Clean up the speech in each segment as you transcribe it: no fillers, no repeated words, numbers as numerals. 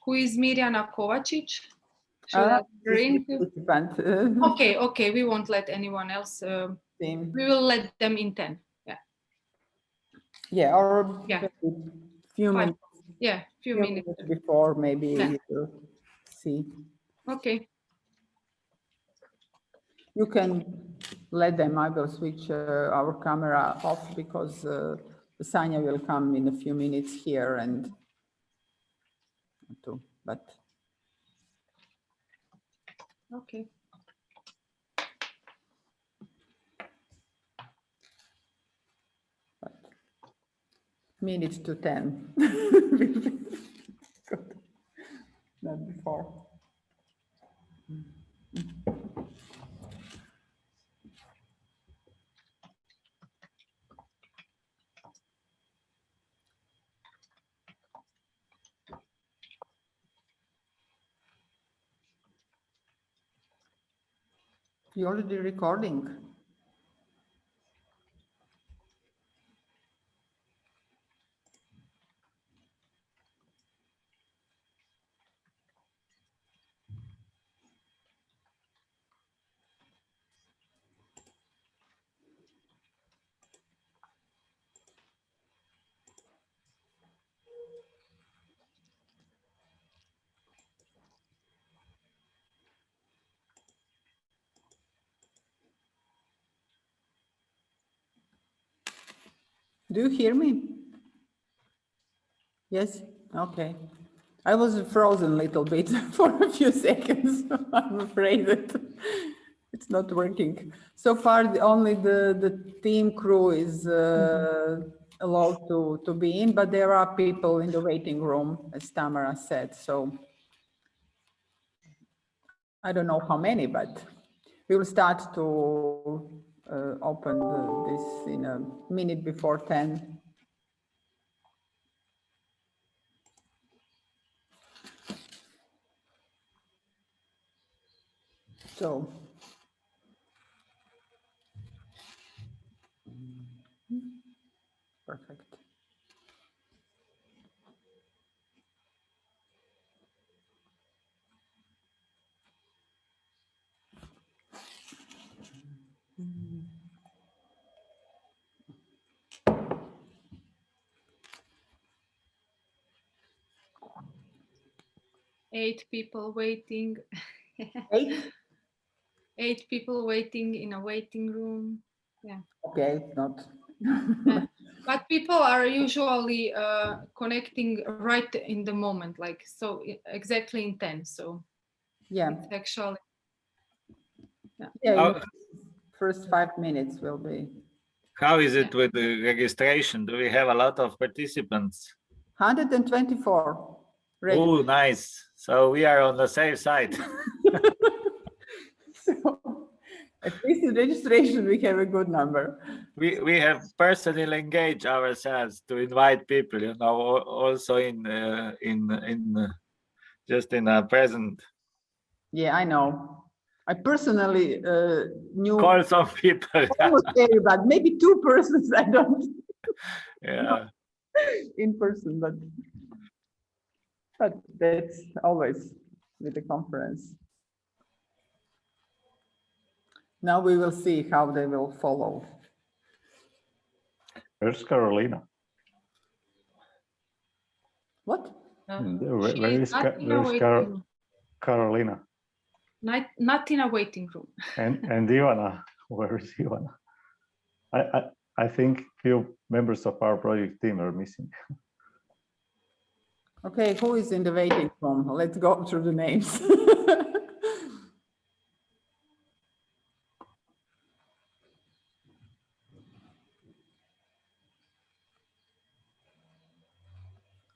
Who is Mirjana Kovacic? Should I bring? Okay, we won't let anyone else. We will let them in 10. Yeah, or few minutes. Yeah, few minutes before, maybe see. Okay. You can let them. I will switch our camera off because Sanya will come in a few minutes here and but. Okay. Minute to 10. Not before. You're already recording. Do you hear me? Yes? Okay. I was frozen a little bit for a few seconds. I'm afraid that it's not working. So far, only the team crew is allowed to be in, but there are people in the waiting room, as Tamara said. So I don't know how many, but we will start to open this in a minute before 10. So, perfect. Eight people waiting. Eight? 8 people waiting in a waiting room. Yeah. Okay, not. But people are usually connecting right in the moment, like so exactly in 10. So yeah, it's actually. Yeah, first 5 minutes will be. How is it with the registration? Do we have a lot of participants? 124. Oh, nice. So we are on the safe side. So at least in registration, we have a good number. We have personally engaged ourselves to invite people, you know, also in just in a present. Yeah, I know. I personally knew call some people. Almost everybody, maybe 2 persons I don't. Yeah. In person, but that's always with the conference. Now we will see how they will follow. Where's Carolina? What? Where is Carolina? Not in a waiting room. and Ivana, where is Ivana? I think few members of our project team are missing. Okay, who is in the waiting room? Let's go through the names.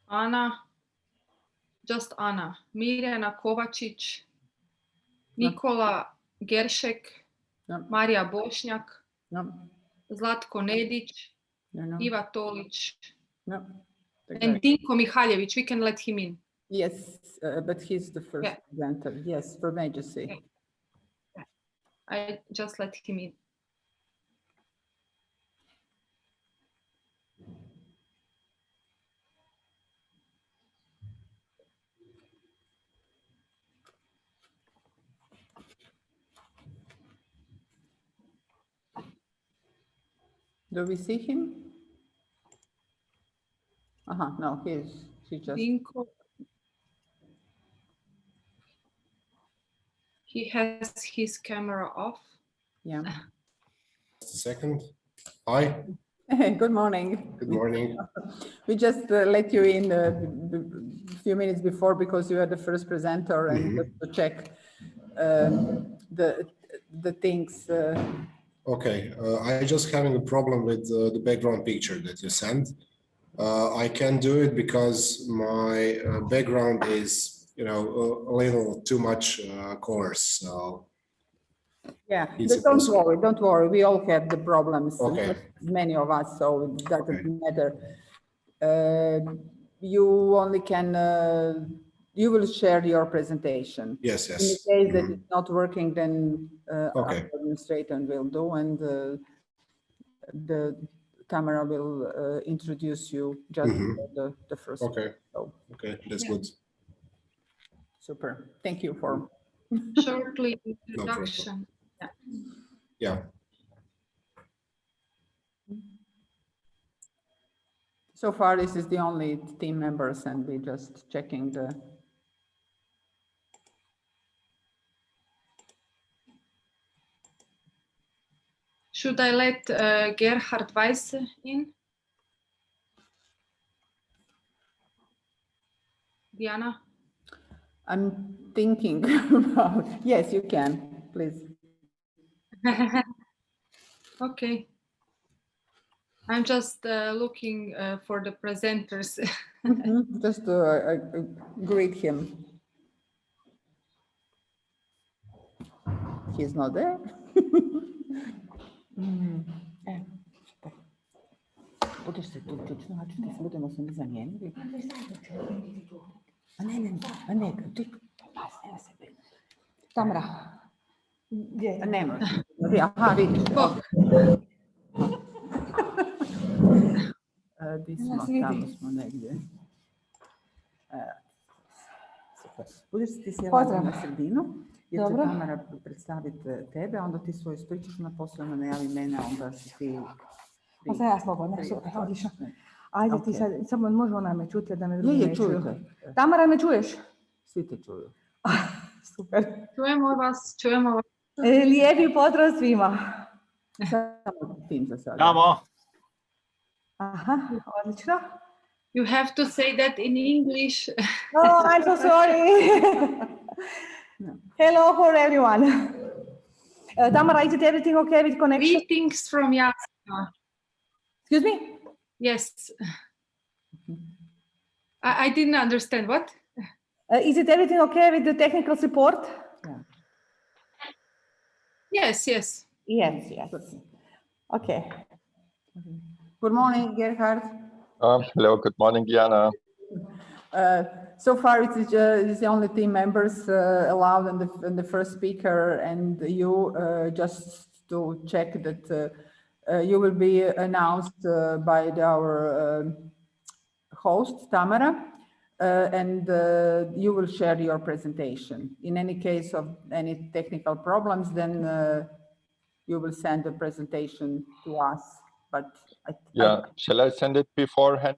Anna, just Anna. Mirjana Kovacic, Nikola Geršek, Marija Bošnjak, Zlatko Nedić, Iva Tolić, and Dinko Mihaljević. We can let him in. Yes, but he's the first presenter. Yes, from agency. I just let him in. Do we see him? No, he just. Dinko. He has his camera off. Yeah. Just a second. Hi. Hey, good morning. Good morning. We just let you in a few minutes before because you are the first presenter and just to check the things. Okay, I just having a problem with the background picture that you sent. I can't do it because my background is, a little too much coarse. So Yeah, it's don't worry. We all have the problems. Okay. Many of us, so it doesn't Okay. matter. You only can. You will share your presentation. Yes, In the yes. case that it's not working, then Okay. our administrator will do, and the camera will introduce you just for the first. Okay. So, Okay, that's Yeah. good. super. Thank you for. Shortly problem. introduction. Yeah. So far, this is the only team members, and we just checking the. Should I let Gerhard Weiss in? Diana? I'm thinking about. Yes, you can, please. Okay. I'm just looking for the presenters. Just greet him. He's not there. Budeš se tu čučno, a ćete se budemo se mi zamijenili. Ne, ti, nema se. Tamara. Nema. Aha, vidiš. Di smo, tamo smo negdje. Super. Budeš ti sjela na sredinu, jer će Tamara predstaviti tebe, onda ti svoju ispričaš, na poslije ona najavi mene, onda si ti... Pa sam ja slobodna, super, odlično. Ajde ti sad, samo možemo ona me čuti, da me drugi ne čuju. Tamara, me čuješ? Svi te čuju. Super. Čujemo vas, čujemo vas. Lijepi pozdrav svima. Samo tim za sada. Tamo. Aha, odlično. You have to say that in English. Oh, I'm so sorry. Hello for everyone. Tamara, is it everything okay with connection? Greetings from Jasna. Excuse me? Yes. I didn't understand. What? Is it everything okay with the technical support? Yes, yes. Yes. Okay. Good morning, Gerhard. Hello, good morning, Diana. So far, it's the only team members allowed and the first speaker, and you just to check that you will be announced by our host, Tamara, and you will share your presentation. In any case of any technical problems, then you will send the presentation to us. But shall I send it beforehand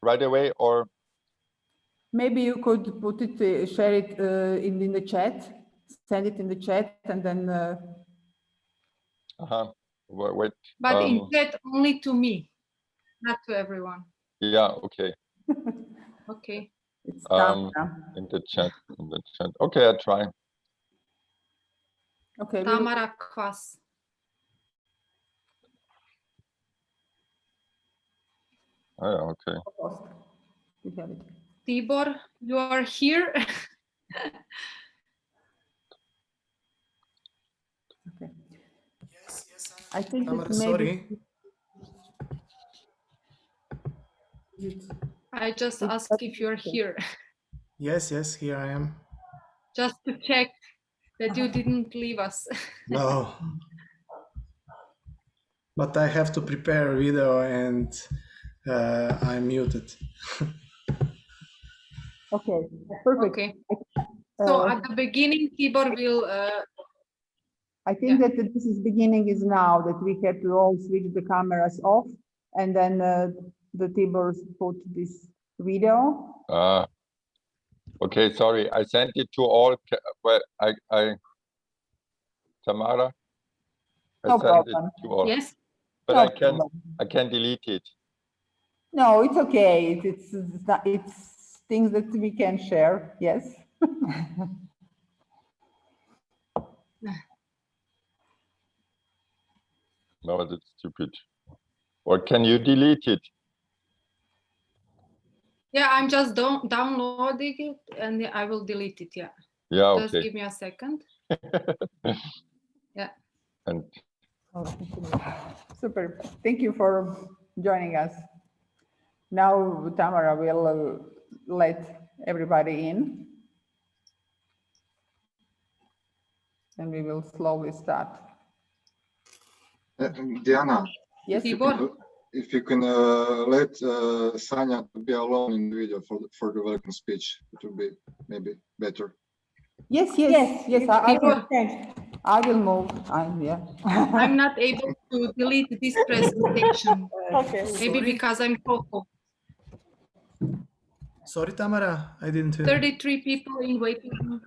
right away, or maybe you could put it, share it in the chat, send it in the chat, and then. wait. But in chat only to me, not to everyone. Yeah. Okay. Okay. It's in the chat. Okay, I try. Okay. Tamara Kvas. Oh, yeah, okay. Tibor, you are here. Okay. Yes. I think Tamara, maybe. sorry. I just asked if you're here. Yes, here I am. Just to check that you didn't leave us. No. But I have to prepare a video and I'm muted. Okay, perfect. Okay. So at the beginning, Tibor will I think that this is beginning is now that we have to all switch the cameras off and then the Tibors put this video. Okay, sorry. I sent it to all. Well, Tamara. I No sent problem. it to all. Yes. But No I can delete it. No, it's okay. It's things that we can share. Yes. No, that's stupid. Or can you delete it? Yeah, I'm just downloading it and I will delete it. Yeah. Yeah. Just Okay. give me a second. Yeah. And Super. Thank you for joining us. Now Tamara will let everybody in. And we will slowly start. Diana, yes, if you can let Sanya be alone in the video for the welcome speech, it will be maybe better. Yes. I will move. I'm not able to delete this presentation. Okay. Maybe because I'm co-host. Sorry, Tamara, I didn't hear. 33 people in waiting room.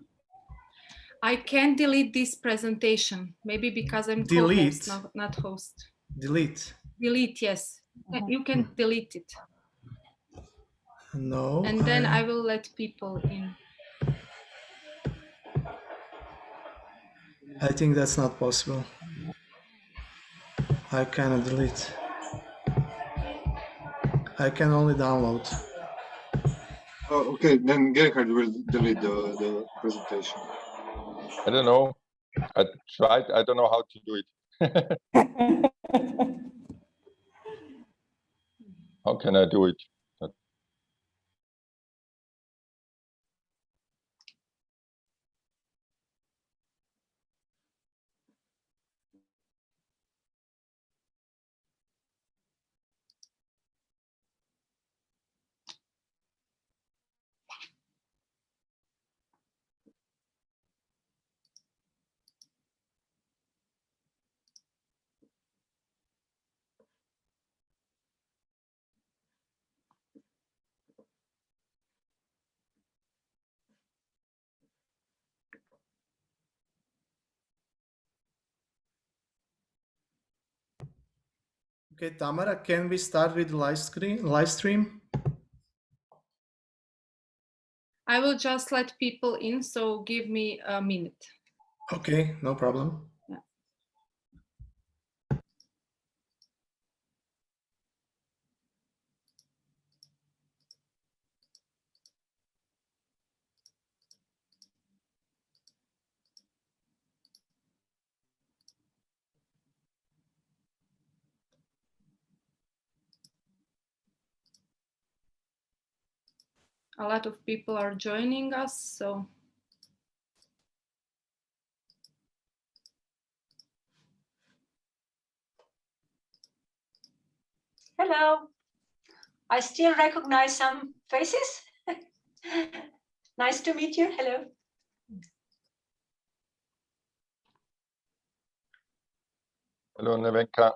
I can't delete this presentation. Maybe because I'm co-host, not host. Delete. Delete, yes. You can delete it. No. And then I will let people in. I think that's not possible. I cannot delete. I can only download. Oh, okay, then Gerhard will delete the presentation. I don't know. I tried. I don't know how to do it. How can I do it? Okay, Tamara, can we start with the live stream? I will just let people in, so give me a minute. Okay, no problem. Yeah. A lot of people are joining us, so. Hello. I still recognize some faces. Nice to meet you. Hello. Hello, Nevenka.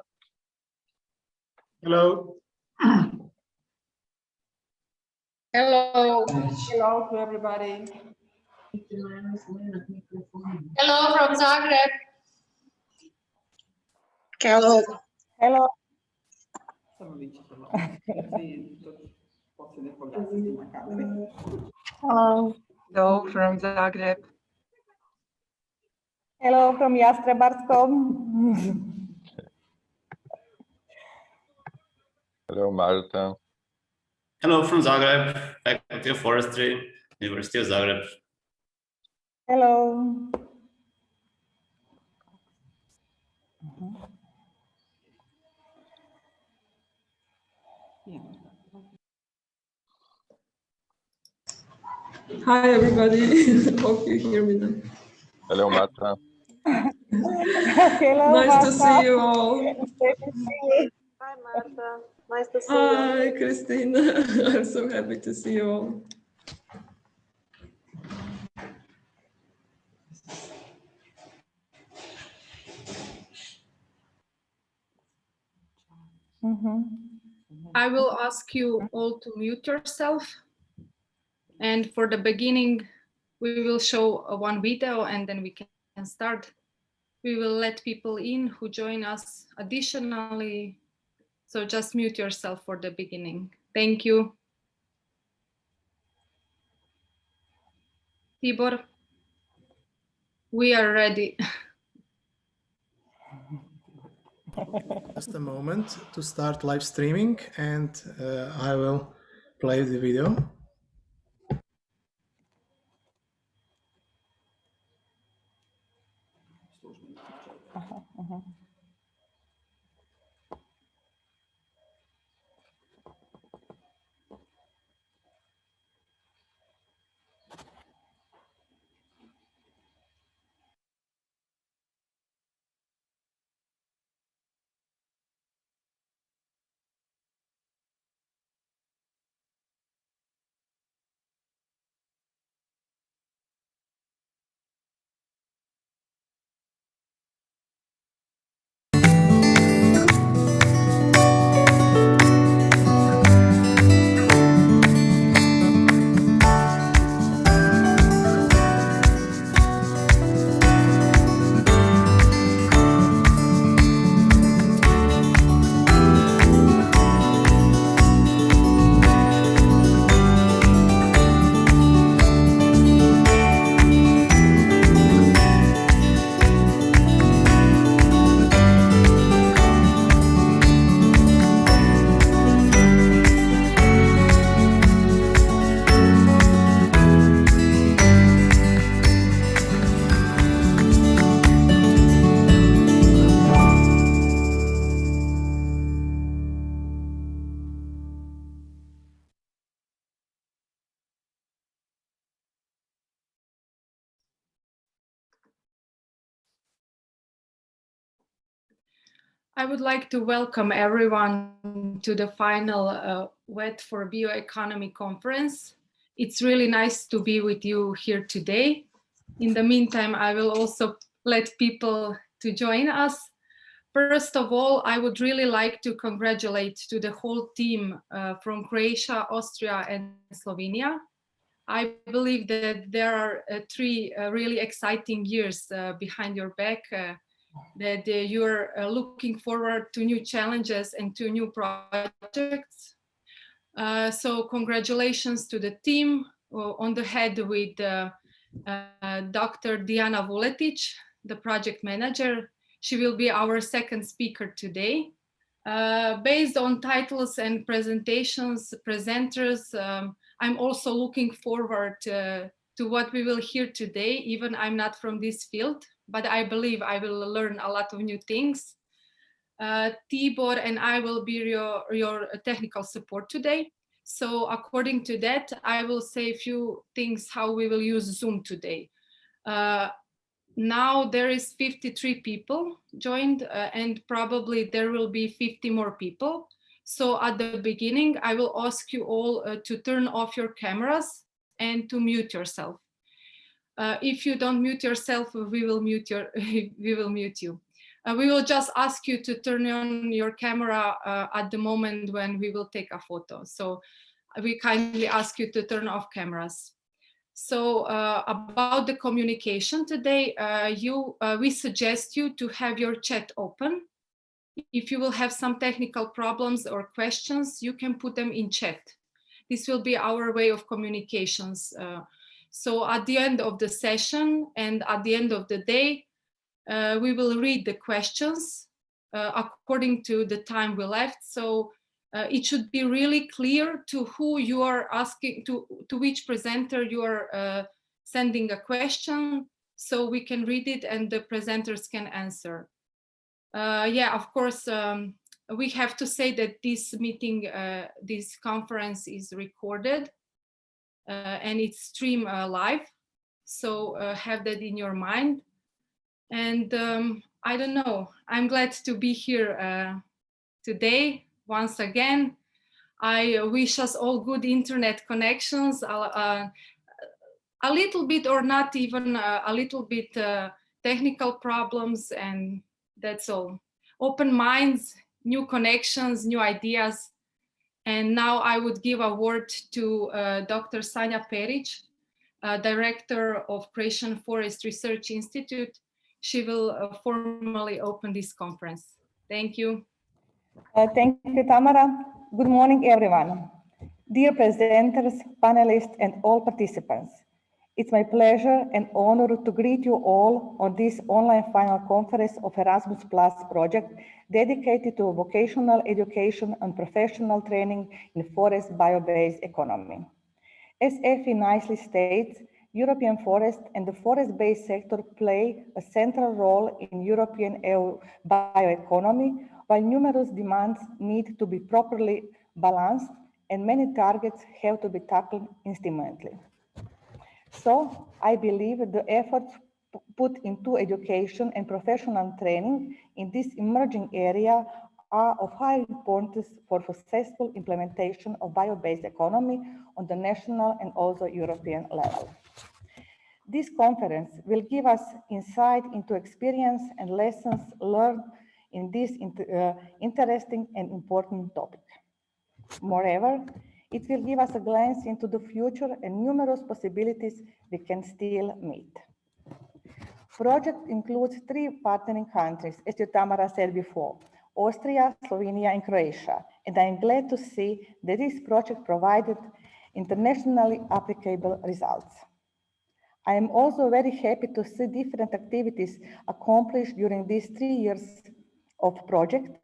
Hello. Hello. Hello to everybody. Hello from Zagreb. Hello. Hello. Hello from Zagreb. Hello from Jastrebarsko. Hello, Marta. Hello from Zagreb, Faculty of Forestry, University of Zagreb. Hello. Hi, everybody. Hope you hear me now. Hello, Marta. Hello, nice Marta. to see you all. Hi, Marta. Nice to see Hi, Christina. I'm so happy to see you all. I will ask you all to mute yourself. And for the beginning, we will show one video and then we can start. We will let people in who join us additionally. So just mute yourself for the beginning. Thank you. Tibor, we are ready. Just a moment to start live streaming, and I will play the video. I would like to welcome everyone to the final VET4BioEconomy conference. It's really nice to be with you here today. In the meantime, I will also let people to join us. First of all, I would really like to congratulate to the whole team from Croatia, Austria, and Slovenia. I believe that there are three really exciting years behind your back, that you're looking forward to new challenges and to new projects. So congratulations to the team on the head with Dr. Diana Vuletic, the project manager. She will be our second speaker today. Based on titles and presentations, presenters, I'm also looking forward to what we will hear today, even I'm not from this field, but I believe I will learn a lot of new things. Tibor and I will be your technical support today. So according to that, I will say a few things how we will use Zoom today. Now there is 53 people joined and probably there will be 50 more people. So at the beginning, I will ask you all to turn off your cameras and to mute yourself. If you don't mute yourself, we will mute you. We will just ask you to turn on your camera at the moment when we will take a photo. So we kindly ask you to turn off cameras. So about the communication today, we suggest you to have your chat open. If you will have some technical problems or questions, you can put them in chat. This will be our way of communications. So at the end of the session and at the end of the day, we will read the questions according to the time we left. So it should be really clear to who you are asking, to which presenter you are sending a question, so we can read it and the presenters can answer. Yeah, of course, we have to say that this meeting, this conference is recorded and it's streamed live. So have that in your mind. And I don't know, I'm glad to be here today once again. I wish us all good internet connections, a little bit or not even a little bit technical problems, and that's all. Open minds, new connections, new ideas. And now I would give a word to Dr. Sanja Perić, Director of Croatian Forest Research Institute. She will formally open this conference. Thank you. Thank you, Tamara. Good morning, everyone. Dear presenters, panelists, and all participants. It's my pleasure and honor to greet you all on this online final conference of Erasmus Plus project dedicated to vocational education and professional training in forest bio-based economy. As Effie nicely states, European forest and the forest-based sector play a central role in European EU bioeconomy, while numerous demands need to be properly balanced and many targets have to be tackled instantly. So I believe the efforts put into education and professional training in this emerging area are of high importance for successful implementation of bio-based economy on the national and also European level. This conference will give us insight into experience and lessons learned in this interesting and important topic. Moreover, it will give us a glance into the future and numerous possibilities we can still meet. Project includes 3 partnering countries, as Tamara said before, Austria, Slovenia, and Croatia. And I'm glad to see that this project provided internationally applicable results. I am also very happy to see different activities accomplished during these 3 years of project.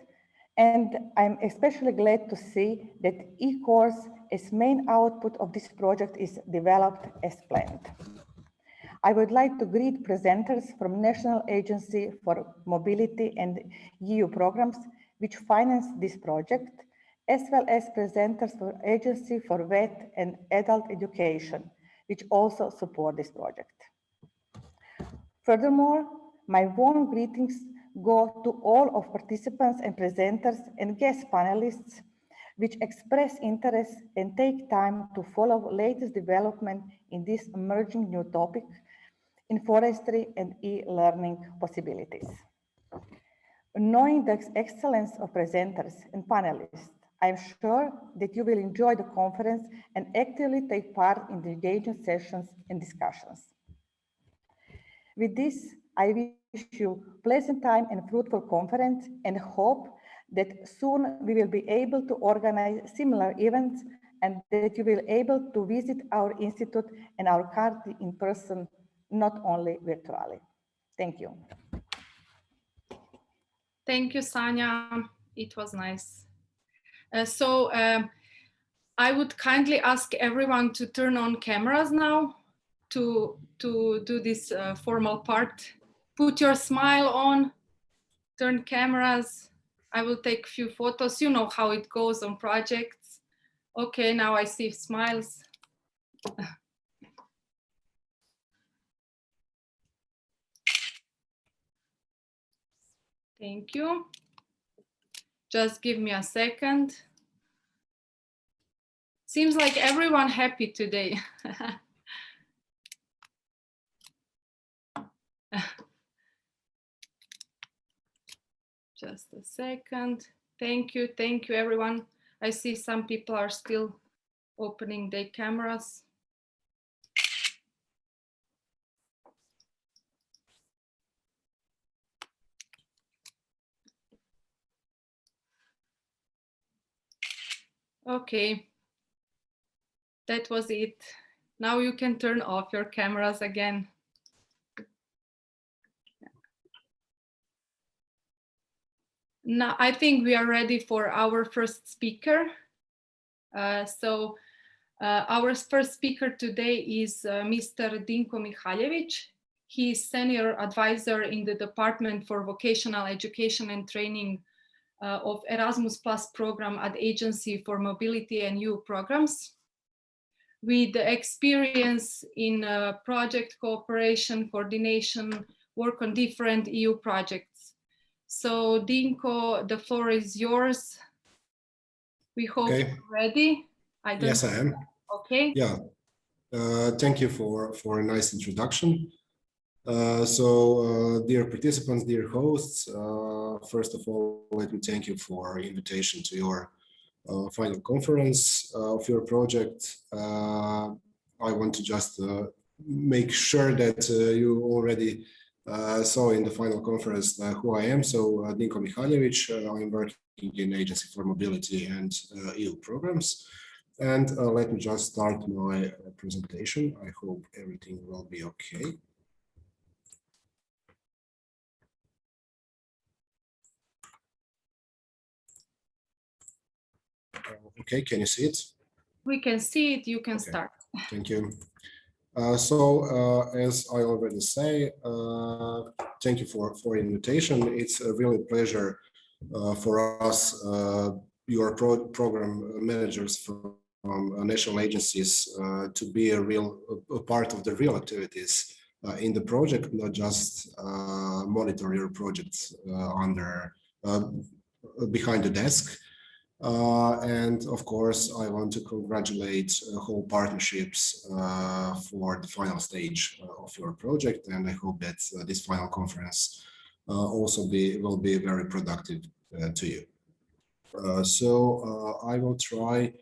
And I'm especially glad to see that e-course as main output of this project is developed as planned. I would like to greet presenters from National Agency for Mobility and EU programs, which finance this project, as well as presenters for Agency for VET and Adult Education, which also support this project. Furthermore, my warm greetings go to all of participants and presenters and guest panelists which express interest and take time to follow latest development in this emerging new topic in forestry and e-learning possibilities. Knowing the excellence of presenters and panelists, I'm sure that you will enjoy the conference and actively take part in the engaging sessions and discussions. With this, I wish you pleasant time and fruitful conference and hope that soon we will be able to organize similar events and that you will be able to visit our institute and our country in person, not only virtually. Thank you. Thank you, Sanja. It was nice. I would kindly ask everyone to turn on cameras now to do this formal part. Put your smile on, turn cameras. I will take a few photos. You know how it goes on projects. Okay, now I see smiles. Thank you. Just give me a second. Seems like everyone happy today. Just a second. Thank you everyone. I see some people are still opening their cameras. Okay, that was it. Now you can turn off your cameras again. Now I think we are ready for our first speaker. Our first speaker today is Mr. Dinko Mihaljević. He is Senior Advisor in the Department for Vocational Education and Training of Erasmus Plus program at Agency for Mobility and EU programs, with experience in project cooperation, coordination, work on different EU projects. So Dinko, the floor is yours. We hope you're ready. Yes, I am. Okay. Yeah. Thank you for a nice introduction. Dear participants, dear hosts, first of all, let me thank you for invitation to your final conference of your project. I want to just make sure that you already saw in the final conference who I am. So Dinko Mihaljevic, I'm working in Agency for Mobility and EU programs. And let me just start my presentation. I hope everything will be okay. Okay, can you see it? We can see it, you can Okay. start. Thank you. As I already say, thank you for invitation. It's a really pleasure for us, your program managers from national agencies, to be a part of the real activities in the project, not just monitor your projects behind the desk. And of course, I want to congratulate whole partnerships for the final stage of your project. And I hope that this final conference also will be very productive to you. I will try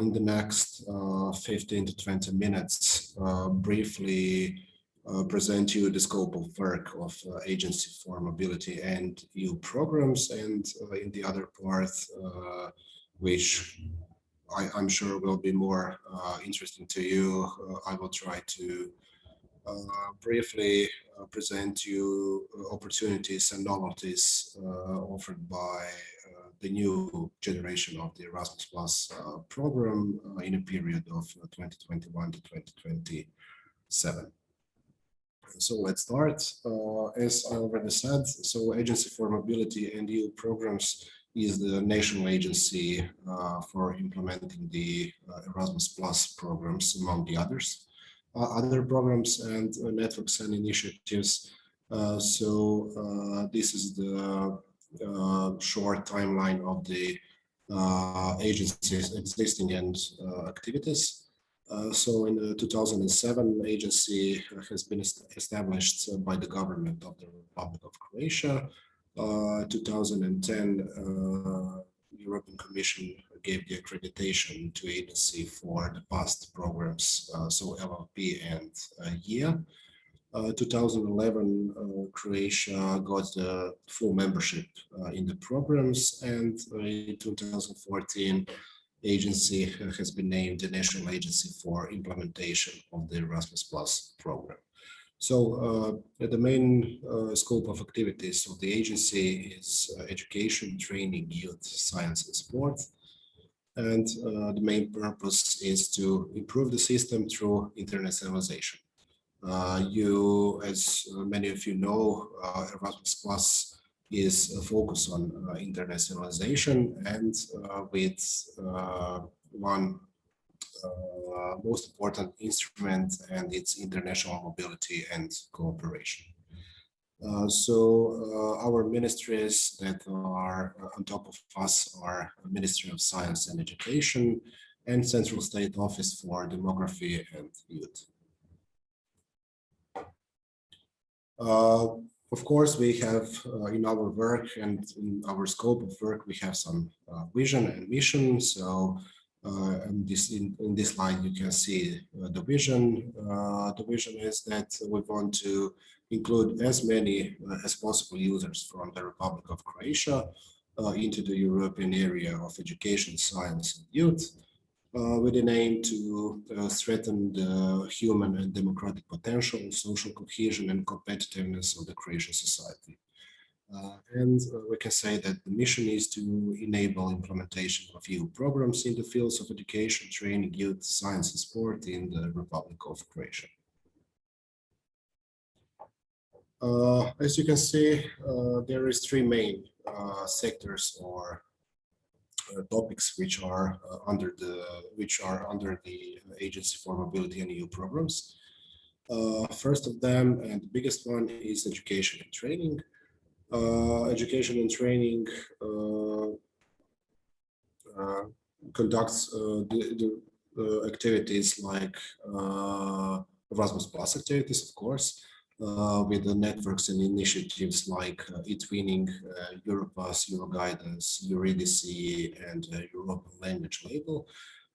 in the next 15 to 20 minutes briefly present you the scope of work of Agency for Mobility and EU programs, and in the other part, which I'm sure will be more interesting to you, I will try to briefly present you opportunities and novelties offered by the new generation of the Erasmus Plus program in a period of 2021 to 2027. So let's start. As I already said, so Agency for Mobility and EU programs is the national agency for implementing the Erasmus Plus programs, among the others. Other programs and networks and initiatives. This is the short timeline of the agency's existing and activities. In 2007, agency has been established by the government of the Republic of Croatia. 2010, European Commission gave the accreditation to agency for the past programs, so LLP and year. 2011, Croatia got the full membership in the programs, and in 2014, agency has been named the National Agency for Implementation of the Erasmus Plus program. So the main scope of activities of the agency is education, training, youth, science, and sport. And the main purpose is to improve the system through internationalization. As many of you know, Erasmus Plus is a focus on internationalization, and with one most important instrument, and it's international mobility and cooperation. Our ministries that are on top of us are Ministry of Science and Education and Central State Office for Demography and Youth. Of course, we have in our work and in our scope of work, we have some vision and mission. So in this slide, you can see the vision. The vision is that we want to include as many as possible users from the Republic of Croatia into the European area of education, science, and youth, with an aim to strengthen the human and democratic potential, social cohesion, and competitiveness of the Croatian society. We can say that the mission is to enable implementation of EU programs in the fields of education, training, youth, science, and sport in the Republic of Croatia. As you can see, there is three main sectors or topics which are under the Agency for Mobility and EU programs. First of them, and the biggest one, is education and training. Education and training conducts the activities like Erasmus Plus activities, of course, with the networks and initiatives like eTwinning, Europass, Euroguidance, Eurydice, and European Language Label.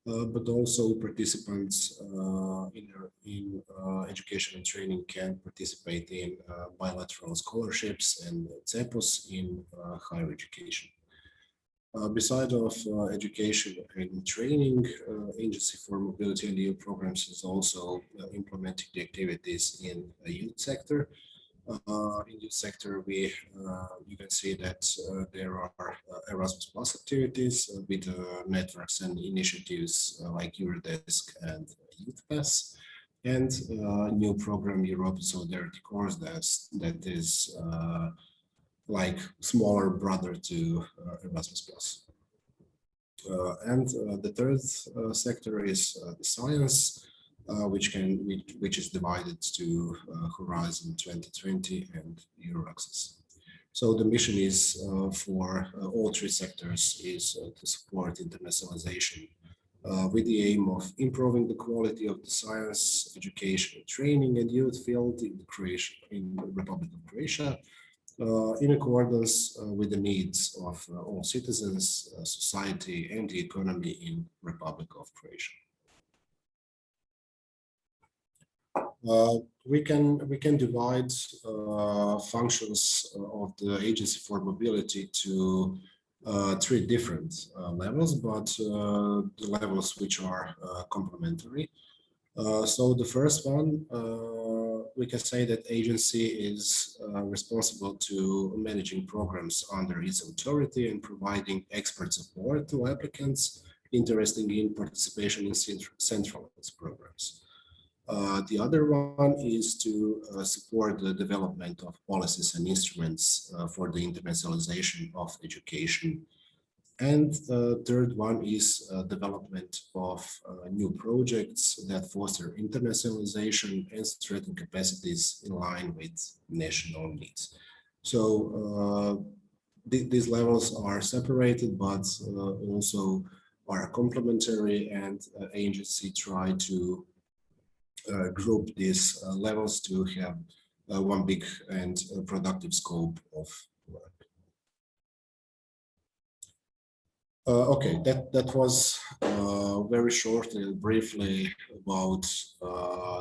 But also participants in education and training can participate in bilateral scholarships and CEPOS in higher education. Beside of education and training, Agency for Mobility and EU programs is also implementing the activities in the youth sector. In youth sector, you can see that there are Erasmus Plus activities with networks and initiatives like Eurodesk and Youth Pass, and new program Europe Solidarity Course that is like smaller brother to Erasmus Plus. And the third sector is the science, which is divided to Horizon 2020 and Euro-Access. So the mission is for all three sectors is to support internationalization with the aim of improving the quality of the science, education, training, and youth field in the Republic of Croatia, in accordance with the needs of all citizens, society, and the economy in Republic of Croatia. We can divide functions of the Agency for Mobility to three different levels, but the levels which are complementary. So the first one, we can say that agency is responsible to managing programs under its authority and providing expert support to applicants interested in participation in centralized programs. The other one is to support the development of policies and instruments for the internationalization of education. And the third one is development of new projects that foster internationalization and strengthen capacities in line with national needs. So these levels are separated, but also are complementary, and agency try to group these levels to have one big and productive scope of work. Okay, that was very shortly and briefly about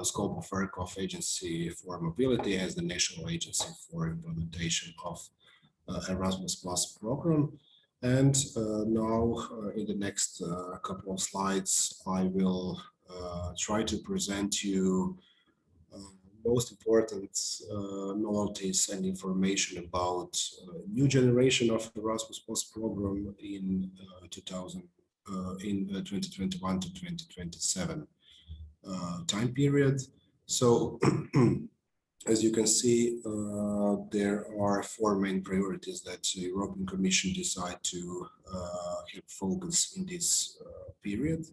scope of work of Agency for Mobility as the national agency for implementation of Erasmus Plus program. And now in the next couple of slides, I will try to present you most important novelties and information about new generation of Erasmus Plus program in 2021 to 2027 time period. So as you can see, there are four main priorities that the European Commission decide to have focus in this period.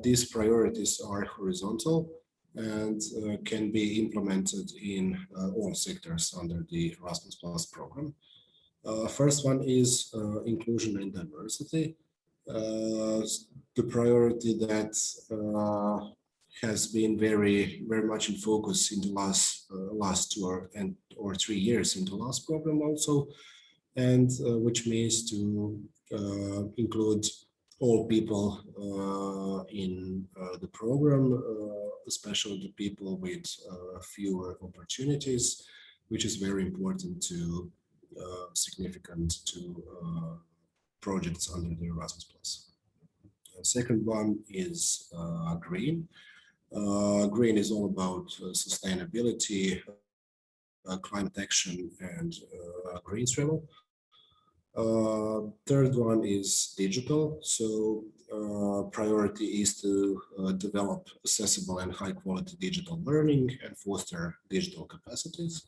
These priorities are horizontal and can be implemented in all sectors under the Erasmus Plus program. First one is inclusion and diversity. The priority that has been very much in focus in the last 2 or 3 years in the last program also, and which means to include all people in the program, especially the people with fewer opportunities, which is very important to significant to projects under the Erasmus Plus. The second one is green. Green is all about sustainability, climate action, and green travel. Third one is digital. So priority is to develop accessible and high quality digital learning and foster digital capacities.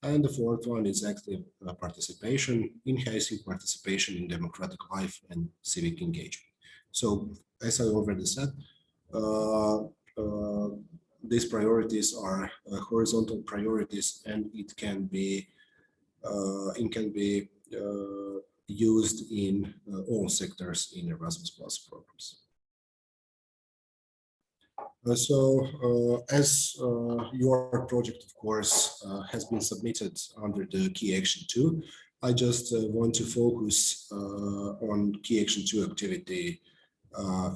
And the fourth one is active participation, enhancing participation in democratic life and civic engagement. So as I already said, these priorities are horizontal priorities, and it can be used in all sectors in Erasmus Plus programs. As your project, of course, has been submitted under the Key Action 2, I just want to focus on Key Action 2 activity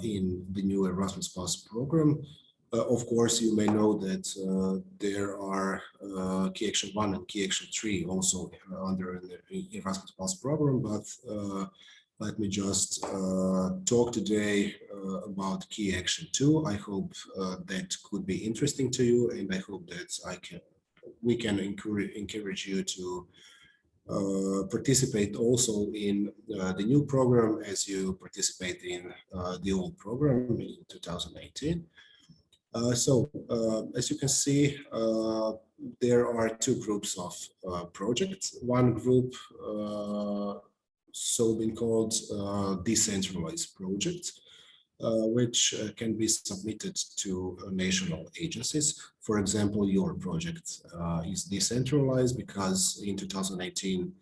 in the new Erasmus Plus program. Of course, you may know that there are Key Action 1 and Key Action 3 also under the Erasmus Plus program, but let me just talk today about Key Action 2. I hope that could be interesting to you, and I hope that we can encourage you to participate also in the new program as you participate in the old program in 2018. As you can see, there are two groups of projects. One group been called decentralized projects, which can be submitted to national agencies. For example, your project is decentralized because in 2018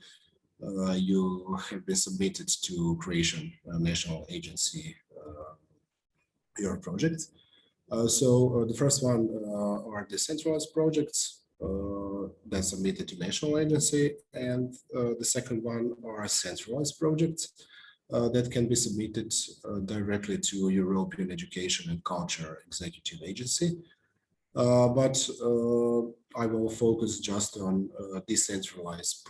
you have been submitted to Croatian national agency your project. The first one are decentralized projects that's submitted to national agency, and the second one are centralized projects that can be submitted directly to European Education and Culture Executive Agency. But I will focus just on decentralized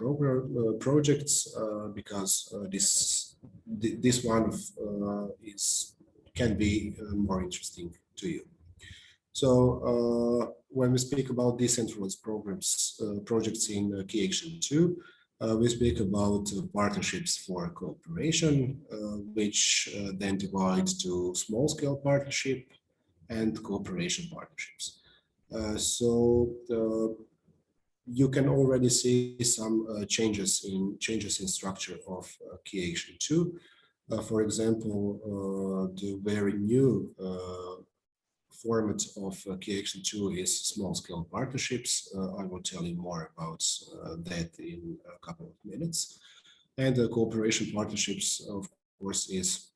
projects because this one can be more interesting to you. So when we speak about decentralized projects in Key Action 2, we speak about partnerships for cooperation, which then divide to small-scale partnership and cooperation partnerships. You can already see some changes in structure of Key Action 2. For example, the very new format of Key Action 2 is small-scale partnerships. I will tell you more about that in a couple of minutes. And the cooperation partnerships, of course, is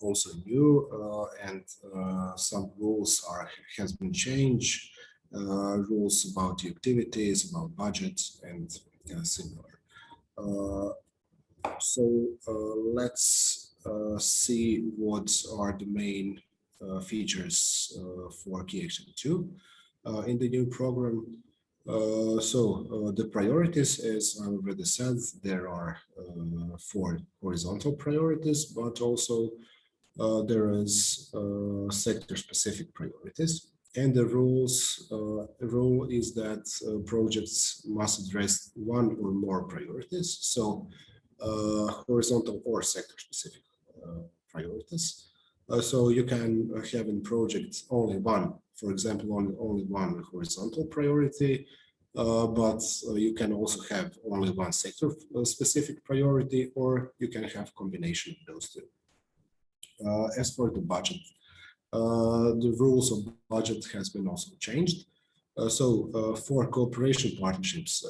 also new, and some rules has been changed. Rules about the activities, about budget, and similar. Let's see what are the main features for Key Action 2 in the new program. The priorities, as I already said, there are 4 horizontal priorities, but also there is sector-specific priorities. And the rule is that projects must address 1 or more priorities, so horizontal or sector-specific priorities. So you can have in projects only one, for example, only one horizontal priority, but you can also have only one sector-specific priority, or you can have combination of those two. As for the budget, the rules of budget has been also changed. For cooperation partnerships,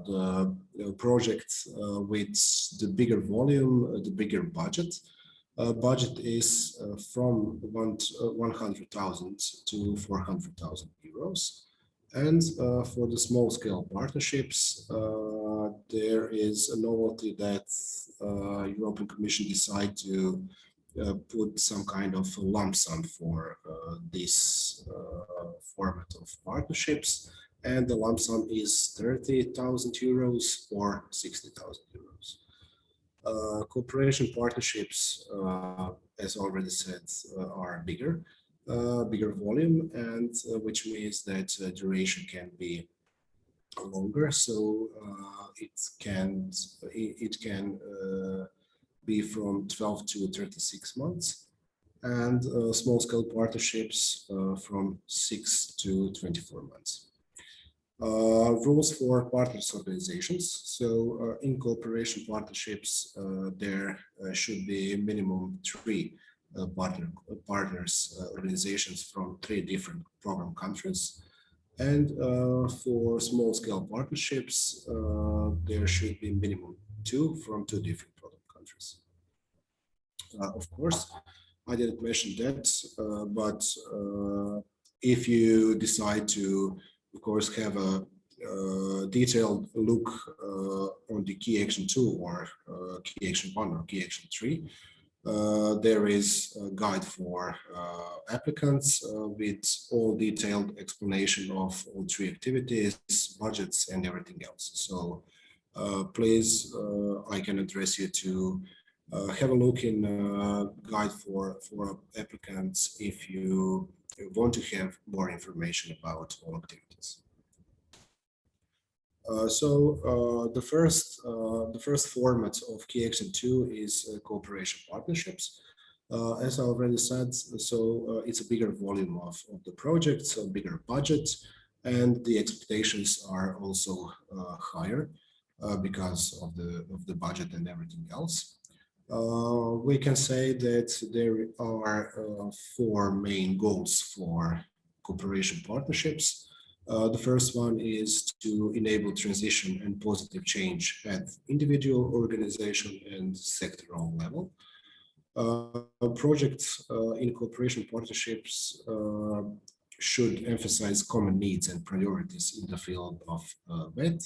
the projects with the bigger volume, the bigger budget, budget is from 100,000 to 400,000 euros. And for the small scale partnerships, there is a novelty that European Commission decide to put some kind of lump sum for this format of partnerships, and the lump sum is 30,000 euros or 60,000 euros. Cooperation partnerships, as already said, are bigger volume, and which means that duration can be longer. So it can be from 12 to 36 months, and small-scale partnerships from 6 to 24 months. Rules for partners organizations. So in cooperation partnerships, there should be minimum 3 partners organizations from 3 different program countries. And for small-scale partnerships, there should be minimum 2 from 2 different program countries. Of course, I didn't mention that, but if you decide to, of course, have a detailed look on the key action 2 or key action 1 or key action 3, there is a guide for applicants with all detailed explanation of all 3 activities, budgets, and everything else. So please, I can address you to have a look in guide for applicants if you want to have more information about all activities. The first format of key action 2 is cooperation partnerships. As I already said, so it's a bigger volume of the project, so bigger budget, and the expectations are also higher because of the budget and everything else. We can say that there are 4 main goals for cooperation partnerships. The first one is to enable transition and positive change at individual, organization, and sectoral level. Projects in cooperation partnerships should emphasize common needs and priorities in the field of VET,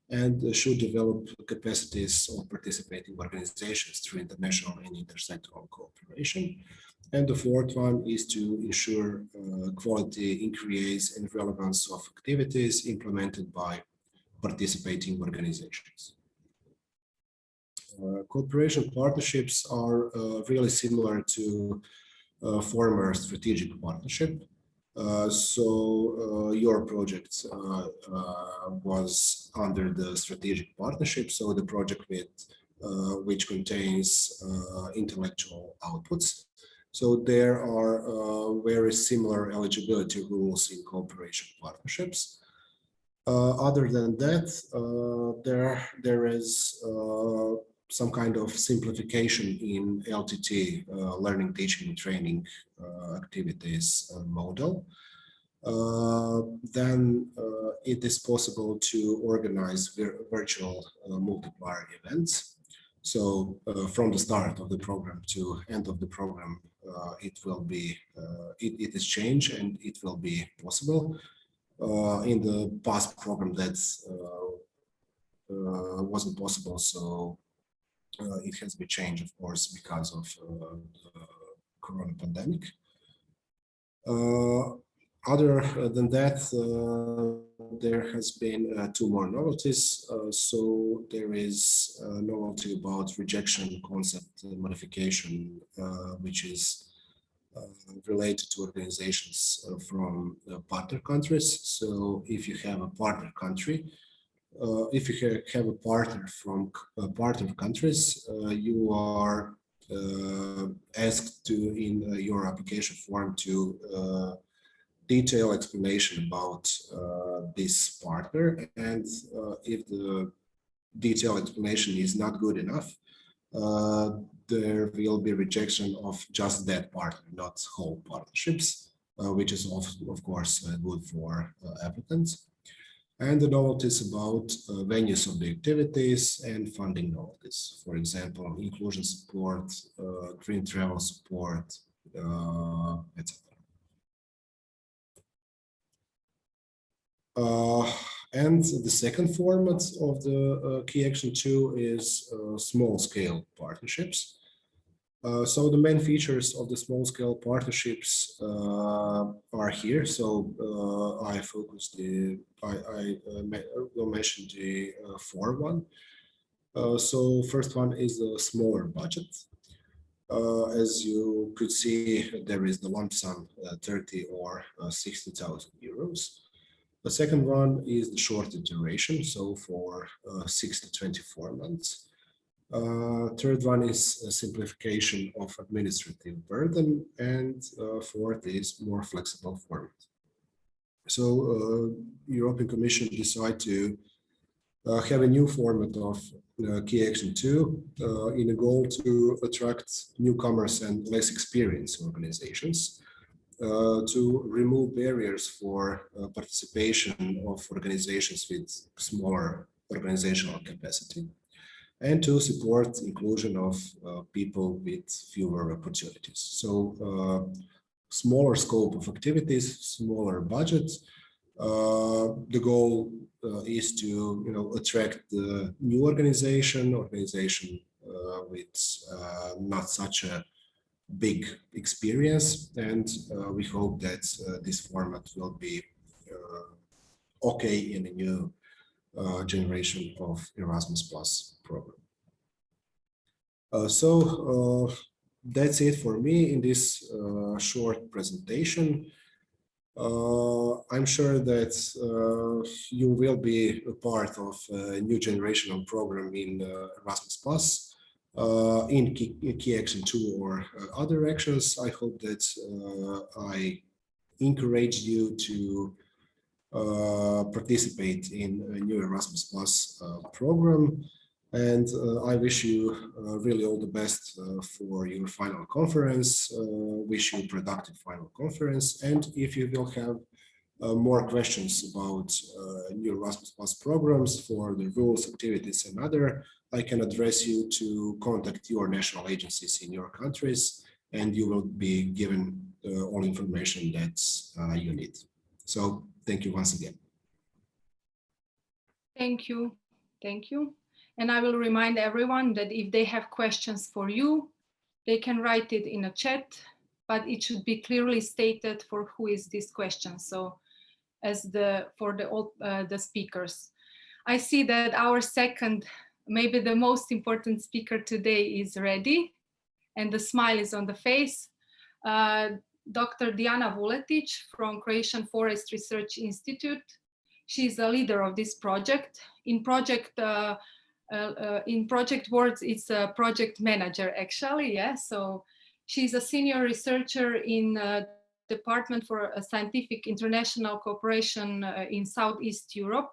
and should develop capacities of participating organizations through international and intersectoral cooperation. And the fourth one is to ensure quality increase and relevance of activities implemented by participating organizations. Cooperation partnerships are really similar to former strategic partnership. Your project was under the strategic partnership, so the project which contains intellectual outputs. So there are very similar eligibility rules in cooperation partnerships. Other than that, there is some kind of simplification in LTT, learning, teaching, and training activities model. Then it is possible to organize virtual multiplier events. So from the start of the program to end of the program, it will be, it is changed and it will be possible. In the past program that wasn't possible, so it has been changed, of course, because of the corona pandemic. Other than that, there has been 2 more novelties. So there is a novelty about rejection concept modification, which is related to organizations from partner countries. So if you have a partner country, if you have a partner from partner countries, you are asked to, in your application form, to detailed explanation about this partner, and if the detailed explanation is not good enough, there will be rejection of just that partner, not whole partnerships, which is of course good for applicants. And the novelties about venues of the activities and funding novelties, for example, inclusion support, green travel support, etc. And the second format of the key action 2 is small scale partnerships. So the main features of the small scale partnerships are here. So I focused I will mention the 4 one. So first one is a smaller budget. As you could see, there is the lump sum 30 or 60,000 euros. The second one is the shorter duration, so for 6 to 24 months. Third one is a simplification of administrative burden, and fourth is more flexible format. So European Commission decided to have a new format of key action 2 in a goal to attract newcomers and less experienced organizations, to remove barriers for participation of organizations with smaller organizational capacity, and to support inclusion of people with fewer opportunities. So smaller scope of activities, smaller budgets. The goal is to attract the new organization with not such a big experience, and we hope that this format will be okay in a new generation of Erasmus Plus program. So that's it for me in this short presentation. I'm sure that you will be a part of a new generational program in Erasmus Plus in Key Action 2 or other actions. I hope that I encourage you to participate in a new Erasmus Plus program. And I wish you really all the best for your final conference. Wish you a productive final conference. And if you will have more questions about new Erasmus Plus programs for the rules, activities, and other, I can address you to contact your national agencies in your countries, and you will be given all information that you need. So thank you once again. Thank you. Thank you. And I will remind everyone that if they have questions for you, they can write it in a chat, but it should be clearly stated for who is this question. So as for the speakers. I see that our second, maybe the most important speaker today is ready, and the smile is on the face. Dr. Diana Vuletic from Croatian Forest Research Institute. She's a leader of this project. In project words, it's a project manager actually, yeah. So she's a senior researcher in Department for Scientific International Cooperation in Southeast Europe,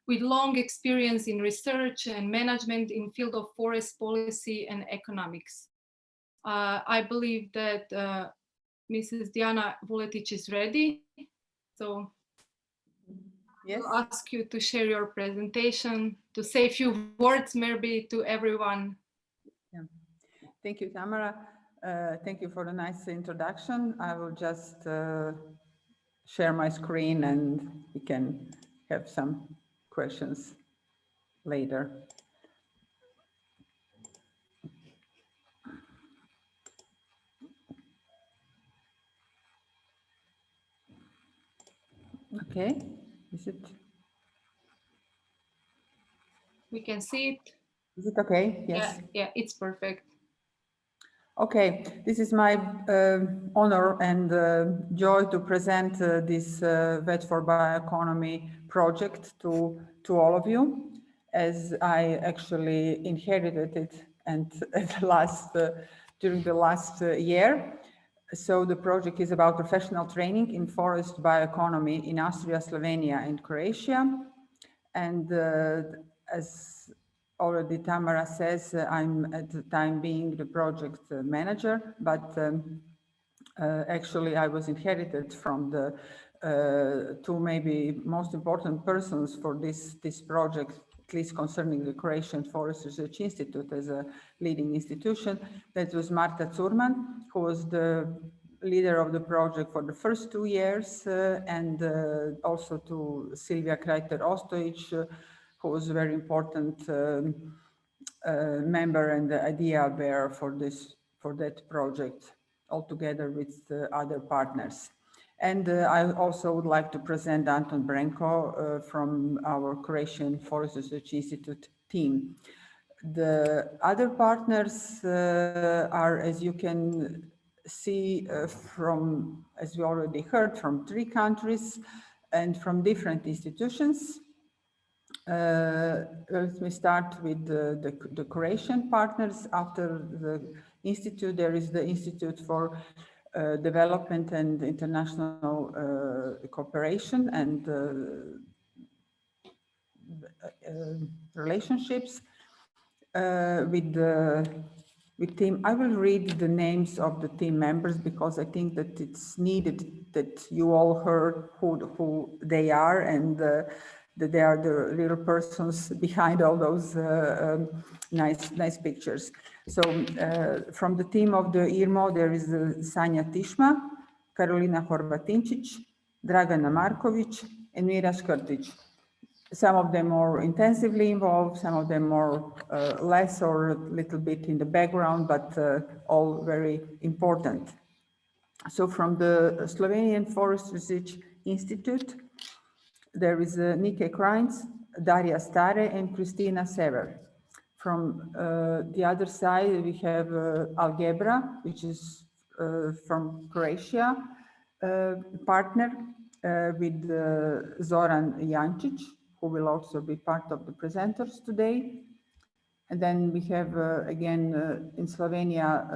with long experience in research and management in field of forest policy and economics. I believe that Mrs. Diana Vuletic is ready. So yes. I'll ask you to share your presentation, to say a few words maybe to everyone. Yeah. Thank you, Tamara. Thank you for the nice introduction. I will just share my screen and we can have some questions later. Okay, is it? We can see it. Is it okay? Yes. Yeah, it's perfect. Okay, this is my honor and joy to present this VET4BioEconomy project to all of you, as I actually inherited it and during the last year. So the project is about professional training in forest bioeconomy in Austria, Slovenia, and Croatia. And as already Tamara says, I'm at the time being the project manager, but actually I was inherited from the two maybe most important persons for this project, at least concerning the Croatian Forest Research Institute as a leading institution. That was Marta Curman, who was the leader of the project for the first 2 years, and also to Silvia Krajter-Ostojic, who was a very important member and the idea bearer for that project, altogether with other partners. And I also would like to present Anton Brenko from our Croatian Forest Research Institute team. The other partners are, as you can see from, as we already heard, from 3 countries and from different institutions. Let me start with the Croatian partners. After the institute, there is the Institute for Development and International Cooperation and Relationships with team. I will read the names of the team members because I think that it's needed that you all heard who they are and that they are the real persons behind all those nice pictures. So from the team of the IRMO, there is Sanja Tišma, Karolina Horvatinčić, Dragana Marković, and Mira Škrtić. Some of them more intensively involved, some of them more less or a little bit in the background, but all very important. So from the Slovenian Forest Research Institute, there is Nike Krajnc, Darja Stare, and Kristina Sever. From the other side, we have Algebra, which is from Croatia, partner with Zoran Jančić, who will also be part of the presenters today. And then we have, again, in Slovenia,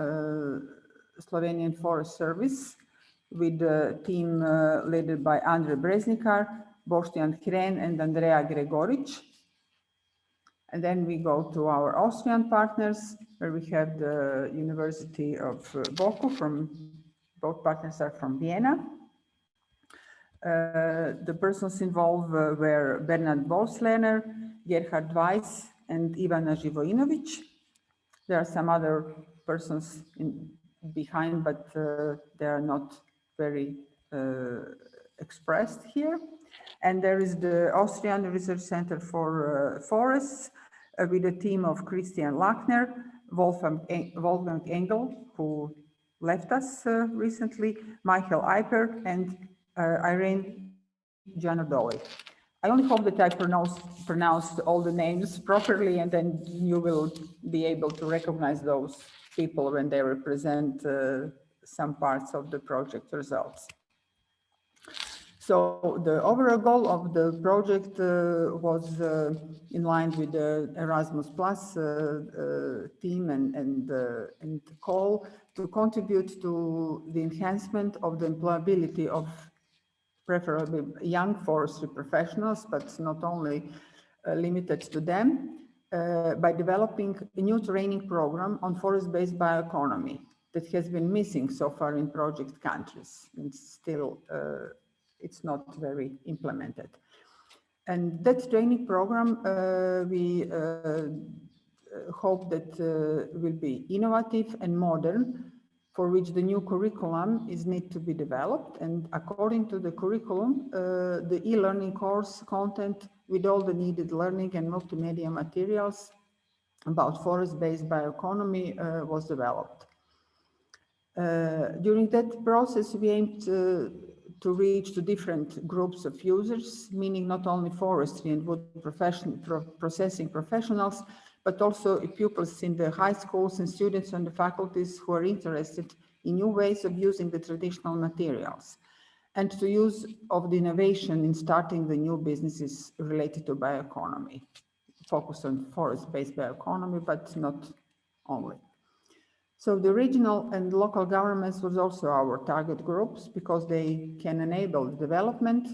Slovenian Forest Service, with a team led by Andre Breznikar, Boštjan Hren, and Andrea Gregoric. And then we go to our Austrian partners, where we have the University of Boku, both partners are from Vienna. The persons involved were Bernard Bolslerner, Gerhard Weiss, and Ivana Živojinović. There are some other persons behind, but they are not very expressed here. And there is the Austrian Research Center for Forests with a team of Christian Lachner, Wolfgang Engel, who left us recently, Michael Eiper, and Irene Janardoli. I only hope that I pronounced all the names properly, and then you will be able to recognize those people when they represent some parts of the project results. So the overall goal of the project was in line with the Erasmus Plus team and call to contribute to the enhancement of the employability of preferably young forestry professionals, but not only limited to them, by developing a new training program on forest-based bioeconomy that has been missing so far in project countries, and still it's not very implemented. And that training program, we hope that will be innovative and modern, for which the new curriculum is need to be developed. And according to the curriculum, the e-learning course content with all the needed learning and multimedia materials about forest-based bioeconomy was developed. During that process, we aimed to reach to different groups of users, meaning not only forestry and wood processing professionals, but also pupils in the high schools and students on the faculties who are interested in new ways of using the traditional materials, and to use of the innovation in starting the new businesses related to bioeconomy, focused on forest-based bioeconomy, but not only. So the regional and local governments was also our target groups, because they can enable development,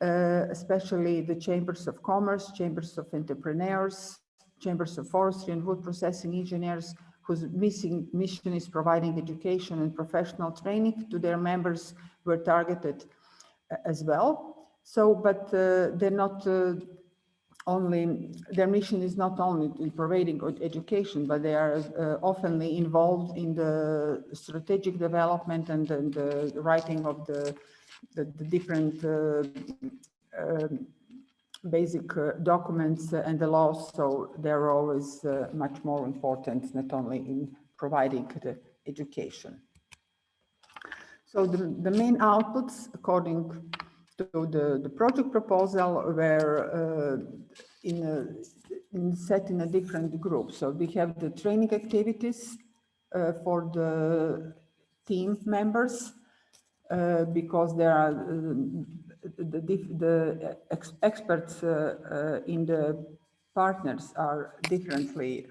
especially the chambers of commerce, chambers of entrepreneurs, chambers of forestry and wood processing engineers, whose mission is providing education and professional training to their members, were targeted as well. So, but they're not their mission is not only in providing education, but they are oftenly involved in the strategic development and the writing of the different basic documents and the laws. So they're always much more important, not only in providing the education. So the main outputs, according to the project proposal, were set in a different group. So we have the training activities for the team members, because there are the experts in the partners are differently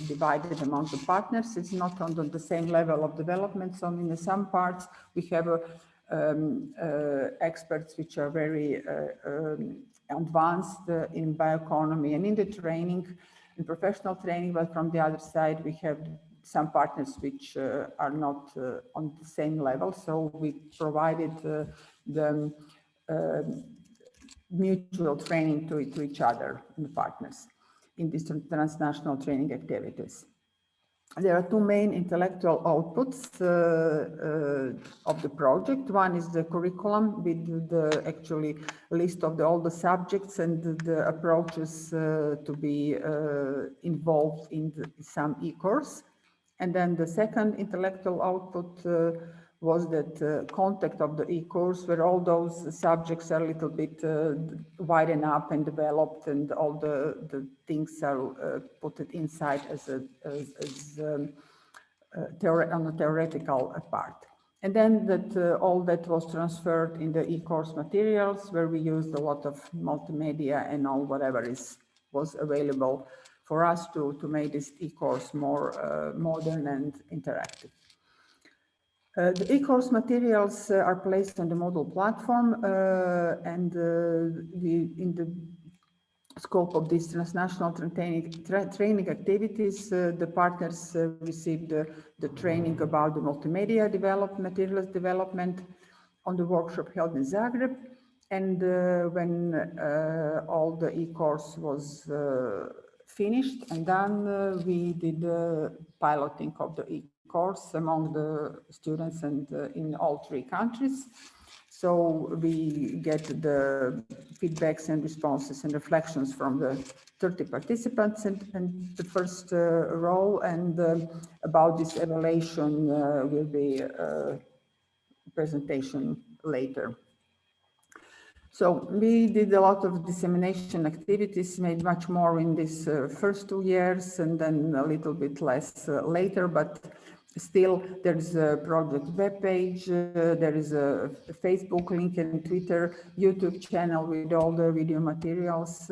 divided among the partners. It's not on the same level of development. So in some parts we have experts which are very advanced in bioeconomy and in the training, in professional training, but from the other side we have some partners which are not on the same level. So we provided the mutual training to each other and partners in these transnational training activities. There are two main intellectual outputs of the project. One is the curriculum with the actually list of all the subjects and the approaches to be involved in some e-course. And then the second intellectual output was that content of the e-course where all those subjects are a little bit widen up and developed and all the things are put inside as on the theoretical part. And then that all that was transferred in the e-course materials where we used a lot of multimedia and all whatever was available for us to make this e-course more modern and interactive. The e-course materials are placed on the Moodle platform and in the scope of these transnational training activities, the partners received the training about the multimedia materials development on the workshop held in Zagreb. And when all the e-course was finished and done, we did the piloting of the e-course among the students and in all 3 countries. So we get the feedbacks and responses and reflections from the 30 participants and the first row, and about this evaluation will be a presentation later. So we did a lot of dissemination activities, made much more in these first 2 years and then a little bit less later, but still there's a project web page, there is a Facebook link and Twitter, YouTube channel with all the video materials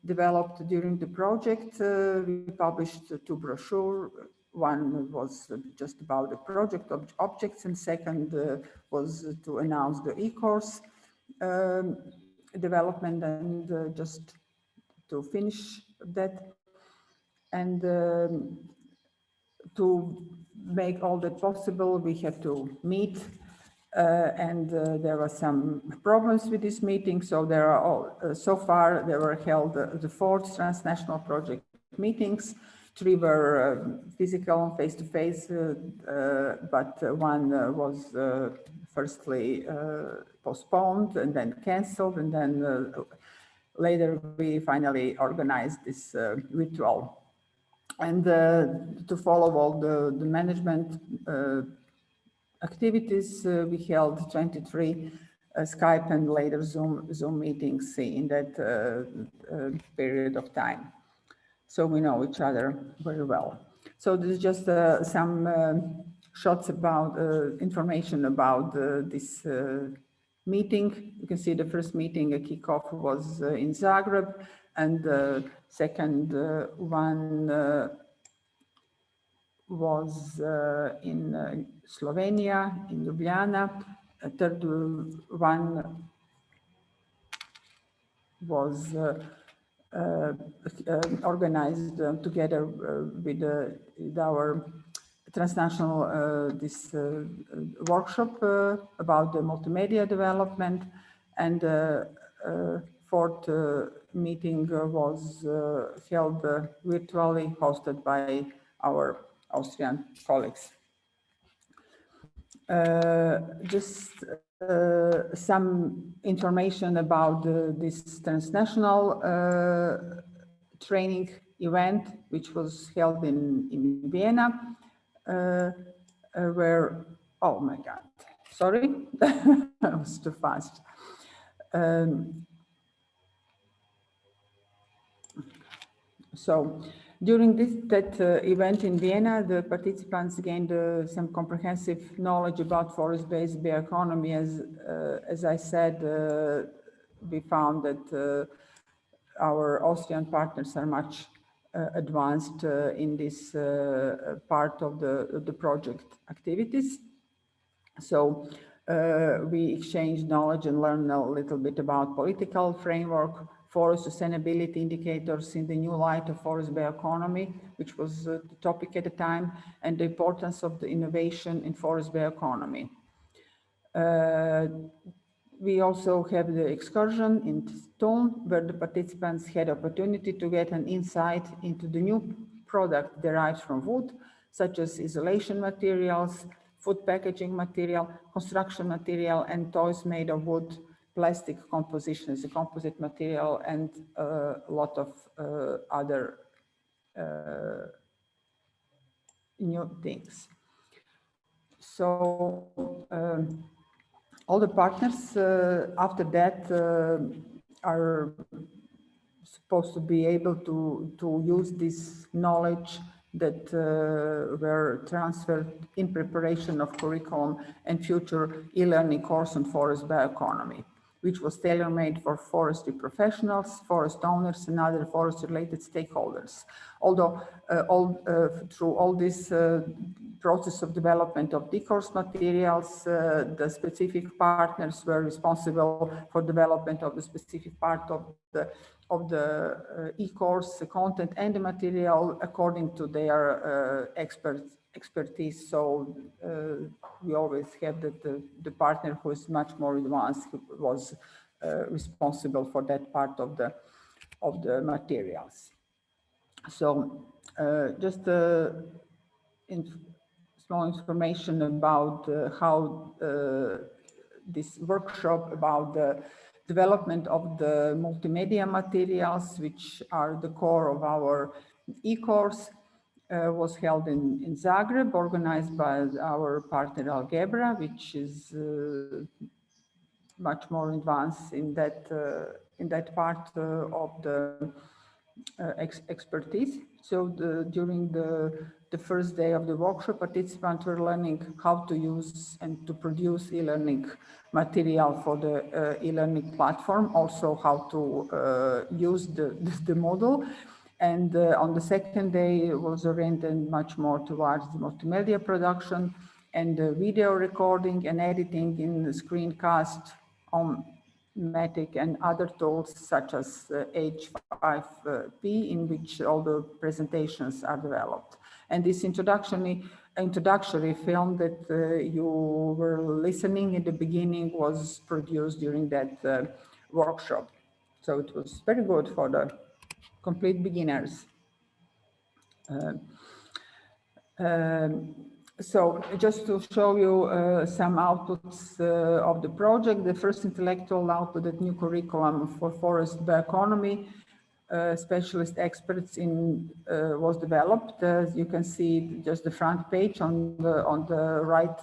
developed during the project. We published 2 brochures. One was just about the project objects and second was to announce the e-course development and just to finish that. And to make all that possible, we had to meet and there were some problems with this meeting. So there are all, so far there were held the 4 transnational project meetings. 3 were physical, face-to-face, but one was firstly postponed and then canceled, and then later we finally organized this virtual. And to follow all the management activities, we held 23 Skype and later Zoom meetings in that period of time. So we know each other very well. So there's just some shots about information about this meeting. You can see the first meeting, a kickoff was in Zagreb, and the second one was in Slovenia, in Ljubljana. A third one was organized together with our transnational workshop about the multimedia development, and fourth meeting was held virtually, hosted by our Austrian colleagues. Just some information about this transnational training event, which was held in Vienna, where, oh my God, sorry, I was too fast. So during that event in Vienna, the participants gained some comprehensive knowledge about forest-based bioeconomy. As I said, we found that our Austrian partners are much advanced in this part of the project activities. So we exchanged knowledge and learned a little bit about political framework, forest sustainability indicators in the new light of forest bioeconomy, which was the topic at the time, and the importance of the innovation in forest bioeconomy. We also have the excursion in Stone, where the participants had opportunity to get an insight into the new product derived from wood, such as insulation materials, food packaging material, construction material, and toys made of wood, plastic composition as a composite material, and a lot of other new things. So all the partners after that are supposed to be able to use this knowledge that were transferred in preparation of curriculum and future e-learning course on forest bioeconomy, which was tailor-made for forestry professionals, forest owners, and other forest-related stakeholders. Although through all this process of development of the course materials, the specific partners were responsible for development of the specific part of the e-course, the content and the material according to their expertise. So we always have that the partner who is much more advanced was responsible for that part of the materials. So just small information about how this workshop about the development of the multimedia materials, which are the core of our e-course, was held in Zagreb, organized by our partner Algebra, which is much more advanced in that part of the expertise. So during the first day of the workshop, participants were learning how to use and to produce e-learning material for the e-learning platform, also how to use the model. And on the second day, it was oriented much more towards the multimedia production and video recording and editing in the screencast on Matic and other tools such as H5P, in which all the presentations are developed. And this introductory film that you were listening in the beginning was produced during that workshop. So it was very good for the complete beginners. So just to show you some outputs of the project, the first intellectual output, that new curriculum for forest bioeconomy, specialist experts in was developed. As you can see, just the front page on the right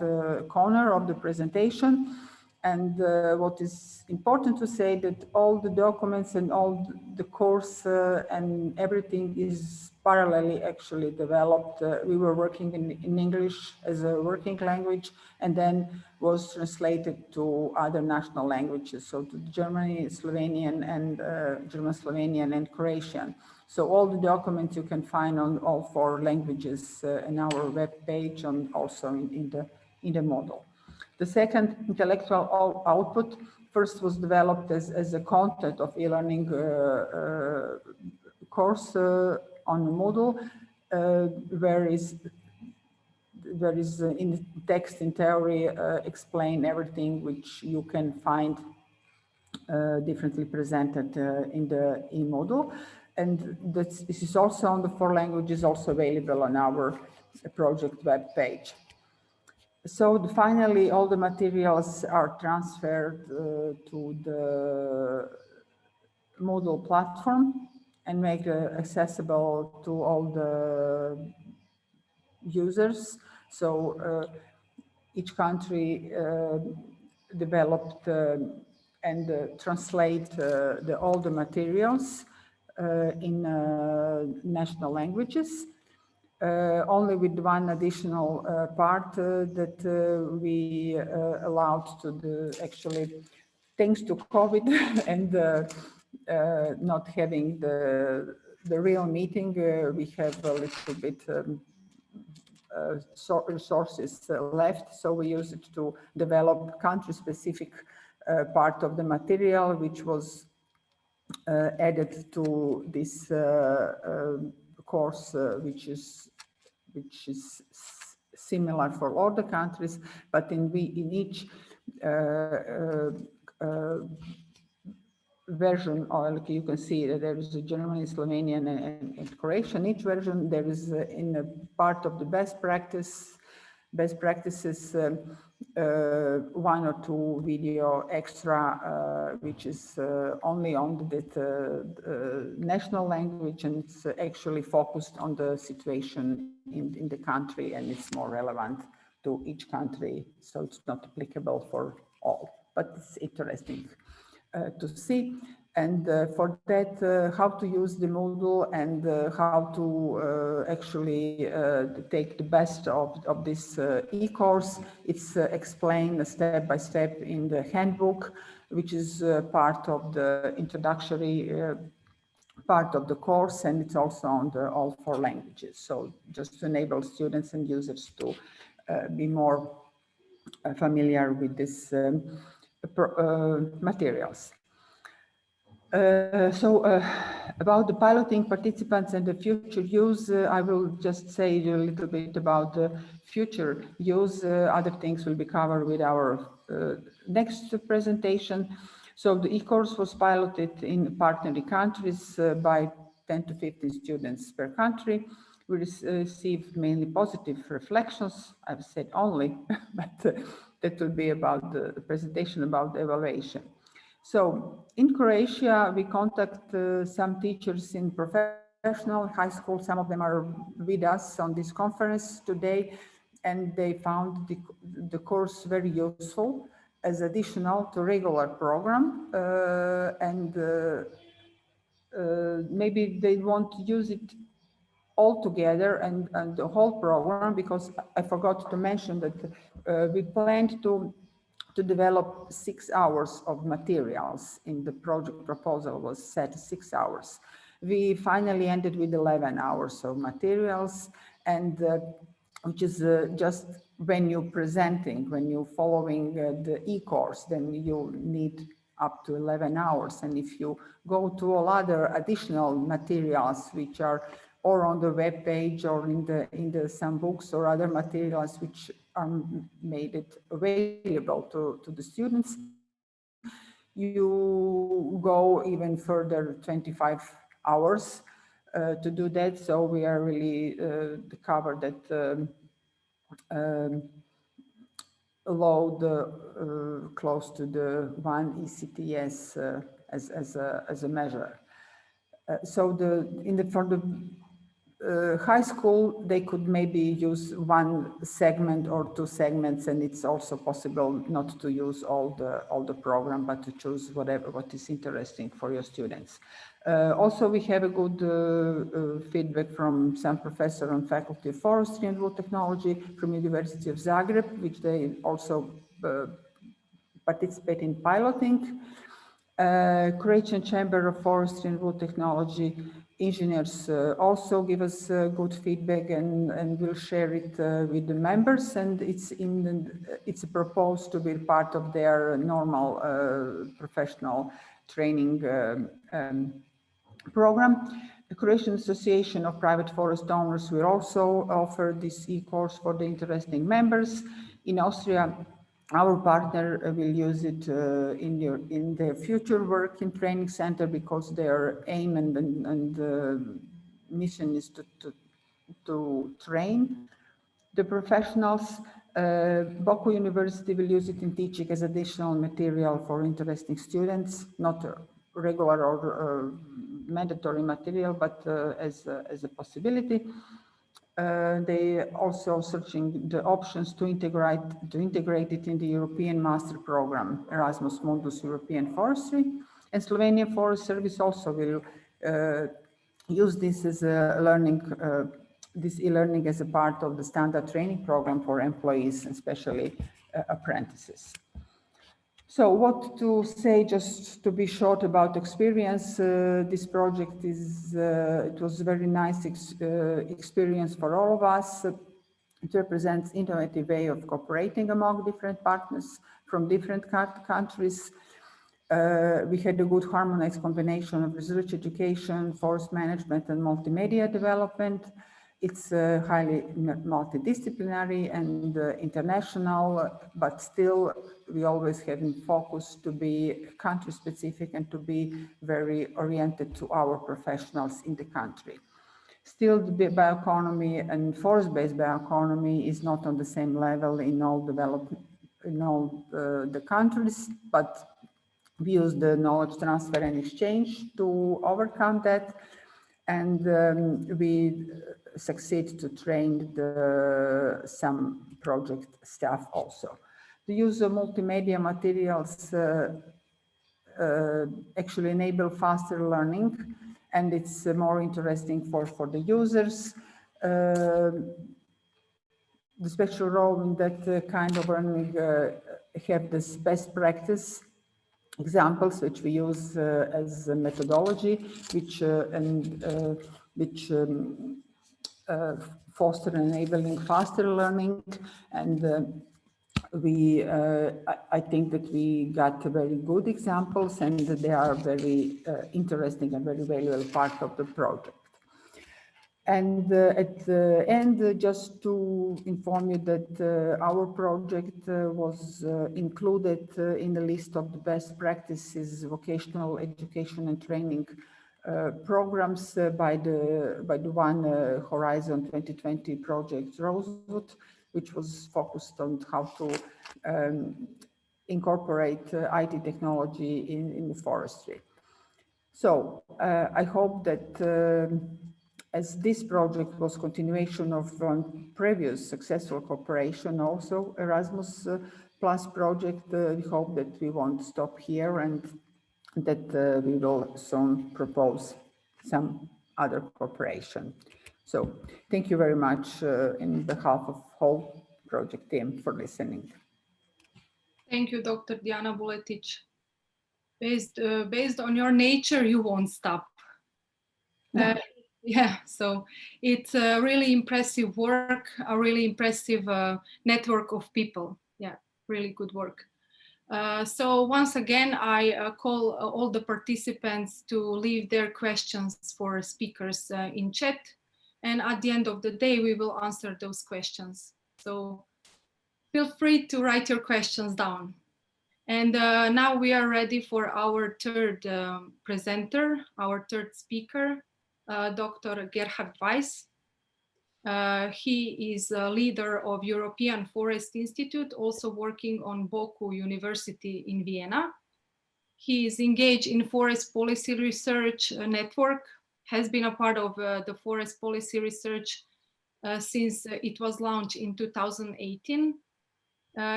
corner of the presentation. And what is important to say that all the documents and all the course and everything is parallelly actually developed. We were working in English as a working language, and then was translated to other national languages, so to German, Slovenian, and Croatian. So all the documents you can find on all 4 languages in our web page and also in the model. The second intellectual output first was developed as a content of e-learning course on Moodle, where is in text in theory explain everything which you can find differently presented in the e-module. And this is also on the 4 languages, also available on our project web page. So finally, all the materials are transferred to the Moodle platform and make accessible to all the users. So each country developed and translate all the materials in national languages. Only with one additional part that we allowed to actually, thanks to COVID and not having the real meeting, we have a little bit resources left. So we use it to develop country-specific part of the material, which was added to this course, which is similar for all the countries, but in each version, or like you can see that there is a German, Slovenian, and Croatian. Each version there is in a part of the best practices, one or two video extra, which is only on the national language, and it's actually focused on the situation in the country, and it's more relevant to each country, so it's not applicable for all, but it's interesting to see. And for that, how to use the Moodle and how to actually take the best of this e-course. It's explained step by step in the handbook, which is part of the introductory part of the course, and it's also on all 4 languages. So just to enable students and users to be more familiar with these materials. About the piloting participants and the future use, I will just say a little bit about the future use. Other things will be covered with our next presentation. So the e-course was piloted in partner countries by 10 to 15 students per country. We received mainly positive reflections. I've said only, but that will be about the presentation about the evaluation. So in Croatia, we contact some teachers in professional high school. Some of them are with us on this conference today, and they found the course very useful as additional to regular program, and maybe they want to use it all together and the whole program, because I forgot to mention that we planned to develop 6 hours of materials. In the project proposal was set 6 hours. We finally ended with 11 hours of materials, and which is just when you're presenting, when you're following the e-course, then you need up to 11 hours. And if you go to all other additional materials, which are or on the web page or in the some books or other materials which are made it available to the students, you go even further 25 hours to do that. So we are really covered that load close to the 1 ECTS as a measure. So for the high school, they could maybe use 1 segment or 2 segments, and it's also possible not to use all the program, but to choose what is interesting for your students. Also, we have a good feedback from some professor and faculty of forestry and wood technology from University of Zagreb, which they also participate in piloting. Croatian Chamber of Forestry and Wood Technology engineers also give us good feedback, and will share it with the members, and it's proposed to be part of their normal professional training program. The Croatian Association of Private Forest Owners will also offer this e-course for the interesting members. In Austria, our partner will use it in their future work in training center, because their aim and mission is to train the professionals. Boku University will use it in teaching as additional material for interesting students, not regular or mandatory material, but as a possibility. They also searching the options to integrate it in the European Master Program, Erasmus Mundus European Forestry. And Slovenian Forest Service also will use this as a learning, this e-learning as a part of the standard training program for employees, especially apprentices. So what to say, just to be short about experience, this project is, it was a very nice experience for all of us. It represents innovative way of cooperating among different partners from different countries. We had a good harmonized combination of research, education, forest management, and multimedia development. it's highly multidisciplinary and international, but still we always have in focus to be country specific and to be very oriented to our professionals in the country. Still, the bioeconomy and forest-based bioeconomy is not on the same level in all the countries, but we use the knowledge transfer and exchange to overcome that, and we succeed to train some project staff also. The use of multimedia materials actually enable faster learning, and it's more interesting for the users. The special role in that kind of learning have this best practice examples which we use as a methodology, which foster enabling faster learning, and I think that we got very good examples, and they are very interesting and very valuable part of the project. And at the end, just to inform you that our project was included in the list of the best practices, vocational education and training programs by the One Horizon 2020 project Rosewood, which was focused on how to incorporate IT technology in the forestry. So I hope that as this project was continuation of previous successful cooperation, also Erasmus Plus project, we hope that we won't stop here and that we will soon propose some other cooperation. So thank you very much in behalf of whole project team for listening. Thank you, Dr. Diana Buletic. Based on your nature, you won't stop. Yeah, so it's a really impressive work, a really impressive network of people. Yeah, really good work. So once again, I call all the participants to leave their questions for speakers in chat. And at the end of the day, we will answer those questions. So feel free to write your questions down. And now we are ready for our third presenter, our third speaker, Dr. Gerhard Weiss. He is a leader of European Forest Institute, also working on Boku University in Vienna. He is engaged in forest policy research network, has been a part of the forest policy research since it was launched in 2018.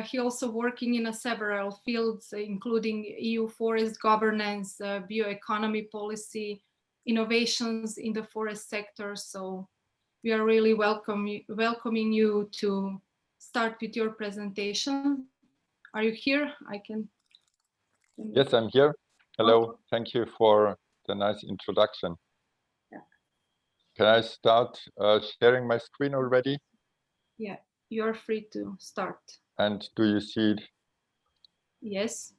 He also working in several fields, including EU forest governance, bioeconomy policy, innovations in the forest sector. So we are really welcoming you to start with your presentation. Are you here? I can. Yes, I'm here. Hello. Thank you for the nice introduction. Yeah. Can I start sharing my screen already? Yeah, you're free to start. And do you see it? Yes.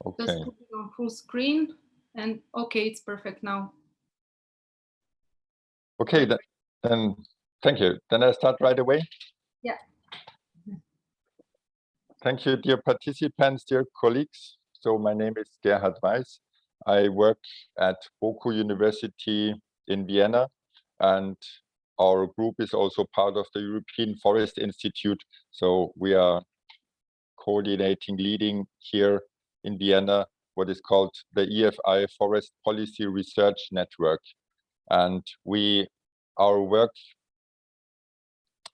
Okay. Just put it on full screen, and okay, it's perfect now. Okay, then thank you. Then I start right away. Yeah. Thank you, dear participants, dear colleagues. So my name is Gerhard Weiss. I work at Boku University in Vienna, and our group is also part of the European Forest Institute. So we are coordinating, leading here in Vienna, what is called the EFI Forest Policy Research Network. And our work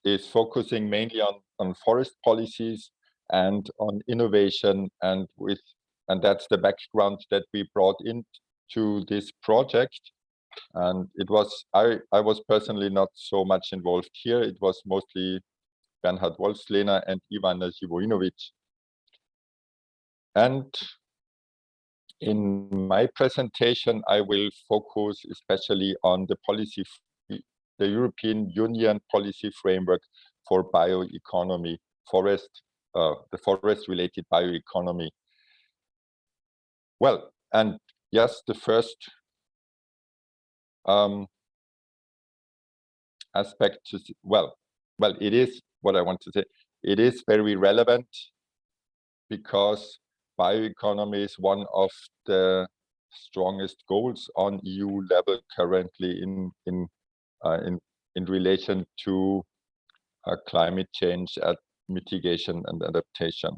is focusing mainly on forest policies and on innovation, and that's the background that we brought into this project. And it was I was personally not so much involved here. It was mostly Bernhard Wolfslehner and Ivana Živojinovic. And in my presentation, I will focus especially on the European Union policy framework for bioeconomy, the forest-related bioeconomy. Well, and yes, the first aspect to well, it is what I want to say. It is very relevant because bioeconomy is one of the strongest goals on EU level currently in relation to climate change, mitigation and adaptation.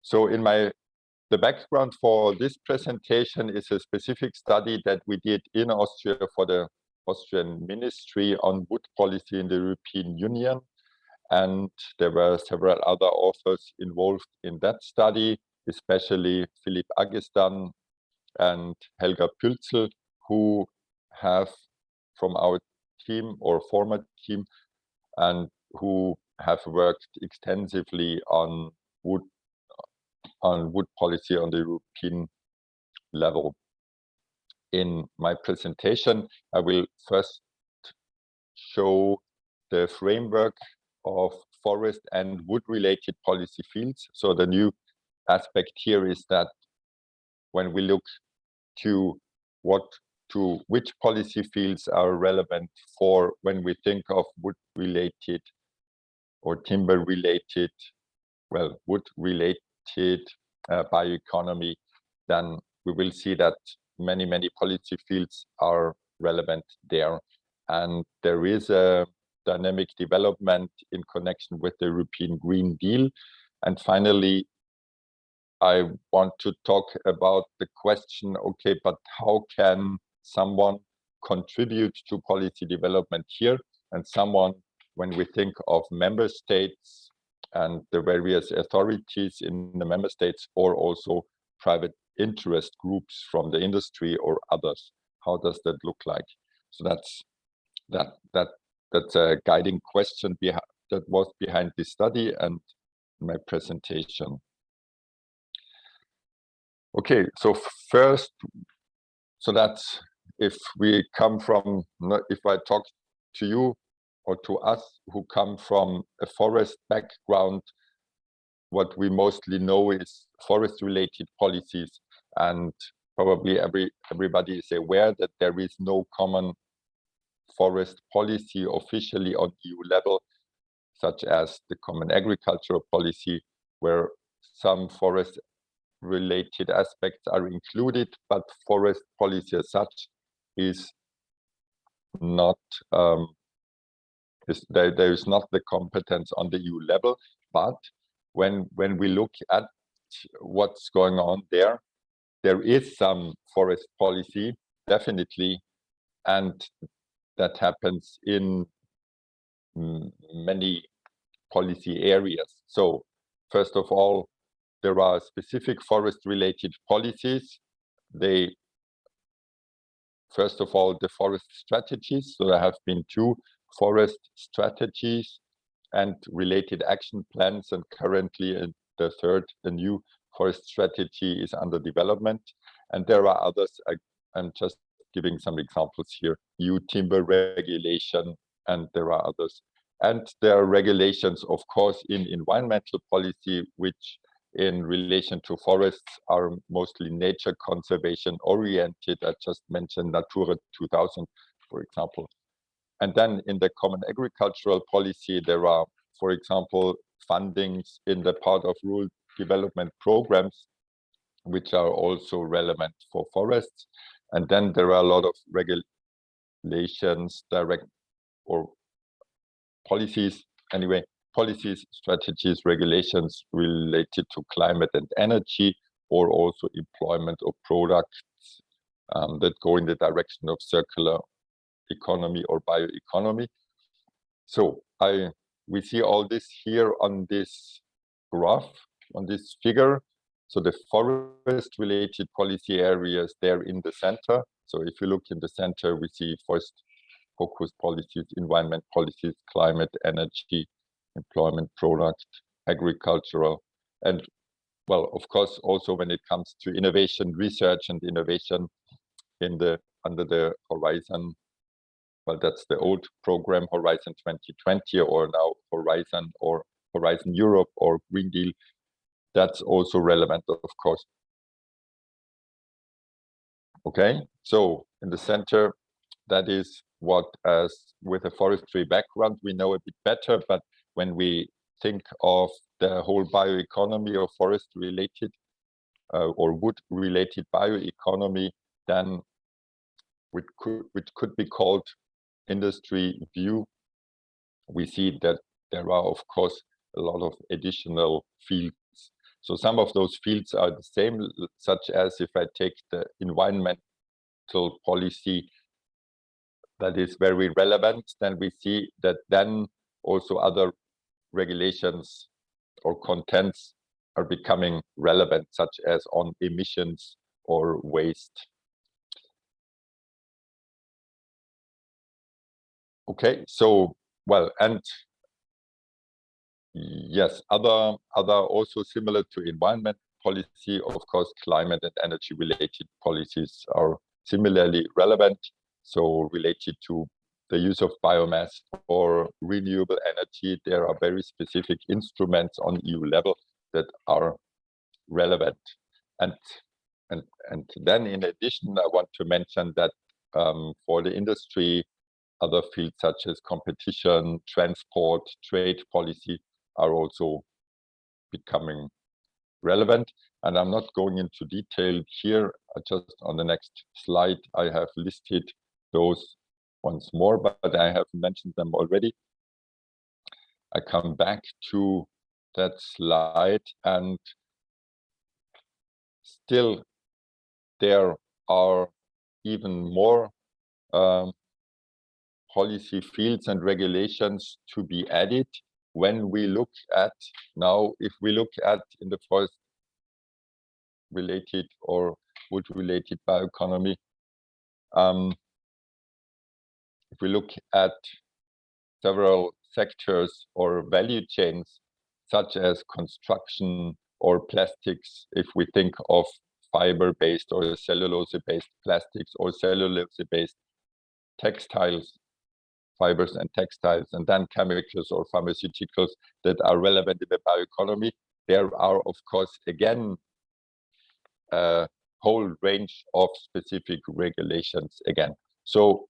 So the background for this presentation is a specific study that we did in Austria for the Austrian Ministry on Wood Policy in the European Union. And there were several other authors involved in that study, especially Philipp Agestan and Helga Pülzel, who have from our team or former team and who have worked extensively on wood policy on the European level. In my presentation, I will first show the framework of forest and wood-related policy fields. So the new aspect here is that when we look to which policy fields are relevant for when we think of wood-related or timber-related, well, wood-related bioeconomy, then we will see that many policy fields are relevant there. And there is a dynamic development in connection with the European Green Deal. And finally, I want to talk about the question, okay, but how can someone contribute to policy development here? And someone, when we think of member states and the various authorities in the member states, or also private interest groups from the industry or others, how does that look like? So that's a guiding question that was behind this study and my presentation. Okay, so first, so that's if we come from, if I talk to you or to us who come from a forest background, what we mostly know is forest-related policies, and probably everybody is aware that there is no common forest policy officially on EU level, such as the common agricultural policy, where some forest-related aspects are included, but forest policy as such is not, there is not the competence on the EU level. But when we look at what's going on there is some forest policy, definitely, and that happens in many policy areas. So first of all, there are specific forest-related policies. First of all, the forest strategies. So there have been 2 forest strategies and related action plans, and currently the third, the new forest strategy, is under development. And there are others. I'm just giving some examples here. EU timber regulation, and there are others. And there are regulations, of course, in environmental policy, which in relation to forests are mostly nature conservation oriented. I just mentioned Natura 2000, for example. And then in the common agricultural policy, there are, for example, fundings in the part of rural development programs, which are also relevant for forests. And then there are a lot of regulations, direct or policies, anyway, policies, strategies, regulations related to climate and energy, or also employment of products that go in the direction of circular economy or bioeconomy. So we see all this here on this graph, on this figure. So the forest-related policy areas there in the center. So if you look in the center, we see forest-focused policies, environment policies, climate, energy, employment, product, agricultural, and well, of course, also when it comes to innovation, research and innovation under the Horizon. Well, that's the old program, Horizon 2020, or now Horizon or Horizon Europe or Green Deal. That's also relevant, of course. Okay, so in the center, that is what, as with a forestry background, we know a bit better, but when we think of the whole bioeconomy or forest related or wood related bioeconomy, then which could be called industry view, we see that there are, of course, a lot of additional fields. So some of those fields are the same, such as if I take the environmental policy that is very relevant, then we see that then also other regulations or contents are becoming relevant, such as on emissions or waste. Okay, so, well, and yes, other also similar to environment policy, of course, climate and energy related policies are similarly relevant. So related to the use of biomass or renewable energy, there are very specific instruments on EU level that are relevant. And then in addition, I want to mention that for the industry, other fields such as competition, transport, trade policy are also becoming relevant. And I'm not going into detail here, just on the next slide, I have listed those once more, but I have mentioned them already. I come back to that slide, and still there are even more policy fields and regulations to be added when we look at now, if we look at in the forest related or wood related bioeconomy, if we look at several sectors or value chains, such as construction or plastics, if we think of fiber-based or cellulose-based plastics or cellulose-based textiles, fibers and textiles, and then chemicals or pharmaceuticals that are relevant in the bioeconomy, there are, of course, again, a whole range of specific regulations again. So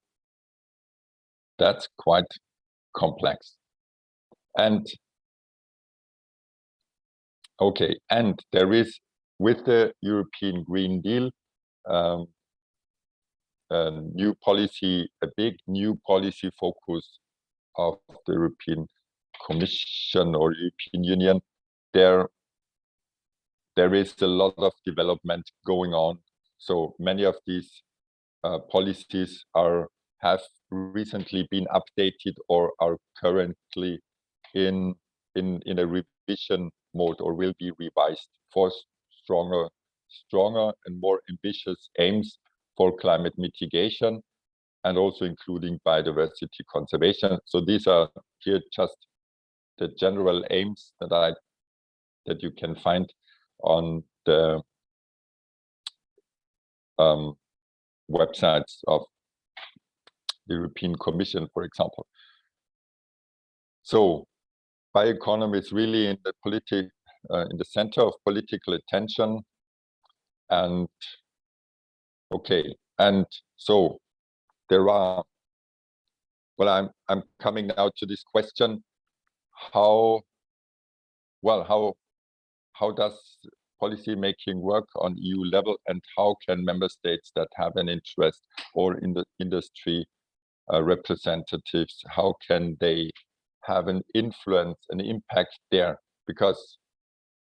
that's quite complex. And okay, and there is, with the European Green Deal, a new policy, a big new policy focus of the European Commission or European Union. There is a lot of development going on. So many of these policies have recently been updated or are currently in a revision mode or will be revised for stronger and more ambitious aims for climate mitigation, and also including biodiversity conservation. So these are here just the general aims that you can find on the websites of the European Commission, for example. So bioeconomy is really in the center of political attention. And okay, and so there are, well, I'm coming now to this question: how does policy making work on EU level, and how can member states that have an interest or in the industry representatives, how can they have an influence, an impact there? Because,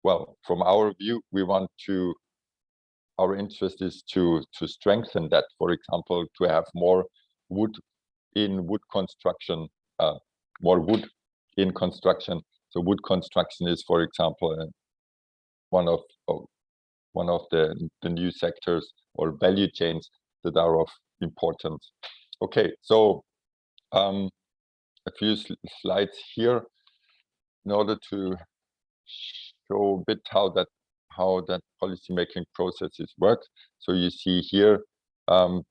well, from our view, our interest is to strengthen that, for example, to have more wood in wood construction, more wood in construction. So wood construction is, for example, one of the new sectors or value chains that are of importance. Okay, so a few slides here in order to show a bit how that policy making processes work. So you see here how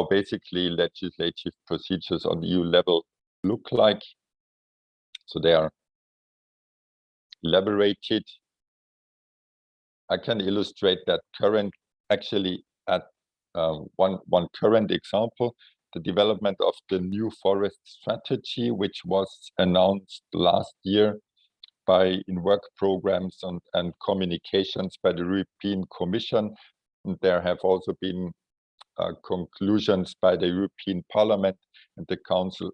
basically legislative procedures on EU level look like. So they are elaborated. I can illustrate that actually at one current example. the development of the new forest strategy, which was announced last year in work programs and communications by the European Commission. And there have also been conclusions by the European Parliament and the Council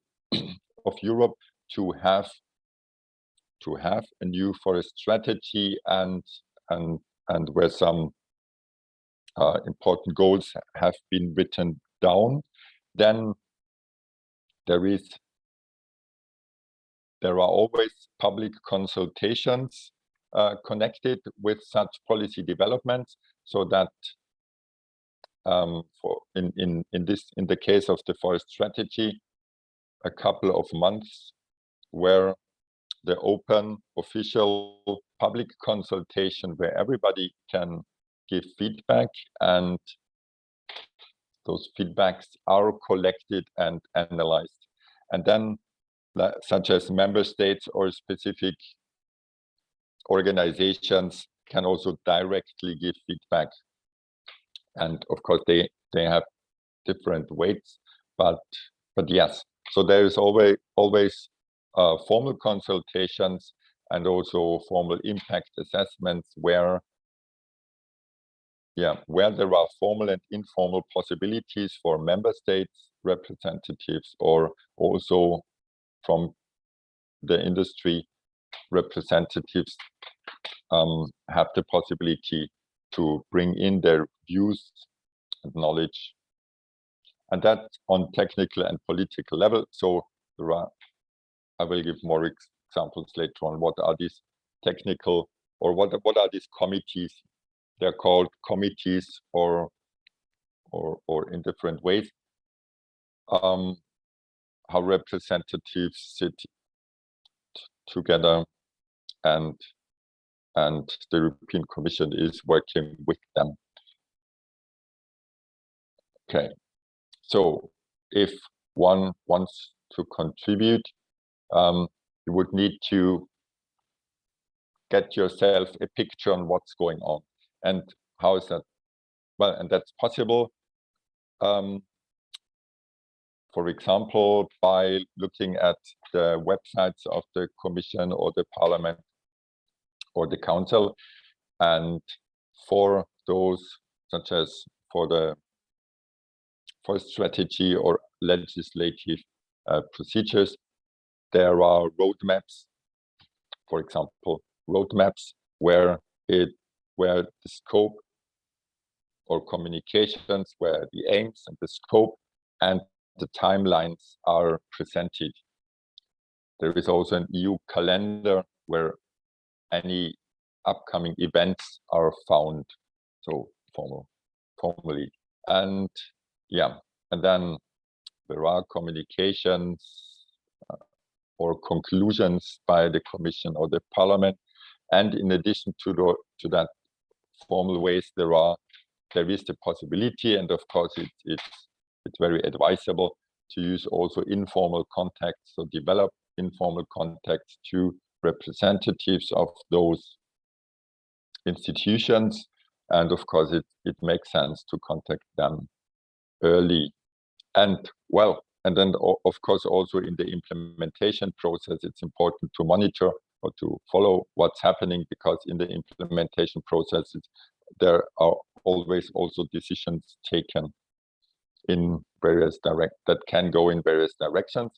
of Europe to have a new forest strategy and where some important goals have been written down. Then there are always public consultations connected with such policy developments, so that in the case of the forest strategy, a couple of months where the open official public consultation where everybody can give feedback, and those feedbacks are collected and analyzed, and then such as member states or specific organizations can also directly give feedback. And of course they have different weights, but yes, so there is always formal consultations and also formal impact assessments where there are formal and informal possibilities for member states representatives, or also from the industry representatives have the possibility to bring in their views and knowledge, and that's on technical and political level. So I will give more examples later on. What are these technical, or what are these committees? They're called committees or in different ways. How representatives sit together, and the European Commission is working with them. Okay, so if one wants to contribute, you would need to get yourself a picture on what's going on. And how is that? Well, and that's possible, for example, by looking at the websites of the Commission or the Parliament or the Council. And for those, such as for the forest strategy or legislative procedures, there are roadmaps, for example, roadmaps where the scope or communications, where the aims and the scope and the timelines are presented. There is also an EU calendar where any upcoming events are found, so formally. And yeah, and then there are communications or conclusions by the Commission or the Parliament. And in addition to that formal ways, there is the possibility, and of course it's very advisable to use also informal contacts, so develop informal contacts to representatives of those institutions. And of course it makes sense to contact them early. And well, and then of course also in the implementation process, it's important to monitor or to follow what's happening, because in the implementation process there are always also decisions taken in various that can go in various directions.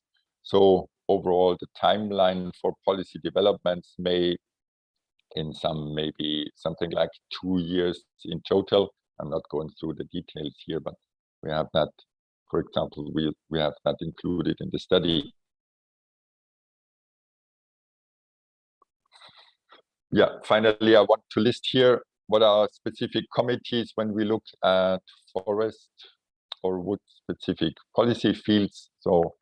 So overall, the timeline for policy developments may be something like 2 years in total. I'm not going through the details here, but we have that, for example, we have that included in the study. Yeah, finally, I want to list here what are specific committees when we look at forest or wood specific policy fields. So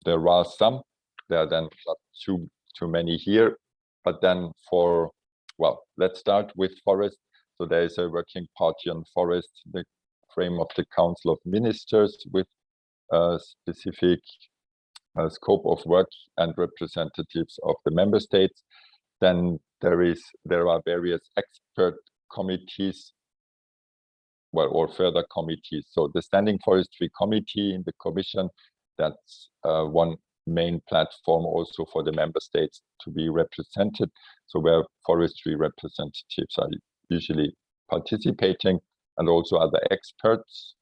there are some, there are then not too many here, but then let's start with forest. So there is a working party on forest, the frame of the Council of Ministers with a specific scope of work and representatives of the member states. Then there are various expert committees well, or further committees. So the Standing Forestry Committee in the Commission, that's one main platform also for the member states to be represented. So where forestry representatives are usually participating, and also other experts.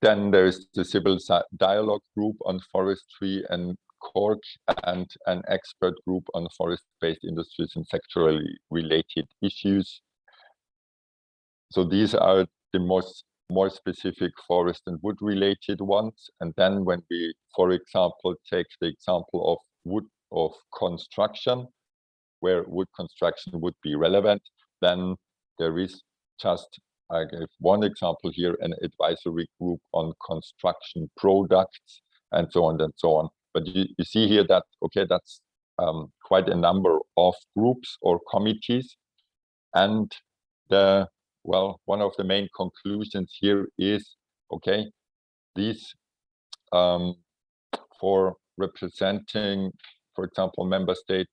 Then there is the Civil Dialogue Group on Forestry and Cork, and an expert group on forest-based industries and sectorally related issues. So these are the more specific forest and wood related ones. And then when we, for example, take the example of construction, where wood construction would be relevant, then there is just, I gave one example here, an advisory group on construction products and so on and so on. But you see here that, okay, that's quite a number of groups or committees. And one of the main conclusions here is, okay, these for representing, for example, member state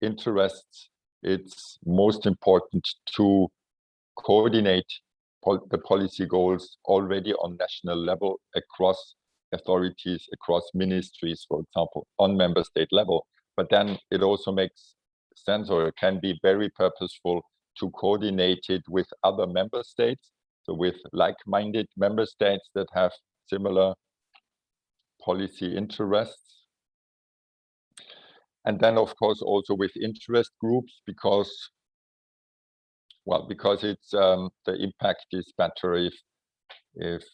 interests, it's most important to coordinate the policy goals already on national level across authorities, across ministries, for example, on member state level. But then it also makes sense, or it can be very purposeful, to coordinate it with other member states, so with like-minded member states that have similar policy interests. And then, of course, also with interest groups, because it's the impact is better if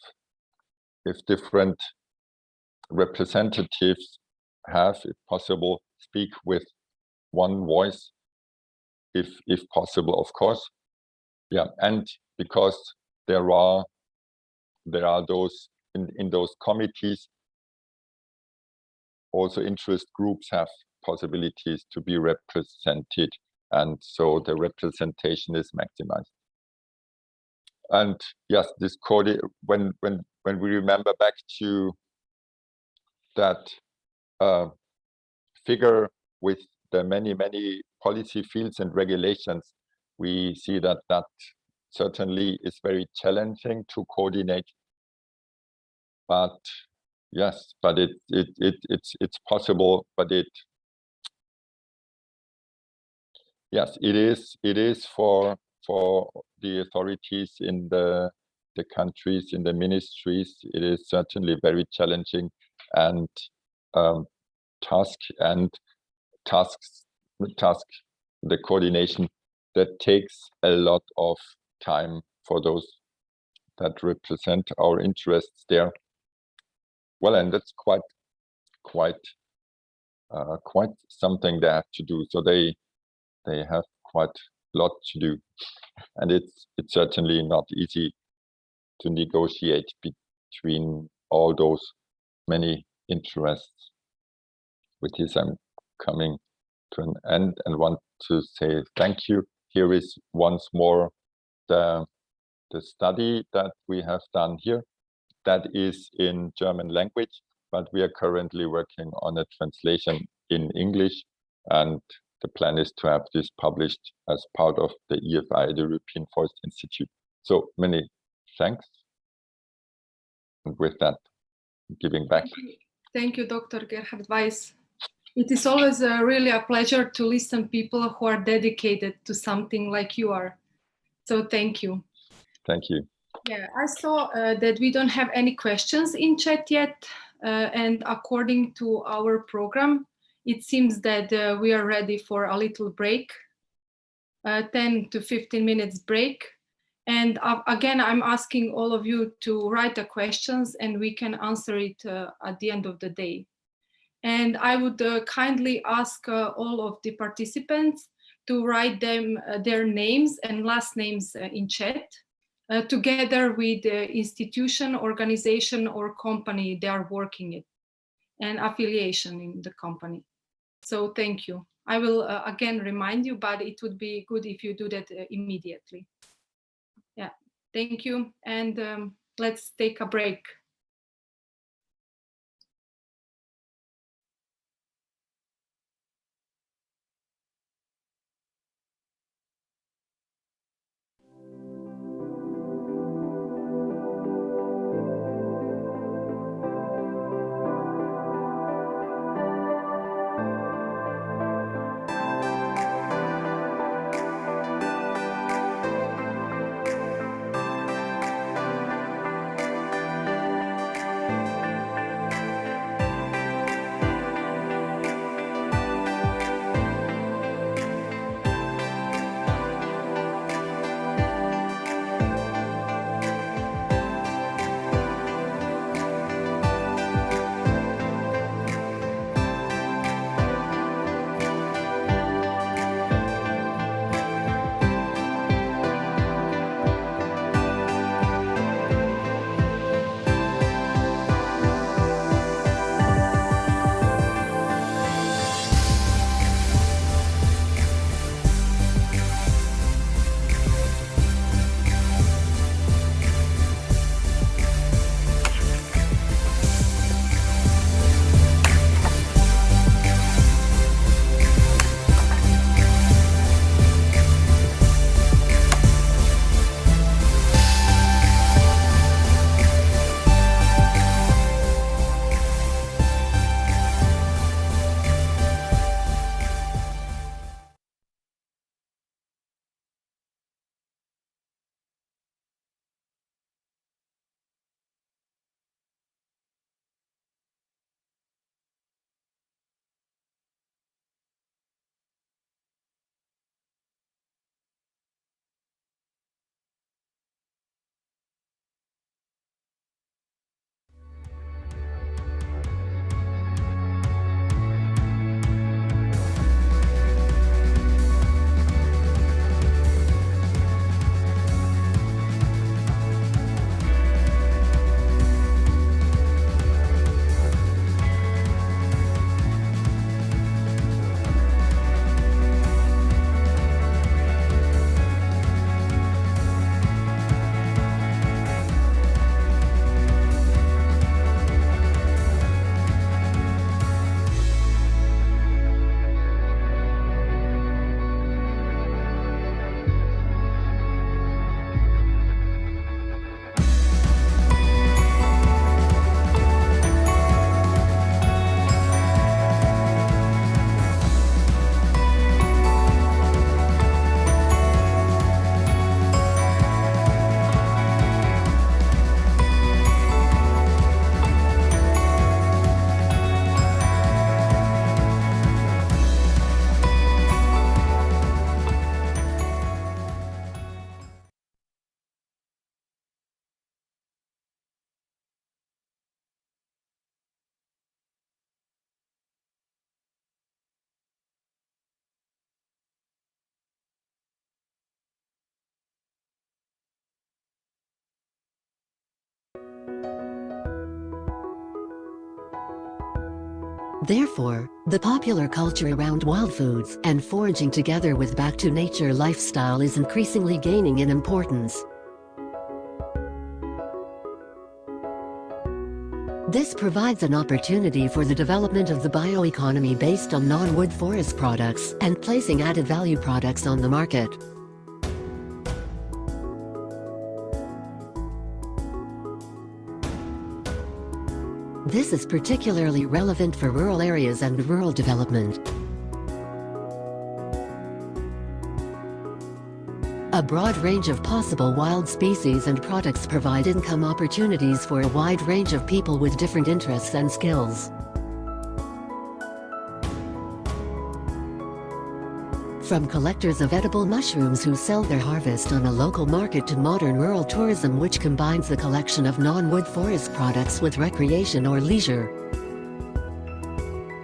different representatives have, if possible, speak with one voice, if possible, of course. Yeah, and because there are those in those committees, also interest groups have possibilities to be represented, and so the representation is maximized. And yes, this when we remember back to that figure with the many policy fields and regulations, we see that certainly is very challenging to coordinate. But yes, but it's possible. But yes, it is for the authorities in the countries, in the ministries. It is certainly very challenging, and the coordination that takes a lot of time for those that represent our interests there. Well, and that's quite something they have to do. So they have quite a lot to do, and it's certainly not easy to negotiate between all those many interests. With this, I'm coming to an end and want to say thank you. Here is once more the study that we have done here. That is in German language, but we are currently working on a translation in English, and the plan is to have this published as part of the EFI, the European Forest Institute. So many thanks. And with that, giving back. Thank you, Dr. Gerhard Weiss. It is always really a pleasure to listen to people who are dedicated to something like you are. So thank you. Thank you. Yeah, I saw that we don't have any questions in chat yet. And according to our program, it seems that we are ready for a little break, 10 to 15 minutes break. And again, I'm asking all of you to write the questions and we can answer it at the end of the day. And I would kindly ask all of the participants to write them their names and last names in chat, together with the institution, organization, or company they are working in, and affiliation in the company. So thank you. I will again remind you, but it would be good if you do that immediately. Yeah, thank you. And let's take a break. Therefore, the popular culture around wild foods and foraging together with back-to-nature lifestyle is increasingly gaining in importance. This provides an opportunity for the development of the bioeconomy based on non-wood forest products and placing added value products on the market. This is particularly relevant for rural areas and rural development. A broad range of possible wild species and products provide income opportunities for a wide range of people with different interests and skills. From collectors of edible mushrooms who sell their harvest on a local market to modern rural tourism which combines the collection of non-wood forest products with recreation or leisure.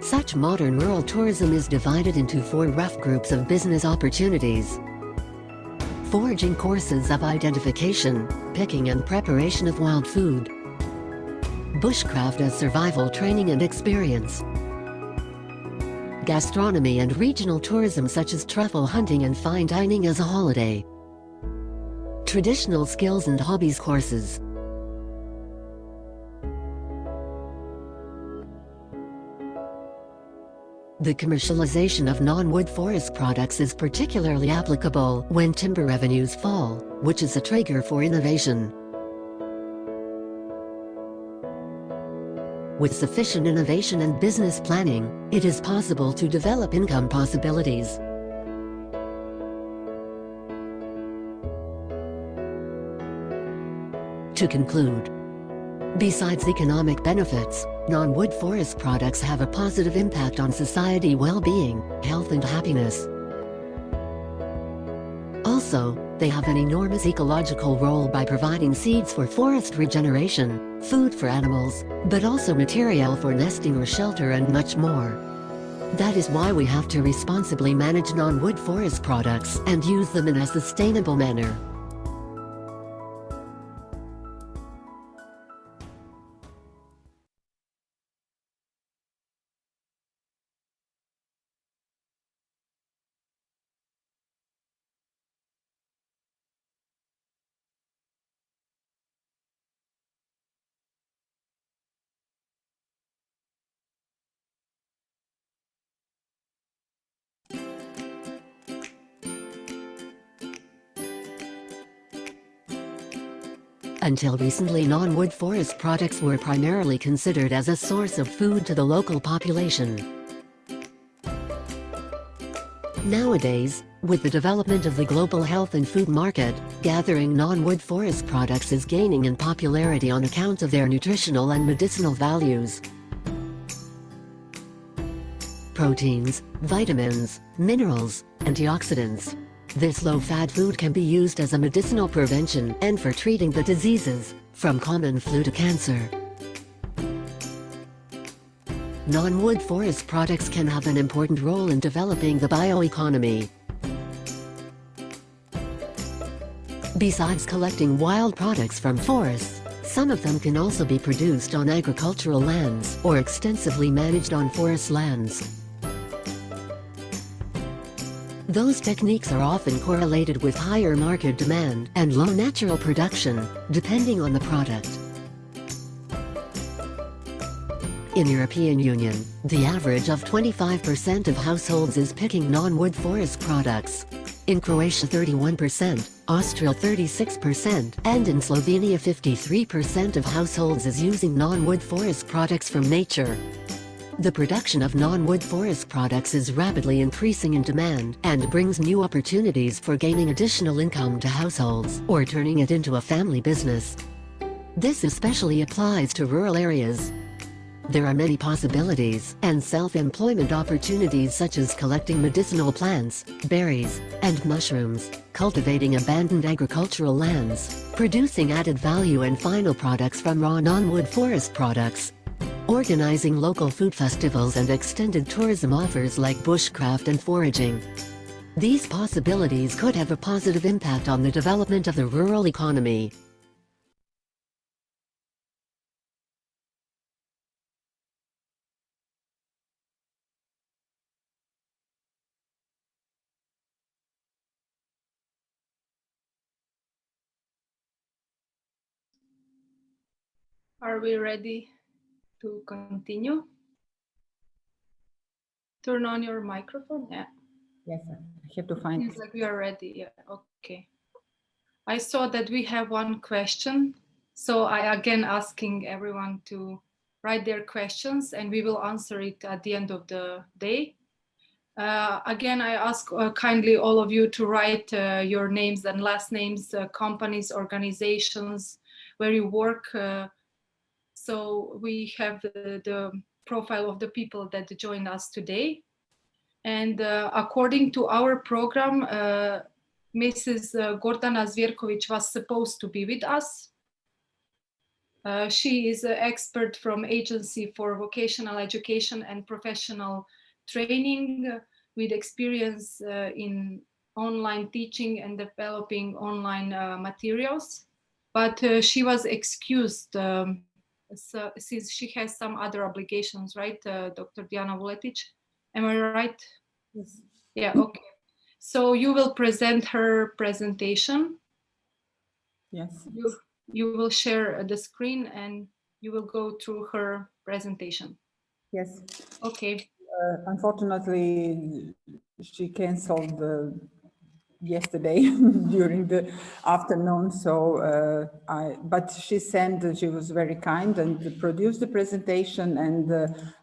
Such modern rural tourism is divided into 4 rough groups of business opportunities. Foraging courses of identification, picking and preparation of wild food. Bushcraft as survival training and experience. Gastronomy and regional tourism such as truffle hunting and fine dining as a holiday. Traditional skills and hobbies courses. The commercialization of non-wood forest products is particularly applicable when timber revenues fall, which is a trigger for innovation. With sufficient innovation and business planning, it is possible to develop income possibilities. To conclude, besides economic benefits, non-wood forest products have a positive impact on society well-being, health and happiness. Also, they have an enormous ecological role by providing seeds for forest regeneration, food for animals, but also material for nesting or shelter and much more. That is why we have to responsibly manage non-wood forest products and use them in a sustainable manner. Until recently, non-wood forest products were primarily considered as a source of food to the local population. Nowadays, with the development of the global health and food market, gathering non-wood forest products is gaining in popularity on account of their nutritional and medicinal values. Proteins, vitamins, minerals, antioxidants. This low-fat food can be used as a medicinal prevention and for treating the diseases, from common flu to cancer. Non-wood forest products can have an important role in developing the bioeconomy. Besides collecting wild products from forests, some of them can also be produced on agricultural lands or extensively managed on forest lands. Those techniques are often correlated with higher market demand and low natural production, depending on the product. In European Union, the average of 25% of households is picking non-wood forest products. In Croatia 31%, Austria 36%, and in Slovenia 53% of households is using non-wood forest products from nature. The production of non-wood forest products is rapidly increasing in demand and brings new opportunities for gaining additional income to households or turning it into a family business. This especially applies to rural areas. There are many possibilities and self-employment opportunities such as collecting medicinal plants, berries, and mushrooms, cultivating abandoned agricultural lands, producing added value and final products from raw non-wood forest products, organizing local food festivals and extended tourism offers like bushcraft and foraging. These possibilities could have a positive impact on the development of the rural economy. Are we ready to continue? Turn on your microphone. Yeah. Yes, I have to find. Seems like we are ready. Yeah. Okay. I saw that we have one question. So I again asking everyone to write their questions and we will answer it at the end of the day. Again, I ask kindly all of you to write your names and last names, companies, organizations, where you work. So we have the profile of the people that joined us today. And according to our program, Mrs. Gordana Zvjerković was supposed to be with us. She is an expert from Agency for Vocational Education and Professional Training with experience in online teaching and developing online materials. But she was excused since she has some other obligations, right, Dr. Diana Vuletić? Am I right? Yes. Yeah, okay. So you will present her presentation. Yes. You will share the screen and you will go through her presentation. Yes. Okay. Unfortunately, she canceled yesterday during the afternoon. So but she was very kind and produced the presentation and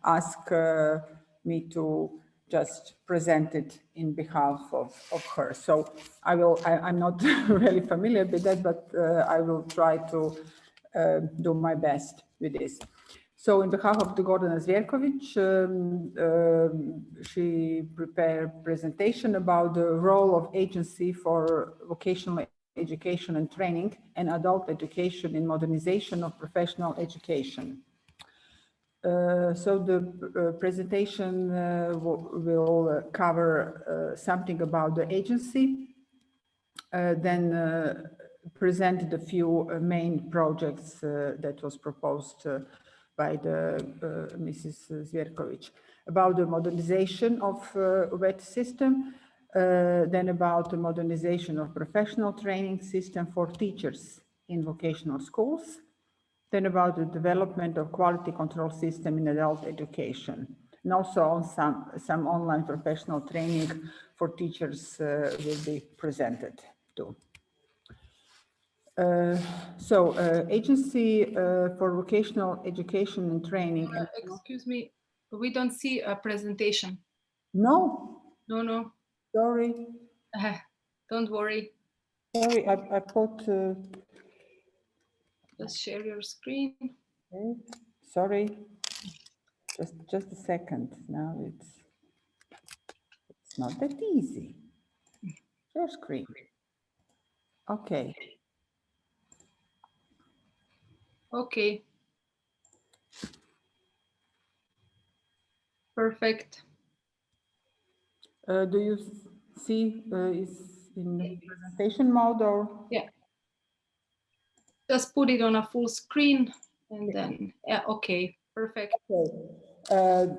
asked me to just present it in behalf of her. So I'm not really familiar with that, but I will try to do my best with this. So on behalf of the Gordana Zvjerković, she prepared presentation about the role of Agency for Vocational Education and Training and Adult Education in modernization of professional education. So the presentation will cover something about the agency, then present the few main projects that was proposed by the Mrs. Zvjerković, about the modernization of VET system, then about the modernization of professional training system for teachers in vocational schools, then about the development of quality control system in adult education, and also on some online professional training for teachers will be presented too. Agency for Vocational Education and Training. Excuse me, we don't see a presentation. No? No. Sorry. Don't worry. Sorry, I put... Just share your screen. Okay. Sorry. Just a second. Now it's not that easy. Share screen. Okay. Okay. Perfect. Do you see is in presentation mode or? Yeah. Just put it on a full screen and then, yeah, okay, perfect. Okay.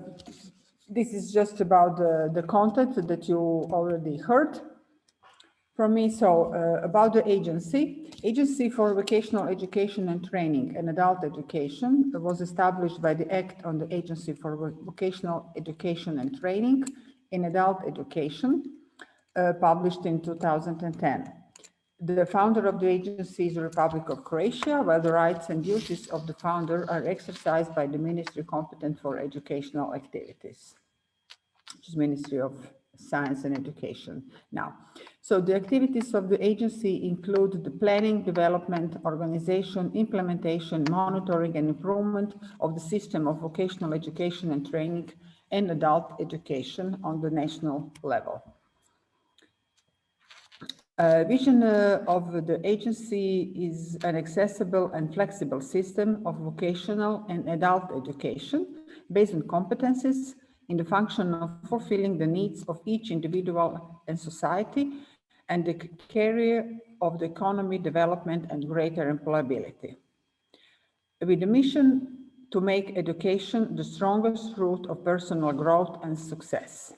This is just about the content that you already heard from me. So about the Agency for Vocational Education and Training and Adult Education was established by the Act on the Agency for Vocational Education and Training in Adult Education, published in 2010. The founder of the agency is the Republic of Croatia, while the rights and duties of the founder are exercised by the ministry competent for educational activities, which is Ministry of Science and Education now. So the activities of the agency include the planning, development, organization, implementation, monitoring and improvement of the system of vocational education and training and adult education on the national level. Vision of the agency is an accessible and flexible system of vocational and adult education based on competencies in the function of fulfilling the needs of each individual and society and the career of the economy development and greater employability. With the mission to make education the strongest root of personal growth and success.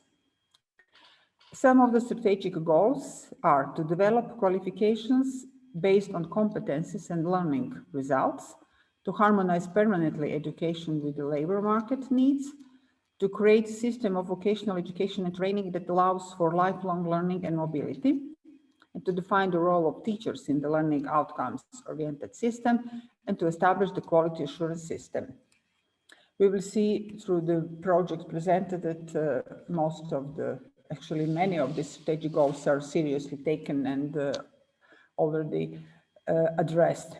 Some of the strategic goals are to develop qualifications based on competencies and learning results, to harmonize permanently education with the labor market needs, to create a system of vocational education and training that allows for lifelong learning and mobility, and to define the role of teachers in the learning outcomes-oriented system, and to establish the quality assurance system. We will see through the project presented that most of the, actually many of the strategic goals are seriously taken and already addressed.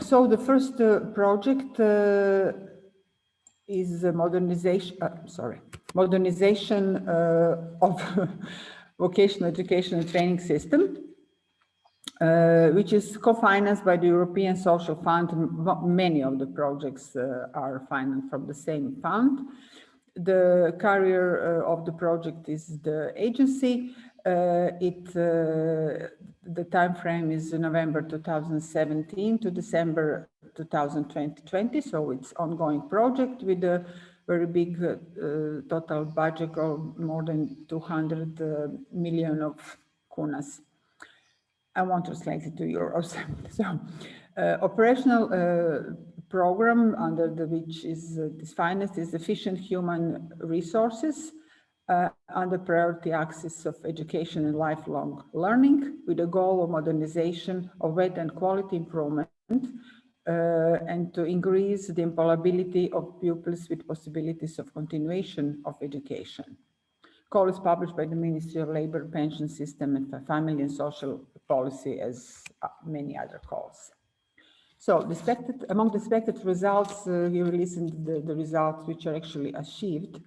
So the first project is modernization of vocational education and training system, which is co-financed by the European Social Fund. Many of the projects are financed from the same fund. The carrier of the project is the agency. The time frame is November 2017 to December 2020, so it's ongoing project with a very big total budget of more than 200 million of kunas. I won't translate it to euros. So, operational program under which is this financed is efficient human resources under priority axis of education and lifelong learning, with the goal of modernization of VET and quality improvement, and to increase the employability of pupils with possibilities of continuation of education. Call is published by the Ministry of Labor, Pension System and Family and Social Policy, as many other calls. So among the expected results, we will listen to the results which are actually achieved.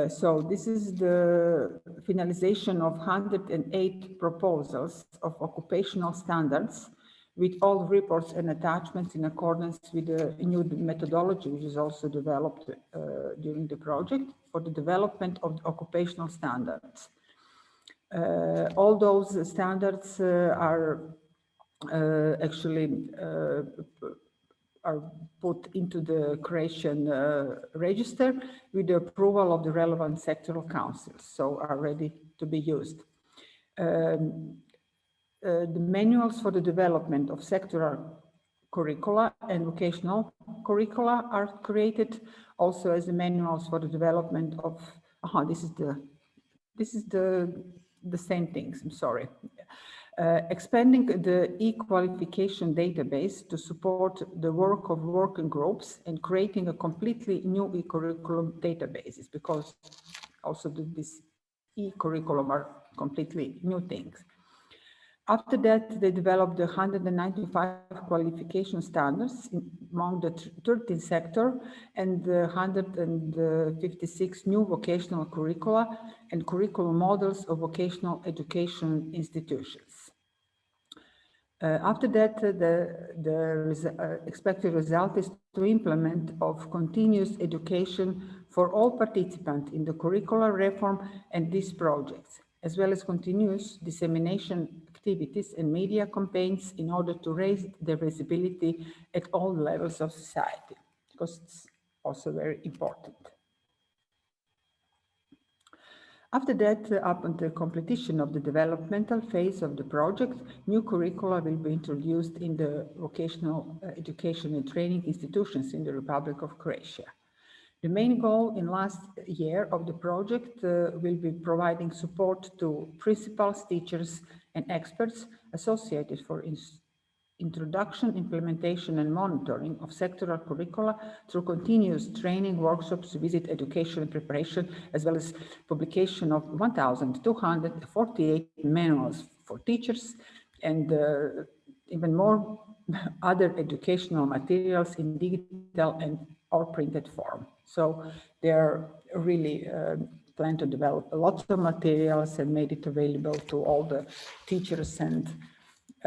So this is the finalization of 108 proposals of occupational standards with all reports and attachments in accordance with the new methodology, which is also developed during the project for the development of occupational standards. All those standards are put into the Croatian register with the approval of the relevant sectoral councils, so are ready to be used. The manuals for the development of sectoral curricula and vocational curricula are created, also as the manuals for the development of, this is the same things, I'm sorry. Expanding the e-qualification database to support the work of working groups and creating a completely new e-curriculum databases, because also this e-curriculum are completely new things. After that, they developed the 195 qualification standards among the 13 sector and the 156 new vocational curricula and curriculum models of vocational education institutions. After that, the expected result is to implement of continuous education for all participants in the curricular reform and these projects, as well as continuous dissemination activities and media campaigns in order to raise their visibility at all levels of society, because it's also very important. After that, upon the completion of the developmental phase of the project, new curricula will be introduced in the vocational education and training institutions in the Republic of Croatia. The main goal in last year of the project will be providing support to principals, teachers, and experts associated for introduction, implementation, and monitoring of sectoral curricula through continuous training, workshops, visit, education, and preparation, as well as publication of 1,248 manuals for teachers and even more other educational materials in digital and or printed form. So they are really plan to develop a lot of materials and made it available to all the teachers and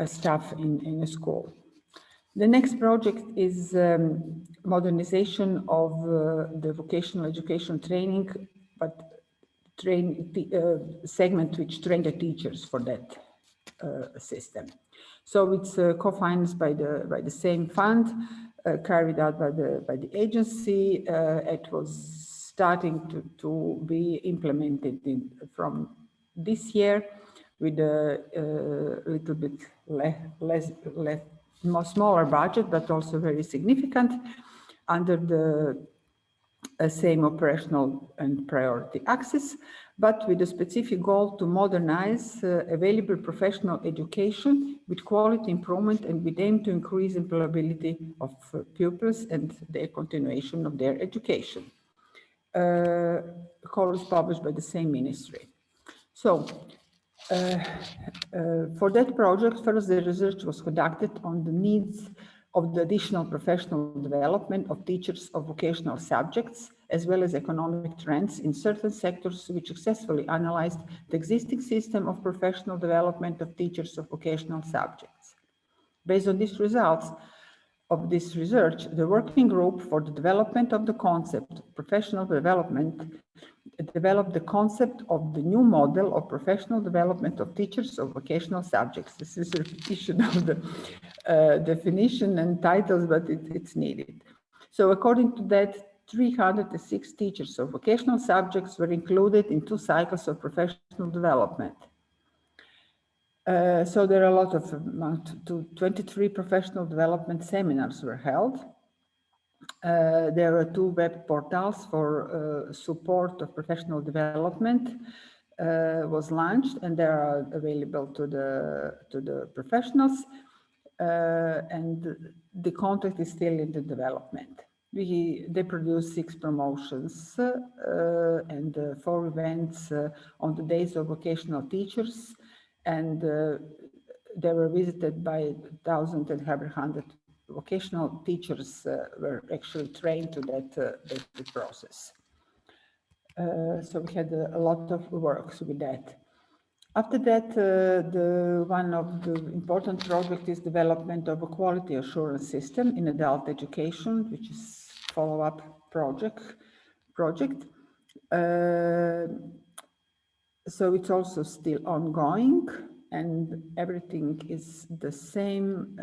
staff in the school. The next project is modernization of the vocational education training, but segment which train the teachers for that system. So it's co-financed by the same fund, carried out by the agency. It was starting to be implemented from this year with a little bit smaller budget, but also very significant under the same operational and priority axis, but with a specific goal to modernize available professional education with quality improvement and with aim to increase employability of pupils and their continuation of their education. Call is published by the same ministry. So, for that project, first the research was conducted on the needs of the additional professional development of teachers of vocational subjects, as well as economic trends in certain sectors, which successfully analyzed the existing system of professional development of teachers of vocational subjects. Based on these results of this research, the working group for the development of the concept of professional development developed the concept of the new model of professional development of teachers of vocational subjects. This is a repetition of the definition and titles, but it's needed. So according to that, 306 teachers of vocational subjects were included in 2 cycles of professional development. So there are a lot of 23 professional development seminars were held. There are 2 web portals for support of professional development was launched, and they are available to the professionals, and the content is still in the development. They produce 6 promotions and 4 events on the days of vocational teachers, and they were visited by 1,100 vocational teachers were actually trained to that process. So we had a lot of works with that. After that, one of the important projects is development of a quality assurance system in adult education, which is follow-up project. So it's also still ongoing, and everything is the same,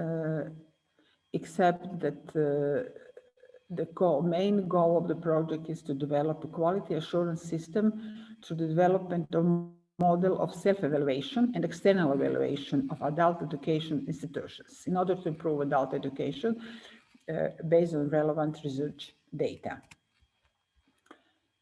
except that the main goal of the project is to develop a quality assurance system through the development of model of self-evaluation and external evaluation of adult education institutions in order to improve adult education based on relevant research data.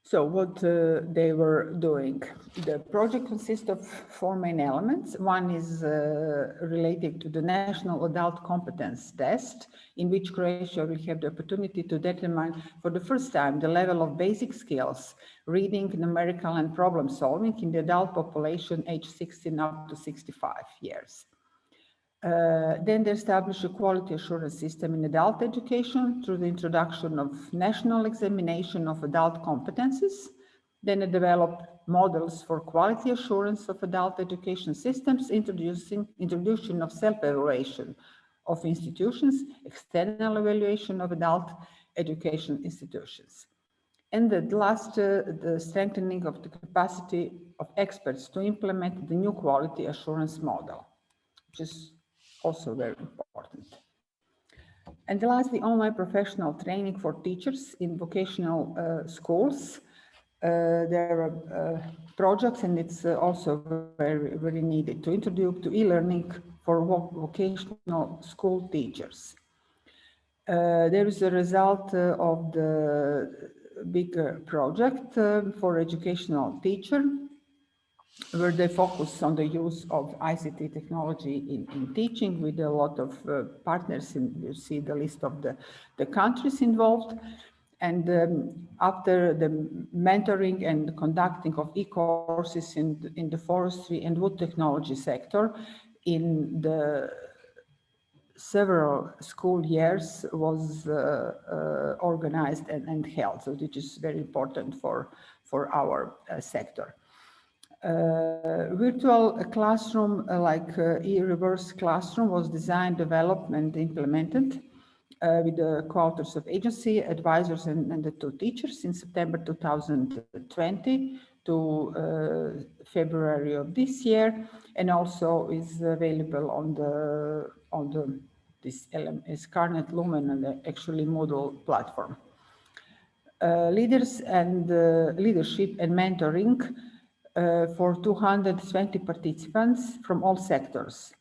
So what they were doing, the project consists of 4 main elements. One is related to the National Adult Competence Test, in which Croatia will have the opportunity to determine for the first time the level of basic skills, reading, numerical, and problem solving in the adult population aged 16 up to 65 years. Then they establish a quality assurance system in adult education through the introduction of national examination of adult competencies. Then they develop models for quality assurance of adult education systems, introduction of self-evaluation of institutions, external evaluation of adult education institutions. And the last, the strengthening of the capacity of experts to implement the new quality assurance model, which is also very important. And the last, the online professional training for teachers in vocational schools. There are projects, and it's also very, very needed to introduce to e-learning for vocational school teachers. There is a result of the big project for educational teacher, where they focus on the use of ICT technology in teaching with a lot of partners, and you see the list of the countries involved. And after the mentoring and conducting of e-courses in the forestry and wood technology sector, in the several school years was organized and held, so which is very important for our sector. Virtual classroom like e-reverse classroom was designed, developed, and implemented with the co-authors of agency, advisors, and the 2 teachers in September 2020 to February of this year, and also is available on this Scarnet Lumen and actually Moodle platform. Leadership and mentoring for 220 participants from all sectors,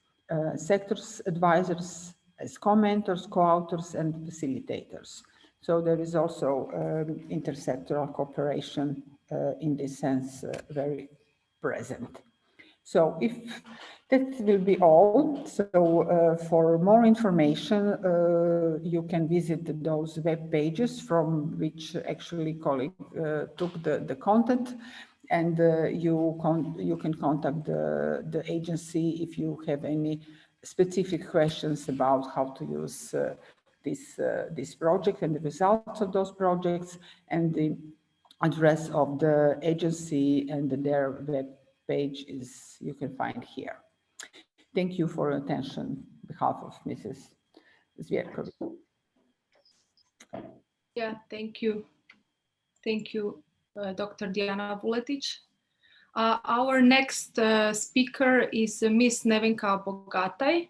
advisors, as co-mentors, co-authors, and facilitators. So there is also intersectoral cooperation in this sense very present. So if that will be all, so for more information, you can visit those web pages from which actually colleague took the content, and you can contact the agency if you have any specific questions about how to use this project and the results of those projects, and the address of the agency and their web page is you can find here. Thank you for your attention on behalf of Mrs. Zvjerkovic. Yeah, thank you. Thank you, Dr. Diana Vuletic. Our next speaker is Miss Nevenka Bogataj.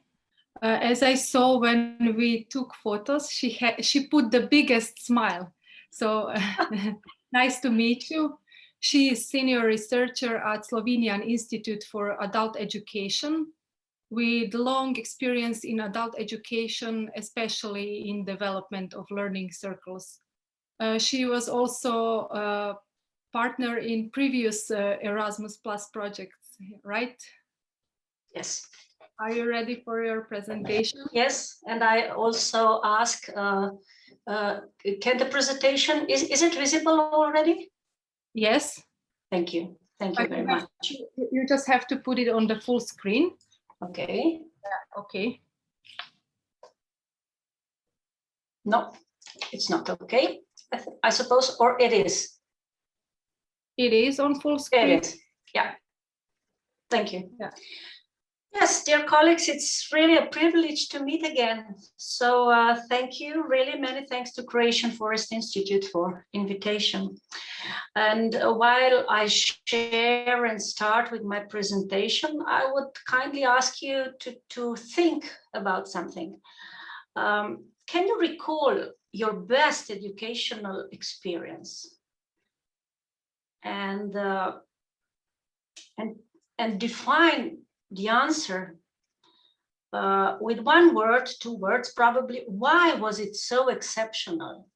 As I saw when we took photos, she put the biggest smile. So nice to meet you. She is senior researcher at Slovenian Institute for Adult Education, with long experience in adult education, especially in development of learning circles. She was also a partner in previous Erasmus Plus projects, right? Yes. Are you ready for your presentation? Yes, and I also ask, can the presentation, is it visible already? Yes. Thank you. Thank you very much. You just have to put it on the full screen. Okay. Yeah, okay. No, it's not okay. I suppose, or it is. It is on full screen. It is. Yeah. Thank you. Yeah. Yes, dear colleagues, it's really a privilege to meet again. So thank you, really many thanks to Croatian Forest Institute for invitation. And while I share and start with my presentation, I would kindly ask you to think about something. Can you recall your best educational experience? And define the answer with one word, two words, probably. Why was it so exceptional?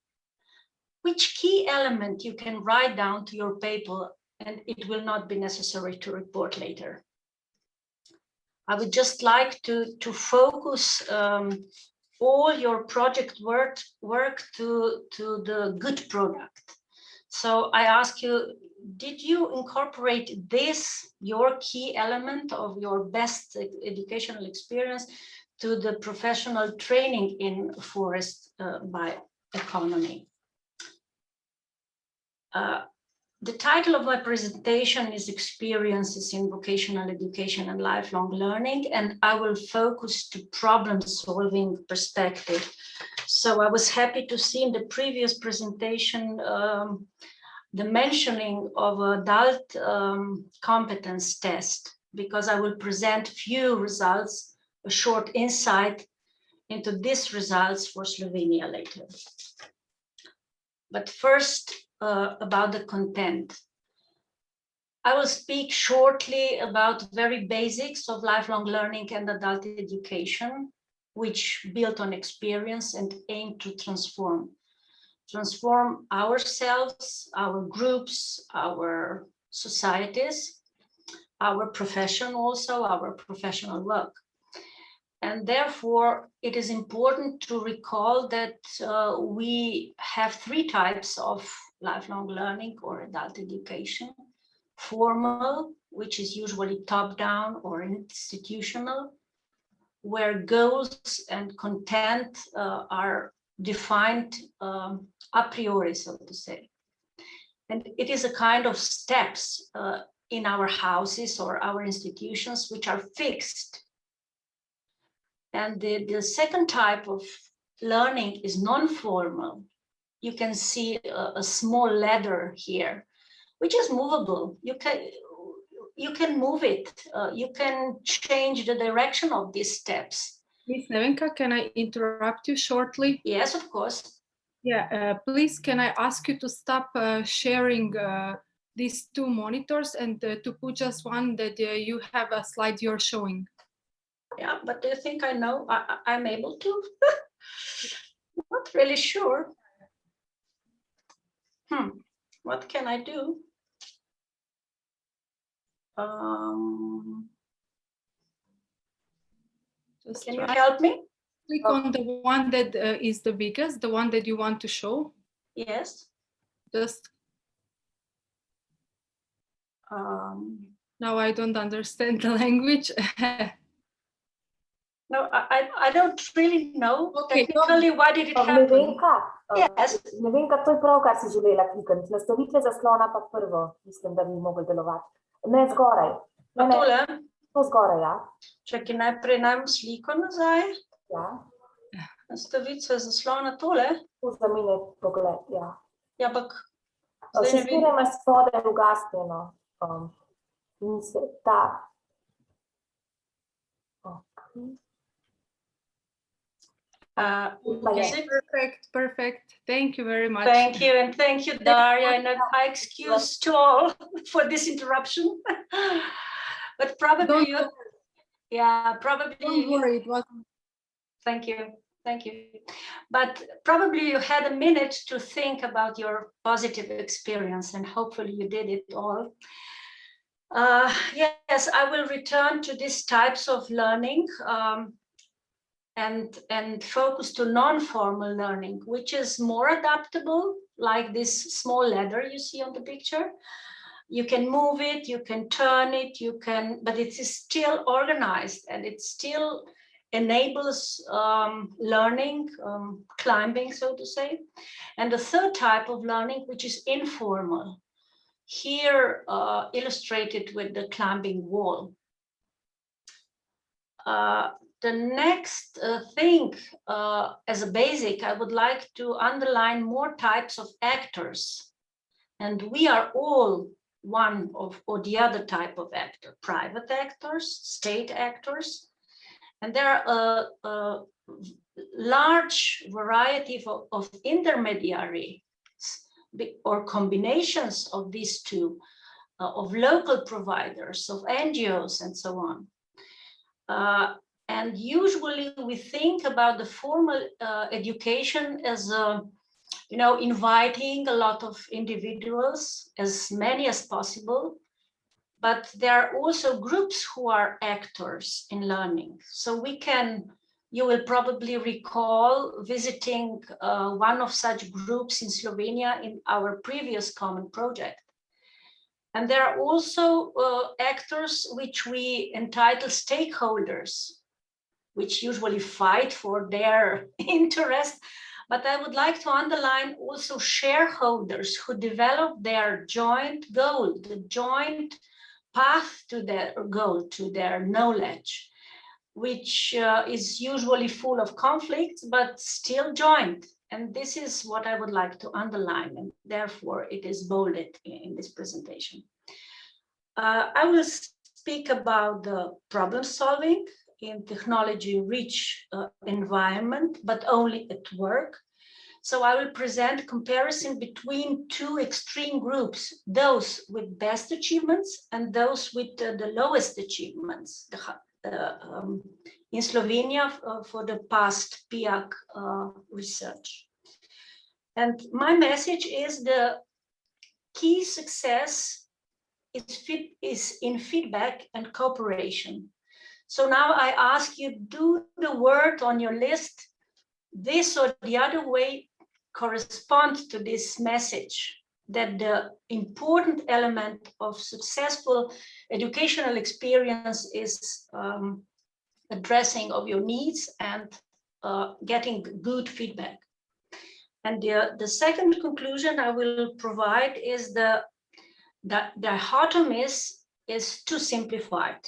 Which key element you can write down to your paper, and it will not be necessary to report later. I would just like to focus all your project work to the good product. So I ask you, did you incorporate this, your key element of your best educational experience, to the professional training in forest bioeconomy? The title of my presentation is Experiences in Vocational Education and Lifelong Learning, and I will focus to problem-solving perspective. So I was happy to see in the previous presentation the mentioning of adult competence test, because I will present few results, a short insight into these results for Slovenia later. But first, about the content. I will speak shortly about very basics of lifelong learning and adult education, which build on experience and aim to transform ourselves, our groups, our societies, our profession also, our professional work. And therefore, it is important to recall that we have three types of lifelong learning or adult education. Formal, which is usually top-down or institutional, where goals and content are defined a priori, so to say. And it is a kind of steps in our houses or our institutions which are fixed. And the second type of learning is non-formal. You can see a small ladder here, which is movable. You can move it. You can change the direction of these steps. Miss Nevenka, can I interrupt you shortly? Yes, of course. Yeah, please, can I ask you to stop sharing these two monitors and to put just one that you have a slide you're showing? Yeah, but do you think I know I'm able to? Not really sure. What can I do? Can you help me? Click on the one that is the biggest, the one that you want to show. Yes. Just now I don't understand the language. No, I don't really know Okay, technically why did it happen. Yes. Ne vem, kako je prav, kar si želela klikniti. Nastavitve zaslona pa prvo, mislim, da bi mogli delovati. Ne zgoraj. Ne, tole? To zgoraj, ja. Čakaj, najprej najmo sliko nazaj. Ja. Nastavitve zaslona tole? To zamenjaj pogled, ja. Ja, ampak Še zmeraj imaš spodaj ugasnjeno. In se ta. Perfect. Thank you very much. Thank you, and thank you, Daria. And I excuse to all for this interruption. But probably you, probably. Don't worry, it wasn't. Thank you. But probably you had a minute to think about your positive experience, and hopefully you did it all. Yes, I will return to these types of learning and focus to non-formal learning, which is more adaptable, like this small ladder you see on the picture. You can move it, you can turn it, but it is still organized, and it still enables learning, climbing, so to say. And the third type of learning, which is informal, here illustrated with the climbing wall. The next thing, as a basic, I would like to underline more types of actors. And we are all one of, or the other type of actor, private actors, state actors. And there are a large variety of intermediaries or combinations of these two, of local providers, of NGOs, and so on. And usually we think about the formal education as, inviting a lot of individuals, as many as possible. But there are also groups who are actors in learning. So you will probably recall visiting one of such groups in Slovenia in our previous common project. And there are also actors which we entitle stakeholders, which usually fight for their interest. But I would like to underline also shareholders who develop their joint goal, the joint path to their goal, to their knowledge, which is usually full of conflicts, but still joint. And this is what I would like to underline, and therefore it is bolded in this presentation. I will speak about the problem solving in technology-rich environment, but only at work. So I will present comparison between two extreme groups, those with best achievements and those with the lowest achievements in Slovenia for the past PIAC research. And my message is the key success is in feedback and cooperation. So now I ask you, do the word on your list, this or the other way, correspond to this message, that the important element of successful educational experience is addressing of your needs and getting good feedback. And the second conclusion I will provide is the dichotomy is too simplified.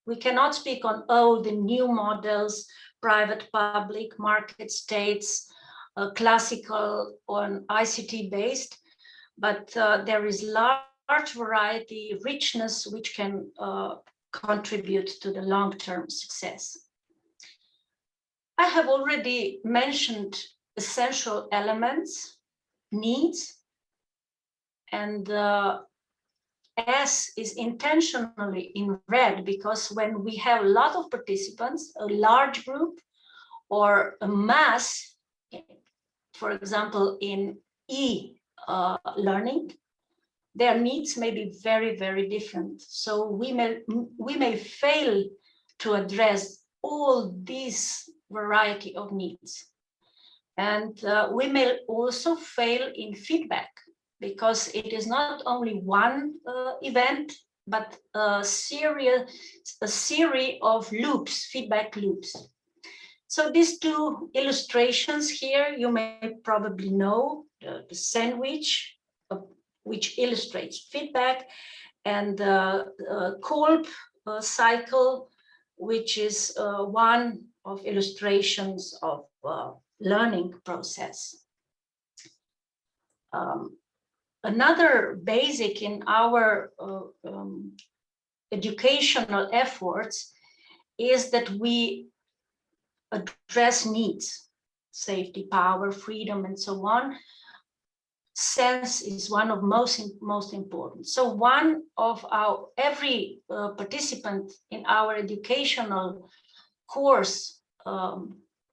We cannot speak on the new models, private, public, market, states, classical or ICT based, but there is large variety, richness, which can contribute to the long-term success. I have already mentioned essential elements, needs, and S is intentionally in red because when we have a lot of participants, a large group or a mass, for example, in learning, their needs may be very, very different. So we may fail to address all these variety of needs. And we may also fail in feedback because it is not only one event, but a series of loops, feedback loops. So these two illustrations here, you may probably know, the sandwich, which illustrates feedback, and the Kolb cycle, which is one of illustrations of learning process. Another basic in our educational efforts is that we address needs, safety, power, freedom, and so on. Sense is one of most important. So one of every participant in our educational course,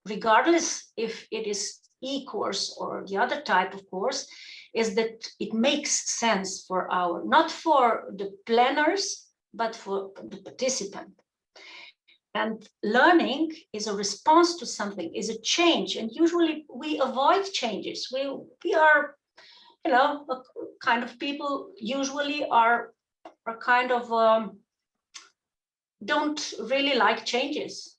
regardless if it is e-course or the other type of course, is that it makes sense for not for the planners, but for the participant. And learning is a response to something, is a change. And usually we avoid changes. We are, you know, a kind of people usually are kind of don't really like changes.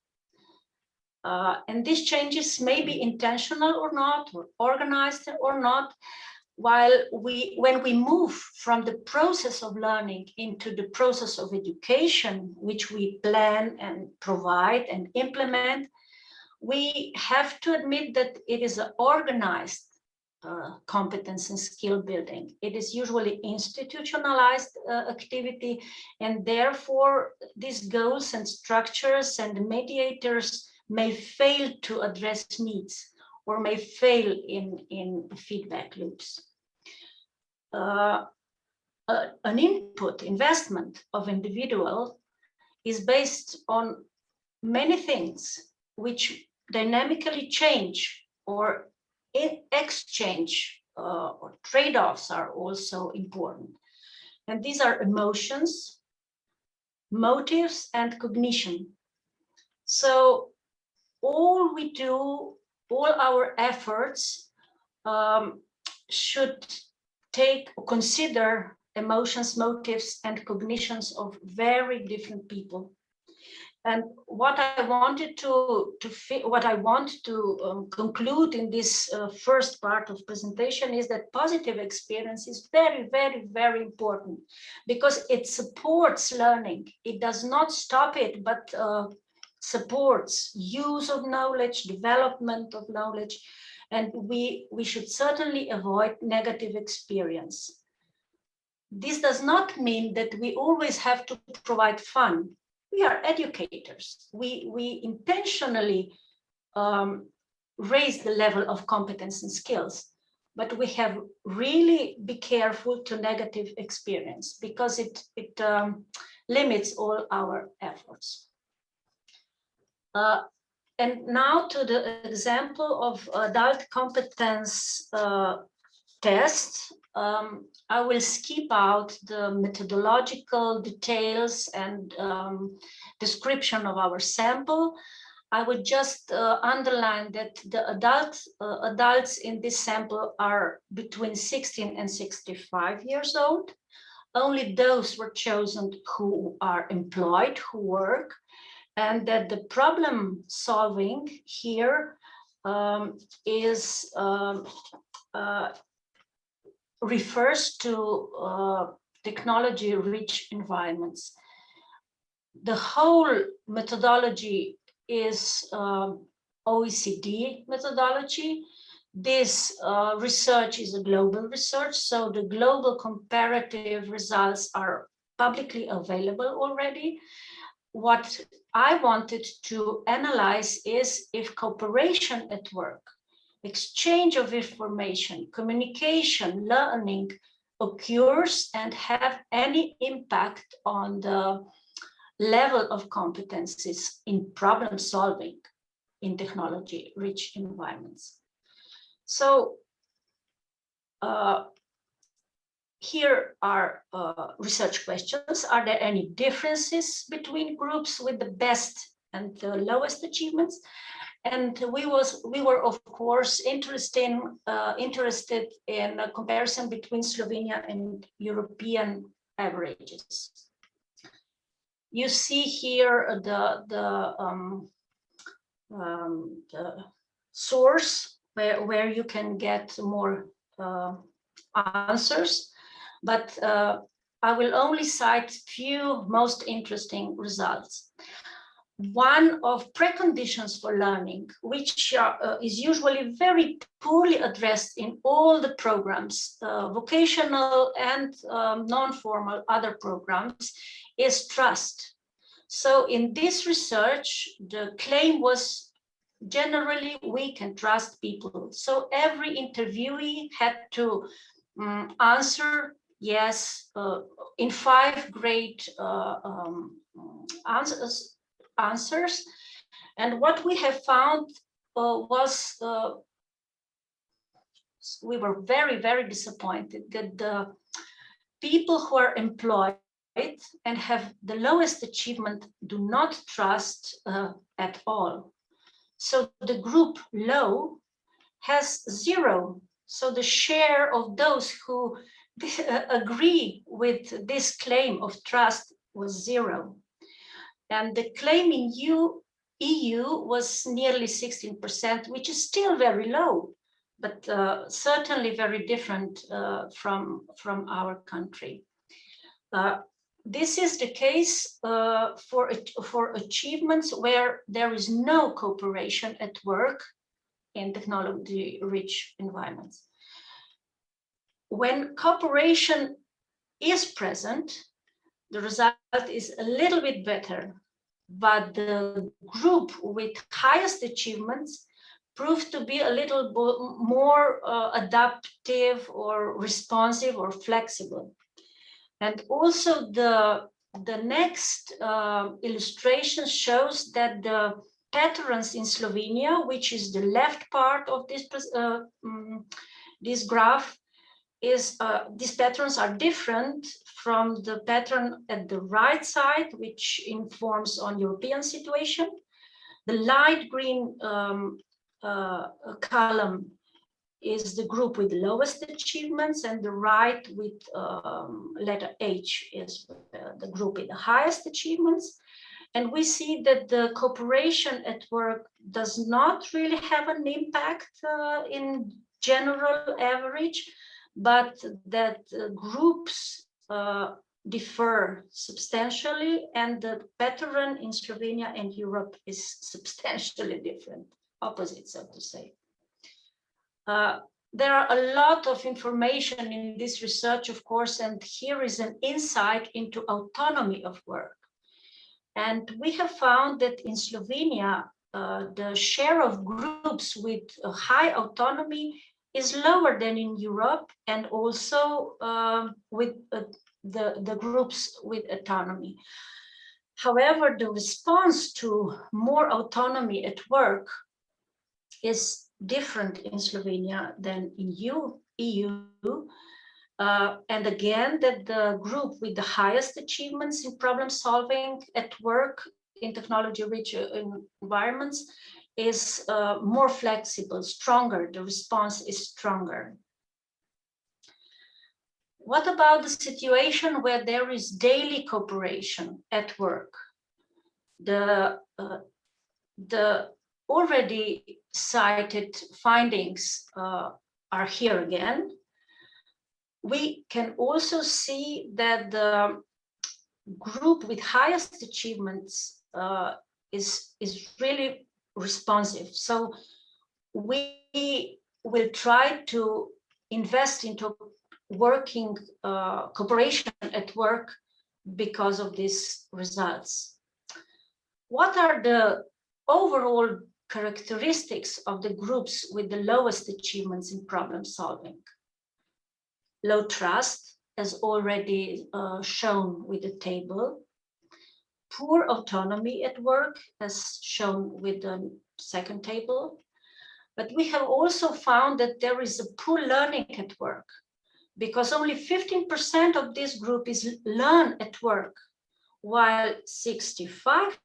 And these changes may be intentional or not, or organized or not, while when we move from the process of learning into the process of education, which we plan and provide and implement, we have to admit that it is an organized competence and skill building. It is usually institutionalized activity, and therefore these goals and structures and mediators may fail to address needs or may fail in feedback loops. An input investment of individual is based on many things which dynamically change, or exchange or trade-offs are also important. And these are emotions, motives, and cognition. So all we do, all our efforts should consider emotions, motives, and cognitions of very different people. And what I want to conclude in this first part of presentation is that positive experience is very, very, very important because it supports learning. It does not stop it, but supports use of knowledge, development of knowledge, and we should certainly avoid negative experience. This does not mean that we always have to provide fun. We are educators. We intentionally raise the level of competence and skills, but we have really be careful to negative experience because it limits all our efforts. And now to the example of adult competence test. I will skip out the methodological details and description of our sample. I would just underline that the adults in this sample are between 16 and 65 years old. Only those were chosen who are employed, who work, and that the problem solving here refers to technology-rich environments. The whole methodology is OECD methodology. This research is a global research, so the global comparative results are publicly available already. What I wanted to analyze is if cooperation at work, exchange of information, communication, learning occurs and have any impact on the level of competencies in problem solving in technology-rich environments. So here are research questions. Are there any differences between groups with the best and the lowest achievements? And we were of course interested in a comparison between Slovenia and European averages. You see here the source where you can get more answers, but I will only cite few most interesting results. One of preconditions for learning, which is usually very poorly addressed in all the programs, vocational and non-formal other programs, is trust. So in this research, the claim was generally we can trust people. So every interviewee had to answer yes in 5 great answers. And what we have found was we were very, very disappointed that the people who are employed and have the lowest achievement do not trust at all. So the group low has 0. So the share of those who agree with this claim of trust was 0. And the claim in EU was nearly 16%, which is still very low, but certainly very different from our country. This is the case for achievements where there is no cooperation at work in technology-rich environments. When cooperation is present, the result is a little bit better, but the group with highest achievements proved to be a little more adaptive or responsive or flexible. And also the next illustration shows that the patterns in Slovenia, which is the left part of this graph, these patterns are different from the pattern at the right side, which informs on European situation. The light green column is the group with the lowest achievements, and the right with letter H is the group with the highest achievements. And we see that the cooperation at work does not really have an impact in general average, but that groups differ substantially, and the pattern in Slovenia and Europe is substantially different, opposite, so to say. There are a lot of information in this research, of course, and here is an insight into autonomy of work. And we have found that in Slovenia, the share of groups with a high autonomy is lower than in Europe, and also with the groups with autonomy. However, the response to more autonomy at work is different in Slovenia than in EU. And again, that the group with the highest achievements in problem solving at work in technology-rich environments is more flexible, stronger. The response is stronger. What about the situation where there is daily cooperation at work? The already cited findings are here again. We can also see that the group with highest achievements is really responsive. So we will try to invest into working cooperation at work because of these results. What are the overall characteristics of the groups with the lowest achievements in problem solving? low trust, as already shown with the table, poor autonomy at work, as shown with the second table. But we have also found that there is a poor learning at work, because only 15% of this group is learn at work, while 65%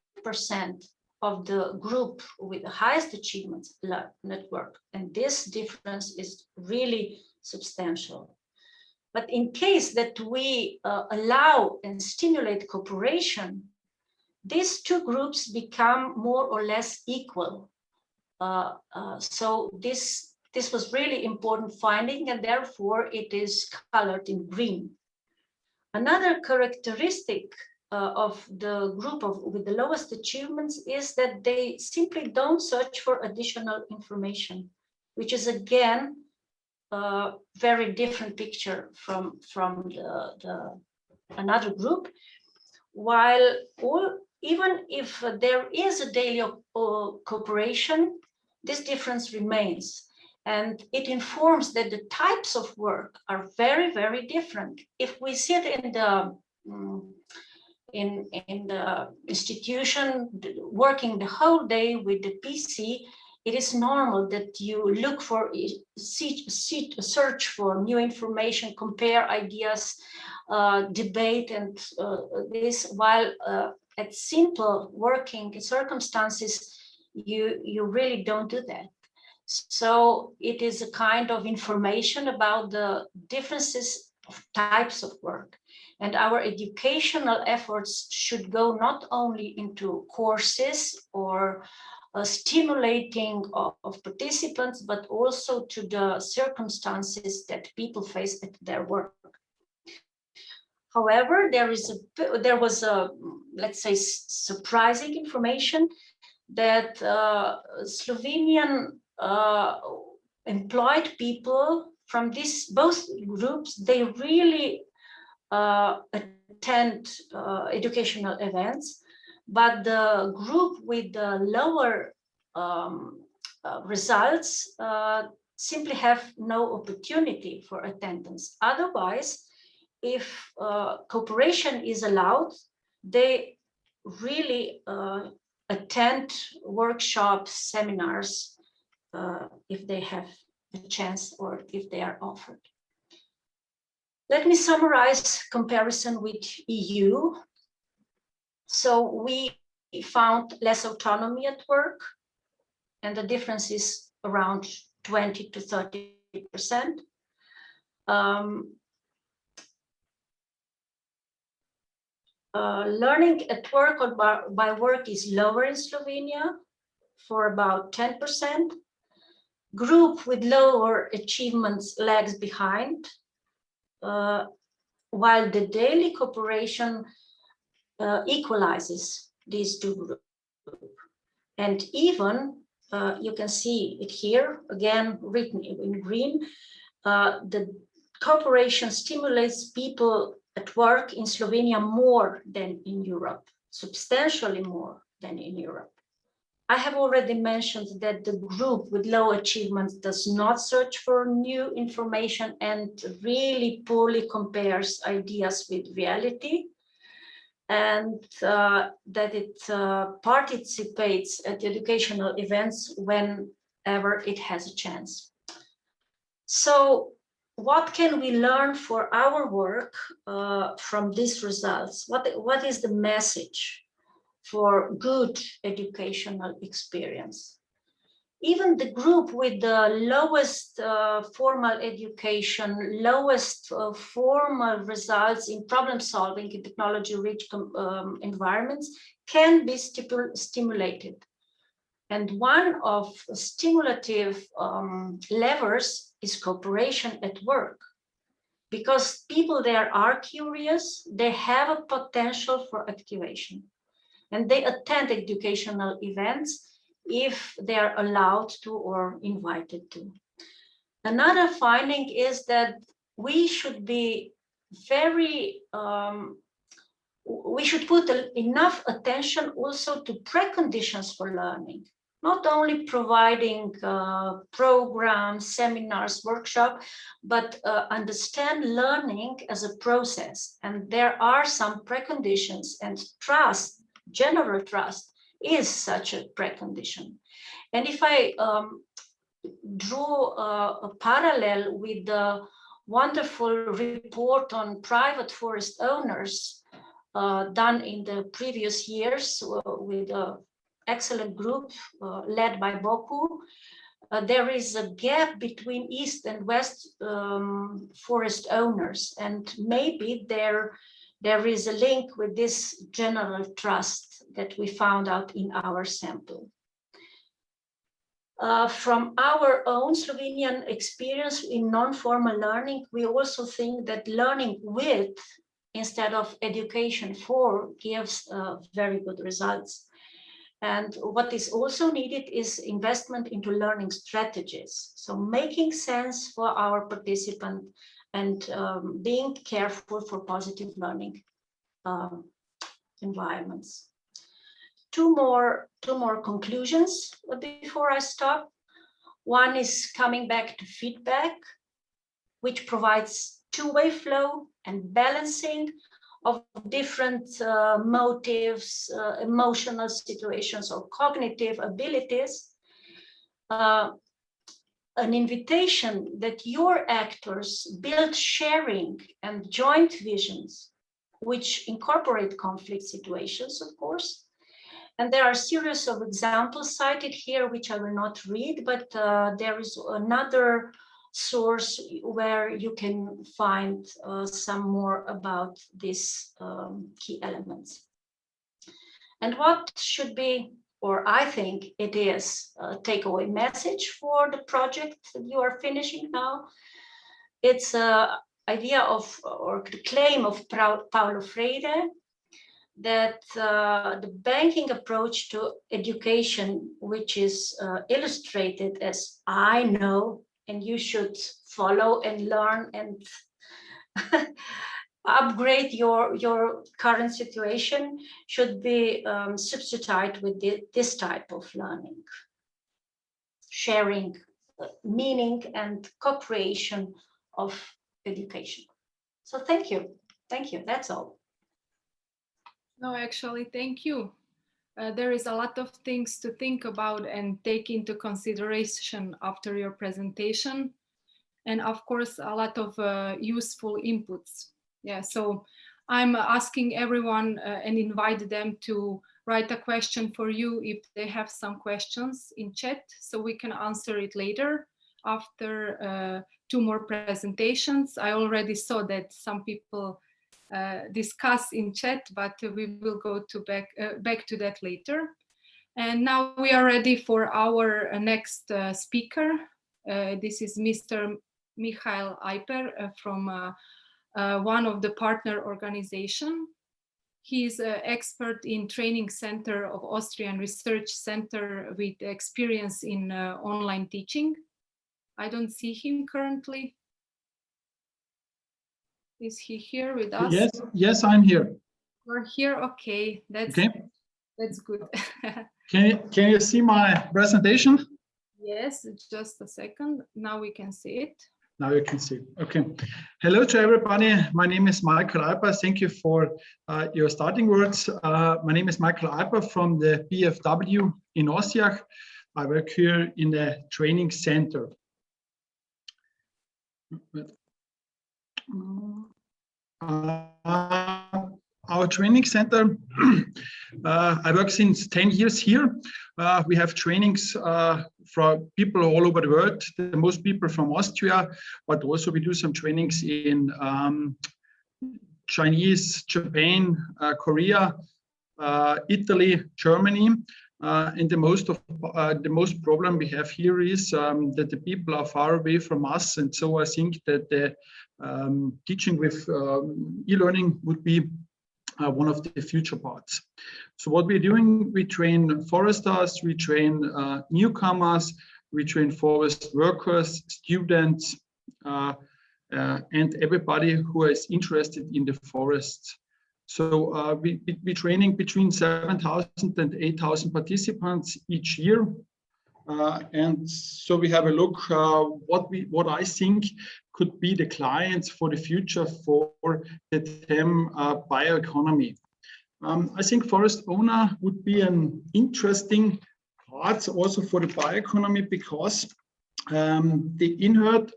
of the group with the highest achievements learn at work. And this difference is really substantial. But in case that we allow and stimulate cooperation, these two groups become more or less equal. So this was really important finding, and therefore it is colored in green. Another characteristic of the group with the lowest achievements is that they simply don't search for additional information, which is again a very different picture from another group. While even if there is a daily cooperation, this difference remains. And it informs that the types of work are very, very different. If we sit in the institution working the whole day with the PC, it is normal that you look for, search for new information, compare ideas, debate, and this, while at simple working circumstances, you really don't do that. So it is a kind of information about the differences of types of work. And our educational efforts should go not only into courses or stimulating of participants, but also to the circumstances that people face at their work. However, there was a, let's say, surprising information that Slovenian employed people from both groups, they really attend educational events, but the group with the lower results simply have no opportunity for attendance. Otherwise, if cooperation is allowed, they really attend workshops, seminars, if they have a chance or if they are offered. Let me summarize comparison with EU. So we found less autonomy at work, and the difference is around 20 to 30%. Learning at work or by work is lower in Slovenia for about 10%. Group with lower achievements lags behind, while the daily cooperation equalizes these two groups. And even, you can see it here, again, written in green, the cooperation stimulates people at work in Slovenia more than in Europe, substantially more than in Europe. I have already mentioned that the group with low achievements does not search for new information and really poorly compares ideas with reality, and that it participates at educational events whenever it has a chance. So what can we learn for our work from these results? What is the message for good educational experience? Even the group with the lowest formal education, lowest formal results in problem solving in technology-rich environments can be stimulated. And one of stimulative levers is cooperation at work, because people there are curious, they have a potential for activation, and they attend educational events if they are allowed to or invited to. Another finding is that we should be we should put enough attention also to preconditions for learning. not only providing programs, seminars, workshops, but understand learning as a process. And there are some preconditions, and trust, general trust, is such a precondition. And if I draw a parallel with the wonderful report on private forest owners done in the previous years with an excellent group led by Boku, there is a gap between East and West forest owners, and maybe there is a link with this general trust that we found out in our sample. From our own Slovenian experience in non-formal learning, we also think that learning with instead of education for gives very good results. And what is also needed is investment into learning strategies. So making sense for our participant and being careful for positive learning environments. Two more conclusions before I stop. One is coming back to feedback, which provides two-way flow and balancing of different motives, emotional situations, or cognitive abilities. An invitation that your actors build sharing and joint visions, which incorporate conflict situations, of course. And there are a series of examples cited here, which I will not read, but there is another source where you can find some more about these key elements. And what should be, or I think it is, a takeaway message for the project that you are finishing now. It's an idea of, or the claim of Paulo Freire, that the banking approach to education, which is illustrated as I know, and you should follow and learn and upgrade your current situation, should be substituted with this type of learning, sharing meaning and co-creation of education. So thank you, that's all. No, actually, thank you. There is a lot of things to think about and take into consideration after your presentation. And of course, a lot of useful inputs. Yeah, so I'm asking everyone and invite them to write a question for you if they have some questions in chat, so we can answer it later after 2 more presentations. I already saw that some people discuss in chat, but we will go to back to that later. And now we are ready for our next speaker. This is Mr. Michael Eiper from one of the partner organization. He is an expert in training center of Austrian Research Center with experience in online teaching. I don't see him currently. Is he here with us? Yes, I'm here. You're here, okay. That's good. Can you see my presentation? Yes, just a second. Now we can see it. Now you can see. Okay. Hello to everybody. My name is Michael Eiper. Thank you for your starting words. My name is Michael Eiper from the BFW in Austria. I work here in the training center. Our training center, I work since 10 years here. We have trainings for people all over the world, the most people from Austria, but also we do some trainings in Chinese, Japan, Korea, Italy, Germany. And the most problem we have here is that the people are far away from us, and so I think that the teaching with e-learning would be one of the future parts. So what we're doing, we train foresters, we train newcomers, we train forest workers, students, and everybody who is interested in the forests. So we're training between 7,000 and 8,000 participants each year. And so we have a look what I think could be the clients for the future for the term bioeconomy. I think forest owner would be an interesting part also for the bioeconomy, because they inherit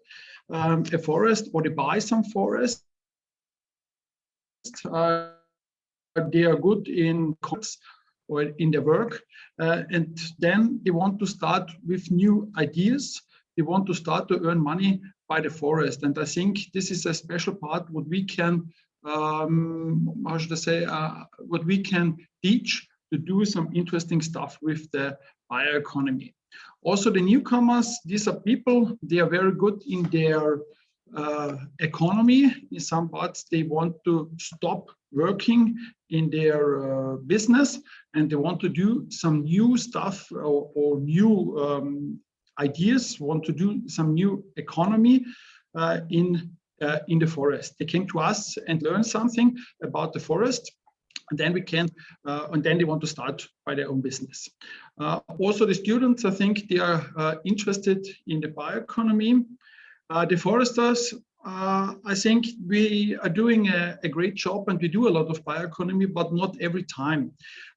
a forest or they buy some forest. They are good in crops or in their work, and then they want to start with new ideas. They want to start to earn money by the forest, and I think this is a special part what we can, how should I say, what we can teach to do some interesting stuff with the bioeconomy. Also, the newcomers, these are people, they are very good in their economy. In some parts, they want to stop working in their business, and they want to do some new stuff or new ideas, want to do some new economy in the forest. They came to us and learned something about the forest, and then we can, and then they want to start by their own business. Also, the students, I think they are interested in the bioeconomy. The foresters, I think we are doing a great job, and we do a lot of bioeconomy, but not every time.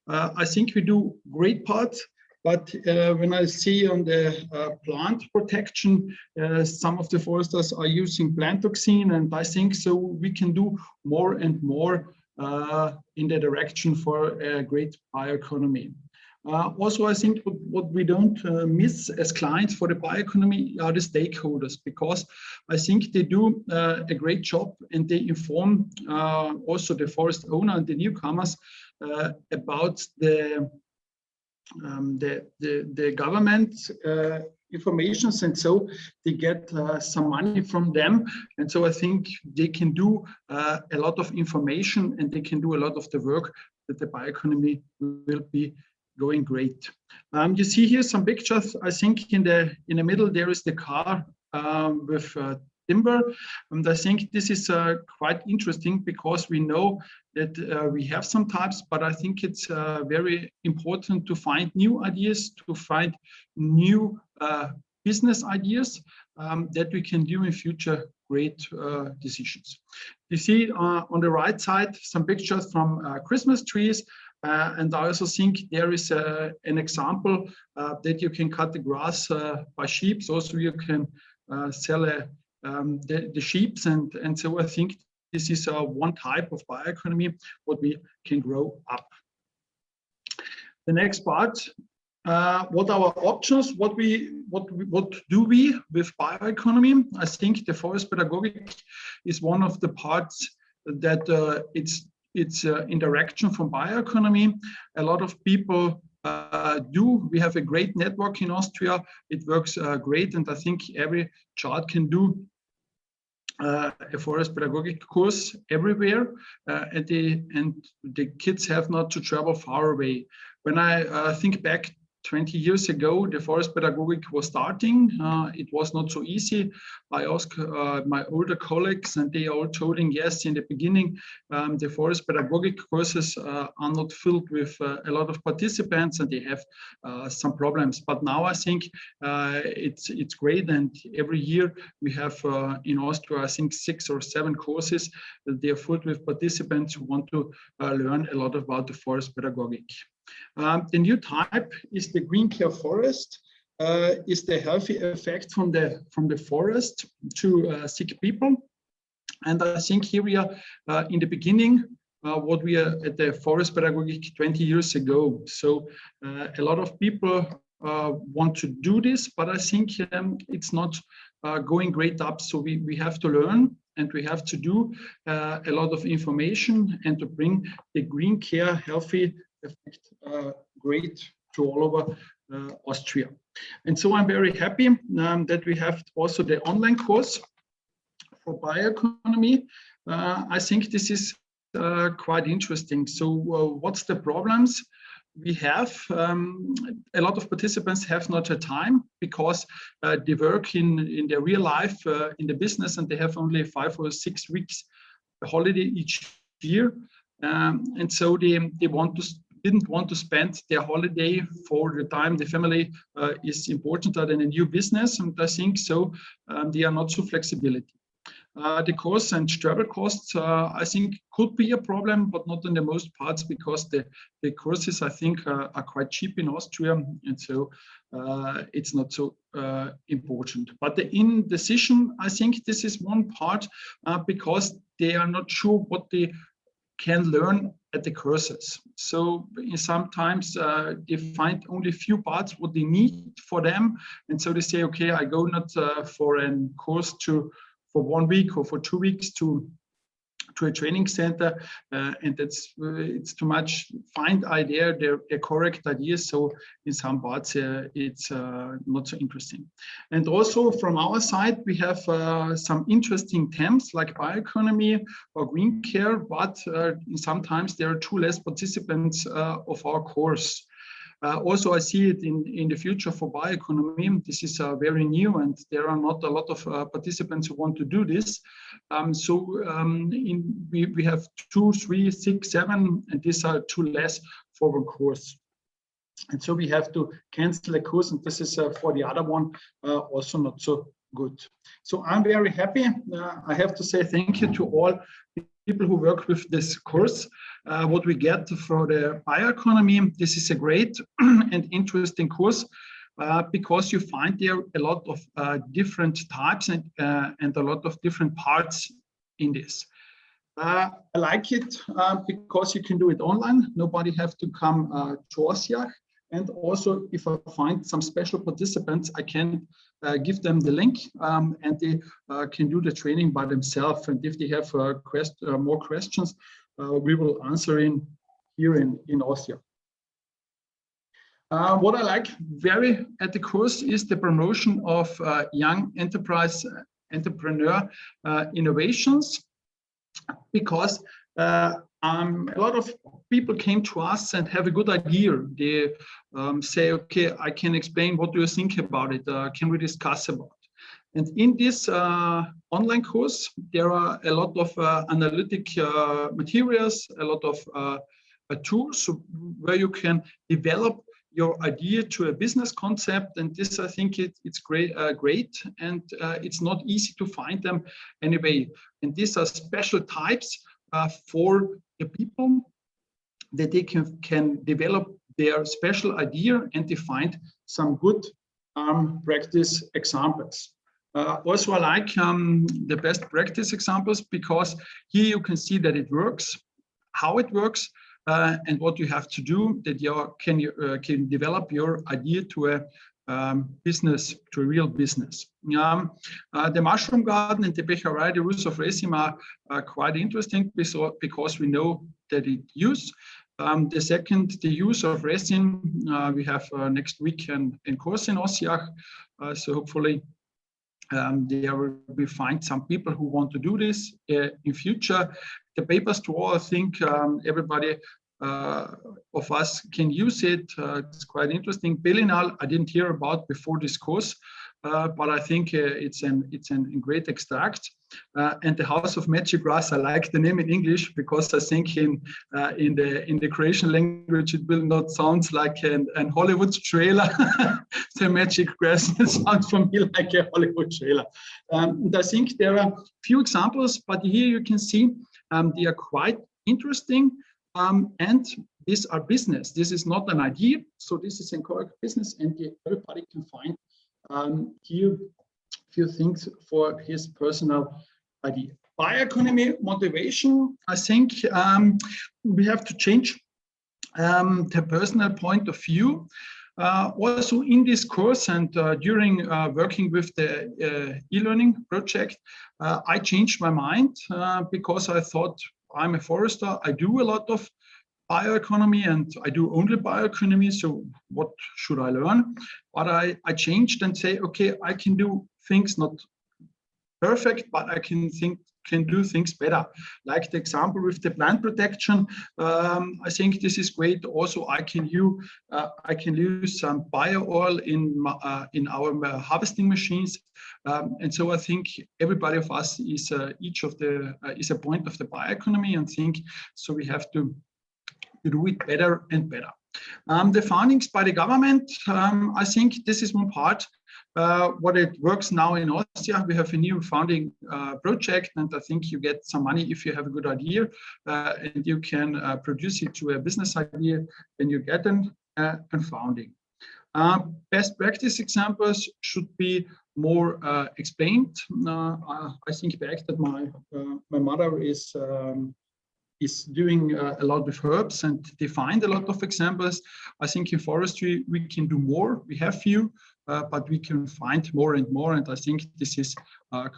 I think we do great parts, but when I see on the plant protection, some of the foresters are using plant toxin, and I think so we can do more and more in the direction for a great bioeconomy. Also, I think what we don't miss as clients for the bioeconomy are the stakeholders, because I think they do a great job, and they inform also the forest owner and the newcomers about the government informations, and so they get some money from them, and so I think they can do a lot of information, and they can do a lot of the work that the bioeconomy will be going great. You see here some pictures. I think in the middle there is the car with timber, and I think this is quite interesting, because we know that we have some types, but I think it's very important to find new ideas, to find new business ideas that we can do in future great decisions. You see on the right side some pictures from Christmas trees. And I also think there is an example that you can cut the grass by sheep. Also, you can sell the sheep, and so I think this is one type of bioeconomy what we can grow up. The next part, what are our options? What do we with bioeconomy? I think the forest pedagogic is one of the parts that it's in direction from bioeconomy. A lot of people do. We have a great network in Austria. It works great, and I think every child can do a forest pedagogic course everywhere, and the kids have not to travel far away. When I think back 20 years ago, the forest pedagogic was starting. It was not so easy. I asked my older colleagues, and they all told me, yes, in the beginning, the forest pedagogic courses are not filled with a lot of participants, and they have some problems. But now I think it's great, and every year we have in Austria, I think 6 or 7 courses that they are filled with participants who want to learn a lot about the forest pedagogic. The new type is the green care forest, is the healthy effect from the forest to sick people. And I think here we are in the beginning, what we are at the forest pedagogic 20 years ago. So a lot of people want to do this, but I think it's not going great up. So we have to learn, and we have to do a lot of information, and to bring the green care healthy effect great to all over Austria. And so I'm very happy that we have also the online course for bioeconomy. I think this is quite interesting. So what's the problems we have? A lot of participants have not the time, because they work in their real life in the business, and they have only 5 or 6 weeks holiday each year. And so they want to didn't want to spend their holiday for the time the family is important than a new business, and I think so they are not so flexibility. The course and travel costs, I think, could be a problem, but not in the most parts, because the courses, I think, are quite cheap in Austria, and so it's not so important. But the indecision, I think this is one part, because they are not sure what they can learn at the courses. So sometimes they find only a few parts what they need for them, and so they say, okay, I go not for a course for 1 week or for 2 weeks to a training center, and that's it's too much. Find their correct ideas. So in some parts it's not so interesting. And also from our side, we have some interesting themes like bioeconomy or green care, but sometimes there are too less participants of our course. Also, I see it in the future for bioeconomy. This is very new, and there are not a lot of participants who want to do this. We have 2, 3, 6, 7, and these are too less for one course. And so we have to cancel a course, and this is for the other one also not so good. So I'm very happy. I have to say thank you to all people who work with this course. What we get for the bioeconomy, this is a great and interesting course because you find there a lot of different types and a lot of different parts in this. I like it because you can do it online. Nobody have to come to Austria. And also, if I find some special participants, I can give them the link and they can do the training by themselves. And if they have more questions, we will answer here in Austria. What I like very at the course is the promotion of young entrepreneur innovations, because a lot of people came to us and have a good idea. They say, okay, I can explain, what do you think about it? Can we discuss about it? And in this online course, there are a lot of analytic materials, a lot of tools where you can develop your idea to a business concept. And this, I think it's great, and it's not easy to find them anyway. And these are special types for the people that they can develop their special idea and define some good practice examples. Also, I like the best practice examples, because here you can see that it works, how it works, and what you have to do, that you can develop your idea to a business, to a real business. The mushroom garden and the Becherei, the roots of resin are quite interesting because we know that it use. The second, the use of resin, we have next week a course in Austria, so hopefully there we find some people who want to do this in future. The paper straw, I think everybody of us can use it. It's quite interesting. Belinal, I didn't hear about before this course, but I think it's a great extract. And the House of Magic Grass, I like the name in English because I think in the Croatian language it will not sound like an Hollywood trailer. The Magic Grass sounds for me like a Hollywood trailer. And I think there are few examples, but here you can see they are quite interesting. And these are business. This is not an idea. So this is a correct business, and everybody can find here few things for his personal idea. Bioeconomy motivation, I think we have to change the personal point of view. Also in this course and during working with the e-learning project, I changed my mind because I thought, I'm a forester, I do a lot of bioeconomy and I do only bioeconomy, so what should I learn? But I changed and say, okay, I can do things not perfect, but I can do things better. Like the example with the plant protection, I think this is great. Also, I can use some bio oil in our harvesting machines, and so I think everybody of us is is a point of the bioeconomy, and think so we have to do it better and better. The fundings by the government, I think this is one part. What it works now in Austria, we have a new founding project, and I think you get some money if you have a good idea, and you can produce it to a business idea, then you get a founding. Best practice examples should be more explained. I think back that my mother is doing a lot with herbs, and they find a lot of examples. I think in forestry we can do more. We have few, but we can find more and more, and I think this is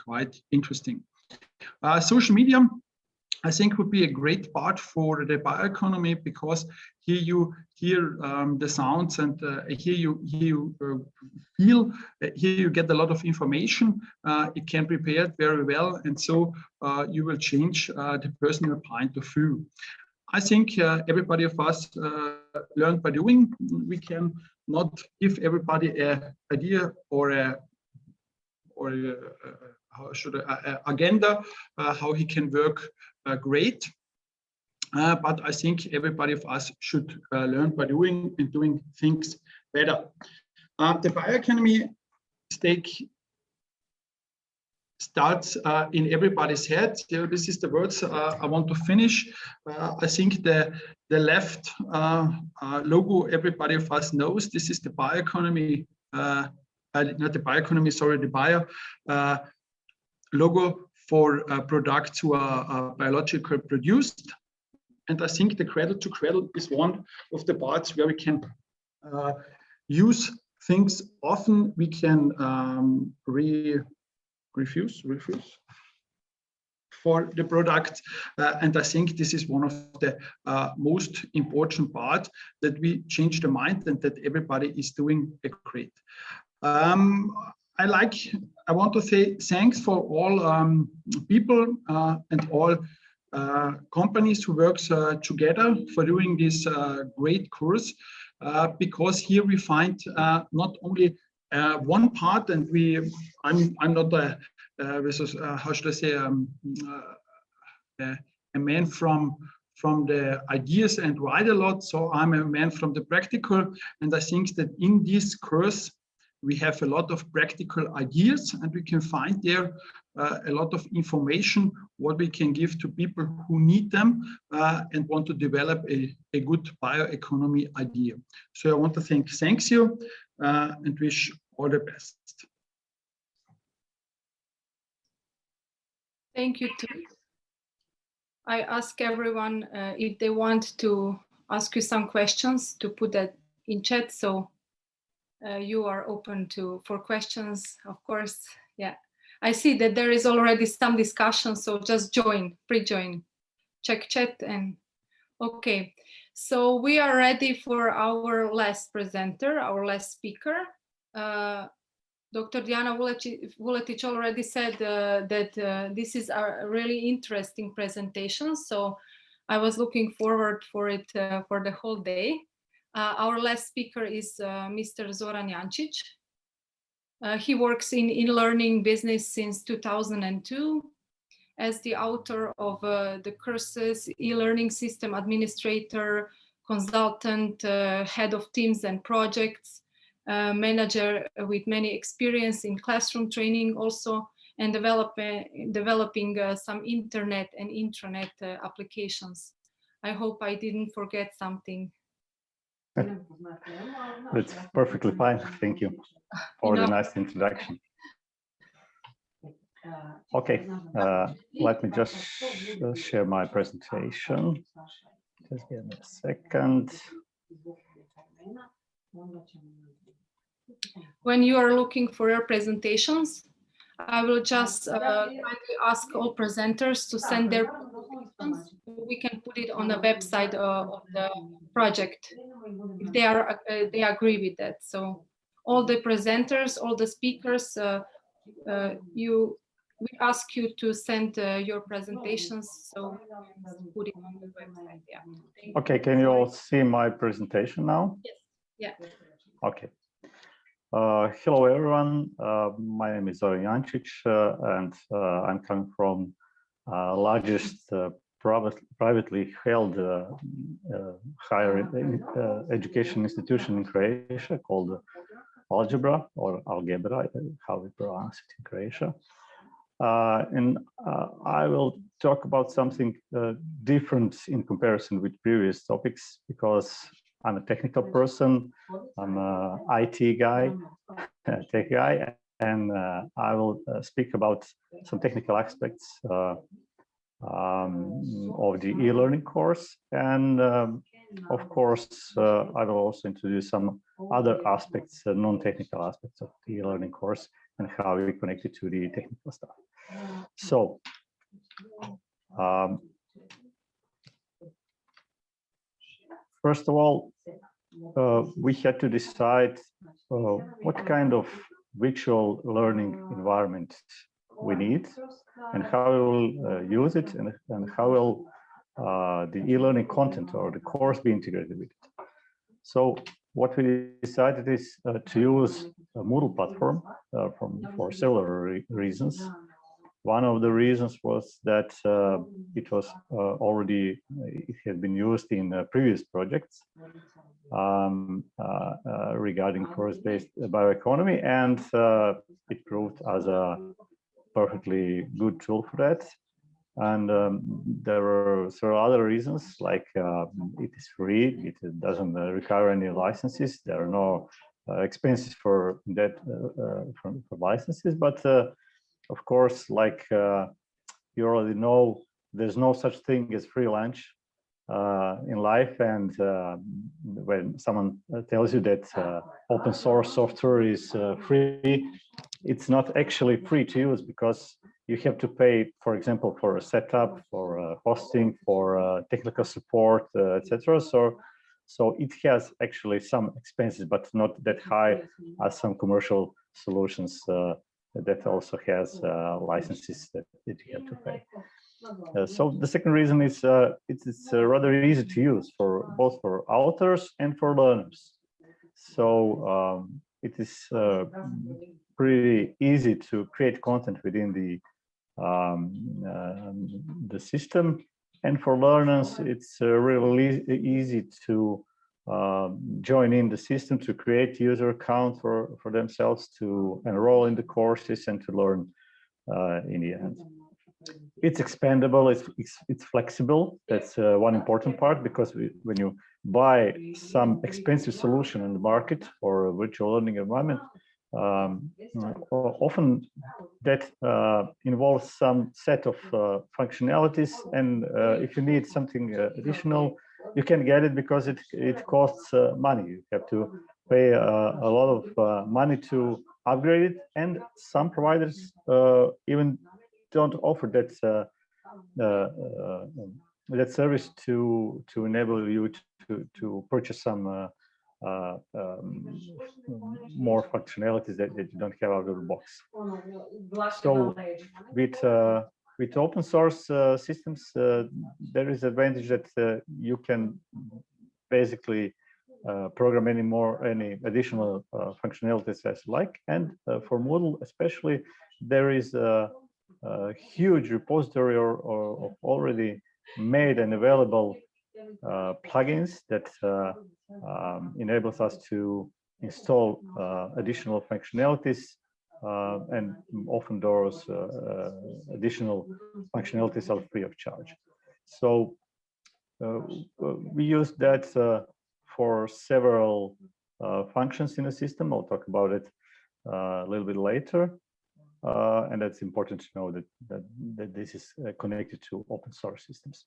quite interesting. Social media, I think, would be a great part for the bioeconomy, because here you hear the sounds, and here you feel, here you get a lot of information. It can be prepared very well, and so you will change the personal point of view. I think everybody of us learn by doing. We can not give everybody an idea or a agenda how he can work great, but I think everybody of us should learn by doing and doing things better. The bioeconomy stake starts in everybody's head. So this is the words I want to finish. I think the left logo everybody of us knows. This is the bioeconomy, not the bioeconomy, sorry, the bio logo for products who are biologically produced. And I think the cradle to cradle is one of the parts where we can use things often. We can refuse for the product. And I think this is one of the most important parts, that we change the mind and that everybody is doing a great. I want to say thanks for all people and all companies who work together for doing this great course, because here we find not only one part, and I'm not a how should I say a man from the ideas and write a lot, so I'm a man from the practical, and I think that in this course we have a lot of practical ideas, and we can find there a lot of information what we can give to people who need them and want to develop a good bioeconomy idea. So I want to thank you and wish all the best. Thank you too. I ask everyone if they want to ask you some questions to put that in chat, so you are open for questions, of course. Yeah, I see that there is already some discussion, so just pre-join, check chat, and okay. So we are ready for our last presenter, our last speaker. Dr. Diana Vuletić already said that this is a really interesting presentation, so I was looking forward for it for the whole day. Our last speaker is Mr. Zoran Jančić. He works in e-learning business since 2002 as the author of the courses, e-learning system administrator, consultant, head of teams and projects, manager with many experience in classroom training also, and developing some internet and intranet applications. I hope I didn't forget something. That's perfectly fine. Thank you for the nice introduction. Okay, let me just share my presentation. Just give me a second. When you are looking for your presentations, I will just kindly ask all presenters to send their presentations. We can put it on the website of the project if they agree with that. So all the presenters, all the speakers, we ask you to send your presentations, so we can put it on the website. Yeah. Okay, can you all see my presentation now? Yes. Yeah. Okay. Hello everyone, my name is Zoran Jančić and I'm coming from largest privately held higher education institution in Croatia called Algebra or Algebra, how we pronounce it in Croatia. And I will talk about something different in comparison with previous topics, because I'm a technical person, I'm an IT guy, tech guy, and I will speak about some technical aspects of the e-learning course. And of course, I will also introduce some other aspects, non-technical aspects of the e-learning course and how we connect it to the technical stuff. So, first of all, we had to decide what kind of virtual learning environment we need and how we will use it, and how will the e-learning content or the course be integrated with it. So what we decided is to use a Moodle platform for several reasons. One of the reasons was that it was it had been used in previous projects regarding forest-based bioeconomy, and it proved as a perfectly good tool for that. And there were several other reasons, like it is free, it doesn't require any licenses, there are no expenses for that for licenses, but of course, like you already know, there's no such thing as free lunch in life. And when someone tells you that open source software is free, it's not actually free to use, because you have to pay, for example, for a setup, for hosting, for technical support, etc. So it has actually some expenses, but not that high as some commercial solutions that also has licenses that you have to pay. So the second reason is it's rather easy to use for both for authors and for learners. So it is pretty easy to create content within the system, and for learners it's really easy to join in the system, to create user account for themselves, to enroll in the courses and to learn in the end. It's expandable, it's flexible. That's one important part, because when you buy some expensive solution in the market for a virtual learning environment, often that involves some set of functionalities, and if you need something additional, you can get it because it costs money. You have to pay a lot of money to upgrade it, and some providers even don't offer that that service to enable you to purchase some more functionalities that you don't have out of the box. So with open source systems, there is advantage that you can basically program any additional functionalities as you like. And for Moodle especially, there is a huge repository of already made and available plugins that enables us to install additional functionalities, and often those additional functionalities are free of charge. So we use that for several functions in the system. I'll talk about it a little bit later. And that's important to know that this is connected to open source systems.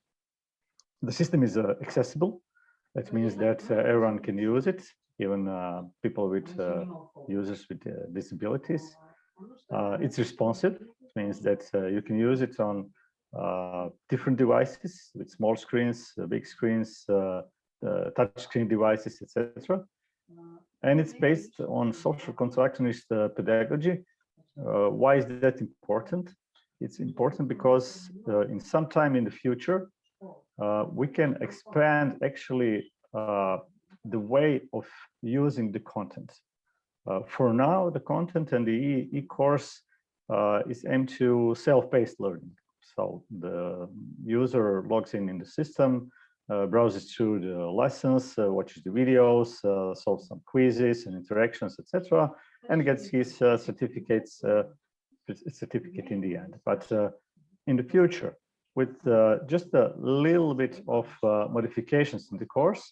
The system is accessible. That means that everyone can use it, even people with users with disabilities. It's responsive. It means that you can use it on different devices with small screens, big screens, touch screen devices, etc. And it's based on social constructionist pedagogy. Why is that important? It's important because in some time in the future, we can expand actually the way of using the content. For now, the content and the e-course is aimed to self-paced learning. So the user logs in the system, browses through the lessons, watches the videos, solves some quizzes and interactions, etc., and gets his certificate in the end. But in the future, with just a little bit of modifications in the course,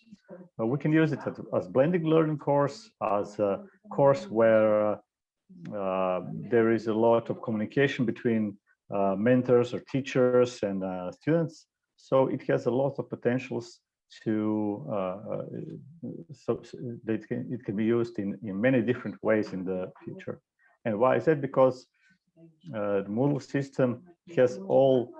we can use it as blended learning course, as a course where there is a lot of communication between mentors or teachers and students. So it has a lot of potentials to so that it can be used in many different ways in the future. And why is that? Because the Moodle system has all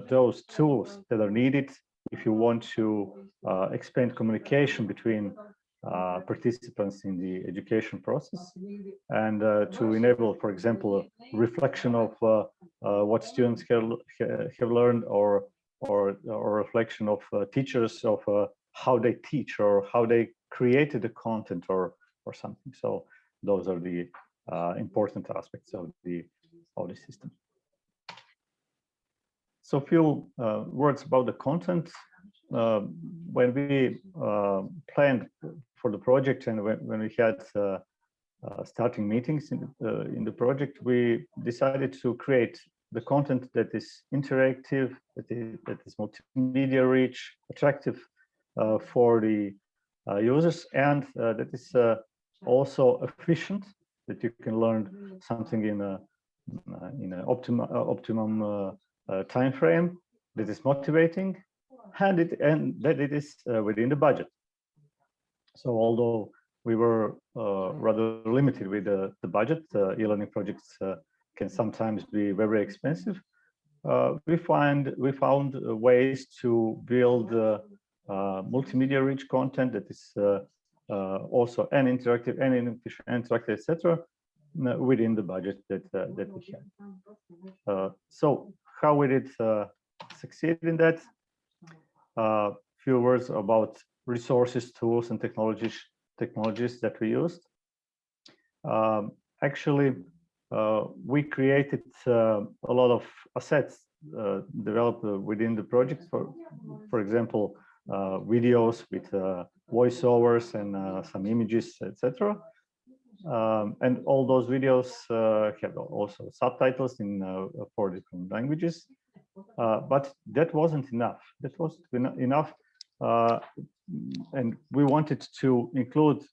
those tools that are needed if you want to expand communication between participants in the education process, and to enable, for example, a reflection of what students have learned, or reflection of teachers of how they teach or how they created the content or something. So those are the important aspects of the system. So a few words about the content. When we planned for the project, and when we had starting meetings in the project, we decided to create the content that is interactive, that is multimedia rich, attractive for the users, and that is also efficient, that you can learn something in an optimum time frame, that is motivating, and that it is within the budget. So although we were rather limited with the budget, e-learning projects can sometimes be very expensive. We found ways to build multimedia rich content that is also interactive, etc., within the budget that we had. So how we did succeed in that? Few words about resources, tools, and technologies that we used. Actually, we created a lot of assets developed within the project. For example, videos with voiceovers and some images, etc. And all those videos have also subtitles in 4 different languages. But that wasn't enough. That wasn't enough. And we wanted to include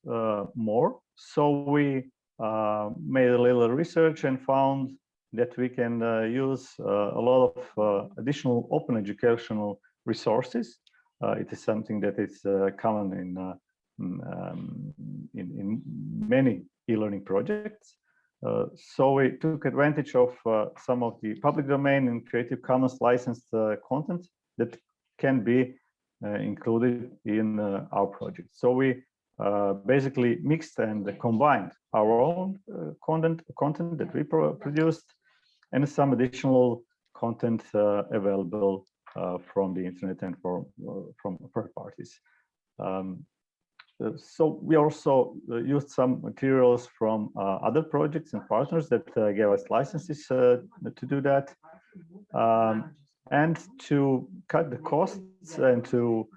more. So we made a little research and found that we can use a lot of additional open educational resources. It is something that is common in many e-learning projects. So we took advantage of some of the public domain and Creative Commons licensed content that can be included in our project. So we basically mixed and combined our own content that we produced and some additional content available from the internet and from third parties. So we also used some materials from other projects and partners that gave us licenses to do that. And to cut the costs and to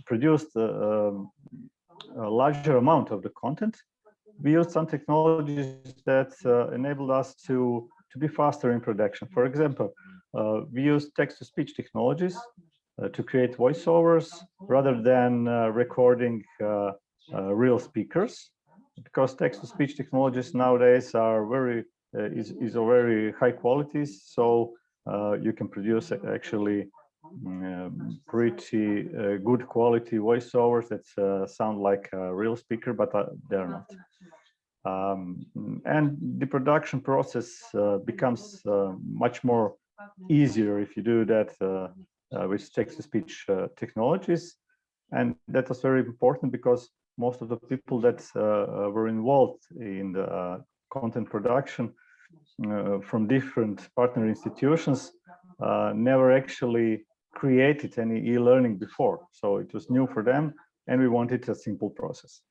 produce a larger amount of the content, we used some technologies that enabled us to be faster in production. For example, we used text-to-speech technologies to create voiceovers rather than recording real speakers, because text-to-speech technologies nowadays are very high quality. So you can produce actually pretty good quality voiceovers that sound like a real speaker, but they're not. And the production process becomes much more easier if you do that with text-to-speech technologies. And that was very important because most of the people that were involved in the content production from different partner institutions never actually created any e-learning before. So it was new for them, and we wanted a simple process.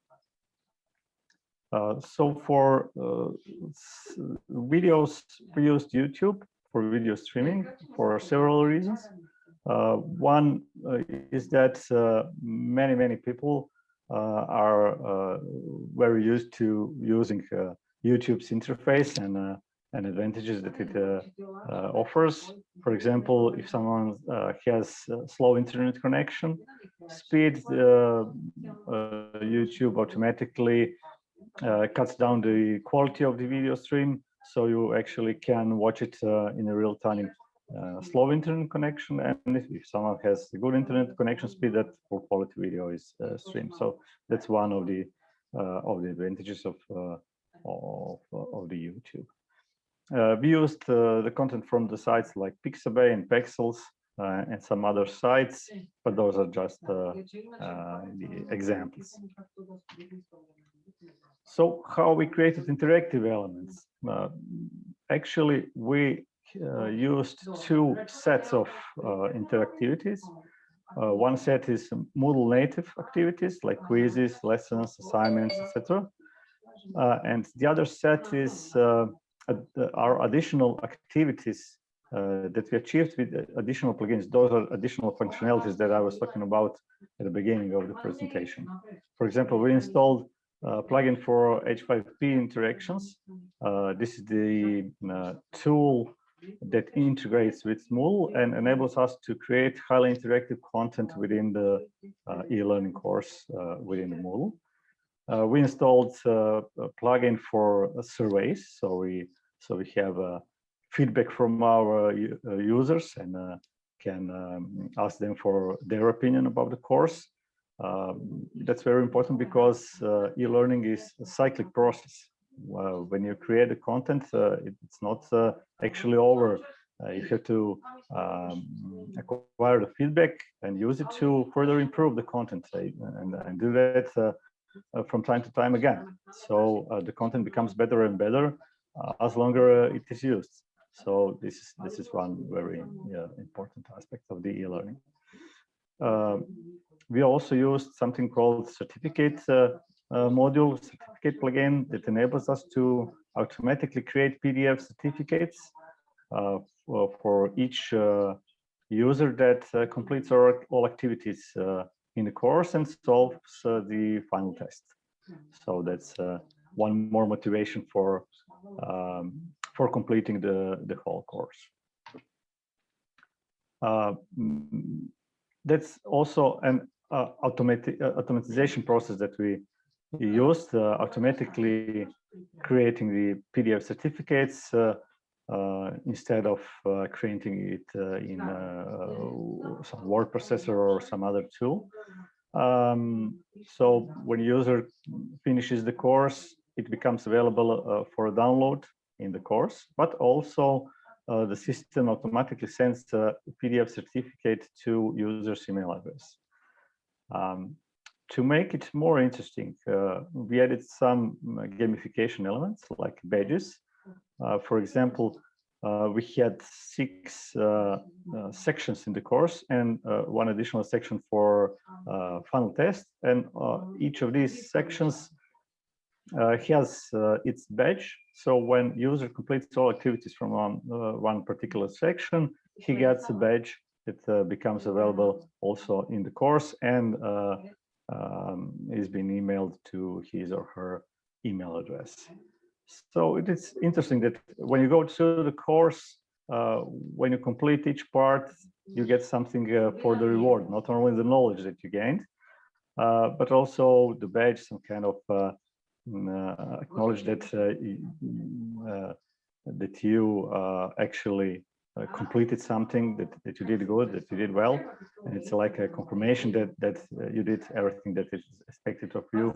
So for videos, we used YouTube for video streaming for several reasons. One is that many people are very used to using YouTube's interface and advantages that it offers. For example, if someone has slow internet connection speed, YouTube automatically cuts down the quality of the video stream, so you actually can watch it in a real time slow internet connection, and if someone has a good internet connection speed, that full quality video is streamed. So that's one of the advantages of the YouTube. We used the content from the sites like Pixabay and Pexels and some other sites, but those are just the examples. So how we created interactive elements? Actually, we used two sets of interactivities. One set is Moodle native activities like quizzes, lessons, assignments, etc. And the other set is our additional activities that we achieved with additional plugins. Those are additional functionalities that I was talking about at the beginning of the presentation. For example, we installed a plugin for H5P interactions. This is the tool that integrates with Moodle and enables us to create highly interactive content within the e-learning course within the Moodle. We installed a plugin for surveys, so we have feedback from our users and can ask them for their opinion about the course. That's very important because e-learning is a cyclic process. When you create the content, it's not actually over. You have to acquire the feedback and use it to further improve the content and do that from time to time again. So the content becomes better and better as longer it is used. So this is one very important aspect of the e-learning. We also used something called certificate module, certificate plugin, that enables us to automatically create PDF certificates for each user that completes all activities in the course and solves the final test. So that's one more motivation for completing the whole course. That's also an automatization process that we used, automatically creating the PDF certificates instead of creating it in some word processor or some other tool. So when a user finishes the course, it becomes available for a download in the course, but also the system automatically sends a PDF certificate to user's email address. To make it more interesting, we added some gamification elements like badges. For example, we had 6 sections in the course and one additional section for final test, and each of these sections has its badge. So when user completes all activities from one particular section, he gets a badge that becomes available also in the course and is being emailed to his or her email address. So it is interesting that when you go through the course, when you complete each part, you get something for the reward, not only the knowledge that you gained, but also the badge, some kind of acknowledge that that you actually completed something, that you did good, that you did well, and it's like a confirmation that you did everything that is expected of you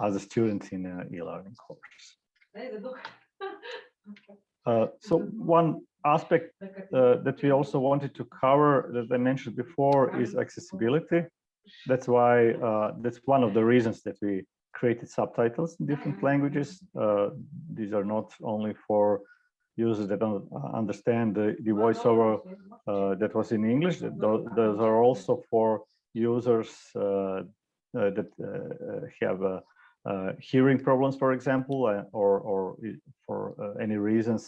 as a student in an e-learning course. So one aspect that we also wanted to cover that I mentioned before is accessibility. That's why that's one of the reasons that we created subtitles in different languages. These are not only for users that don't understand the voiceover that was in English. Those are also for users that have hearing problems, for example, or for any reasons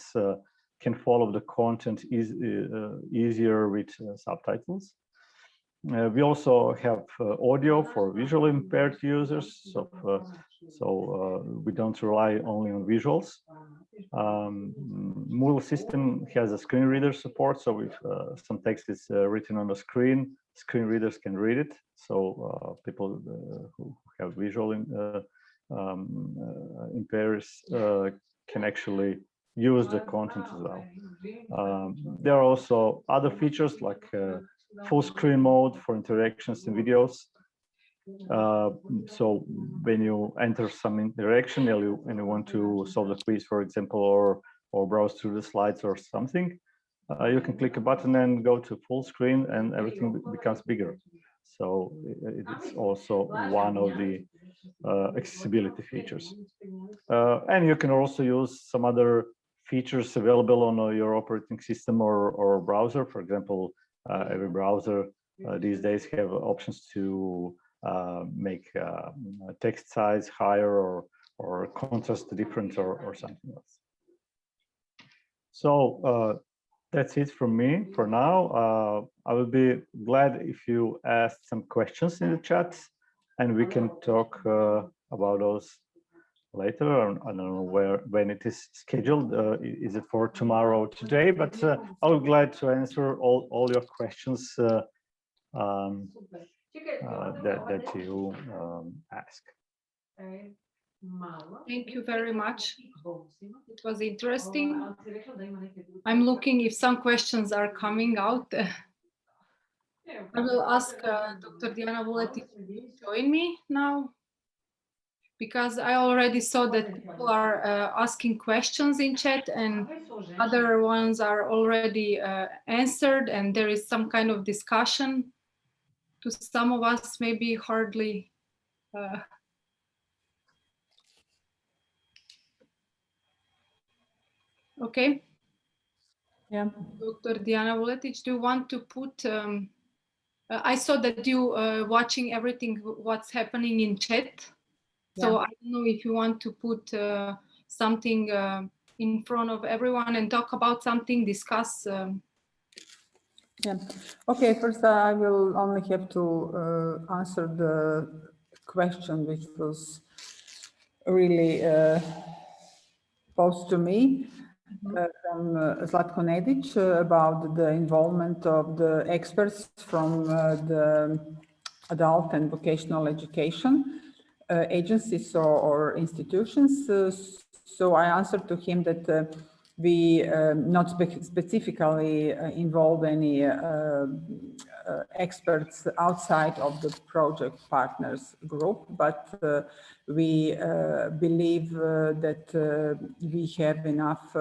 can follow the content easier with subtitles. We also have audio for visually impaired users, so we don't rely only on visuals. Moodle system has a screen reader support, so if some text is written on the screen, screen readers can read it. So people who have visual impairs can actually use the content as well. There are also other features like full screen mode for interactions and videos. So when you enter some interaction and you want to solve the quiz, for example, or browse through the slides or something, you can click a button and go to full screen and everything becomes bigger. So it's also one of the accessibility features. And you can also use some other features available on your operating system or browser. For example, every browser these days have options to make text size higher or contrast different or something else. So that's it from me for now. I will be glad if you ask some questions in the chat and we can talk about those later. I don't know when it is scheduled. Is it for tomorrow or today? But I'll be glad to answer all your questions that you ask. Thank you very much. It was interesting. I'm looking if some questions are coming out. I will ask Dr. Diana Vuletić to join me now, because I already saw that people are asking questions in chat and other ones are already answered, and there is some kind of discussion. To some of us, maybe hardly. Okay. Yeah. Dr. Diana Vuletić, do you want to put, I saw that you watching everything, what's happening in chat. So Yeah. I don't know if you want to put something in front of everyone and talk about something, discuss. Yeah. Okay, first I will only have to answer the question which was really posed to me from Zlatko Nedić about the involvement of the experts from the adult and vocational education agencies or institutions. So I answered to him that we not specifically involve any experts outside of the project partners group, but we believe that we have enough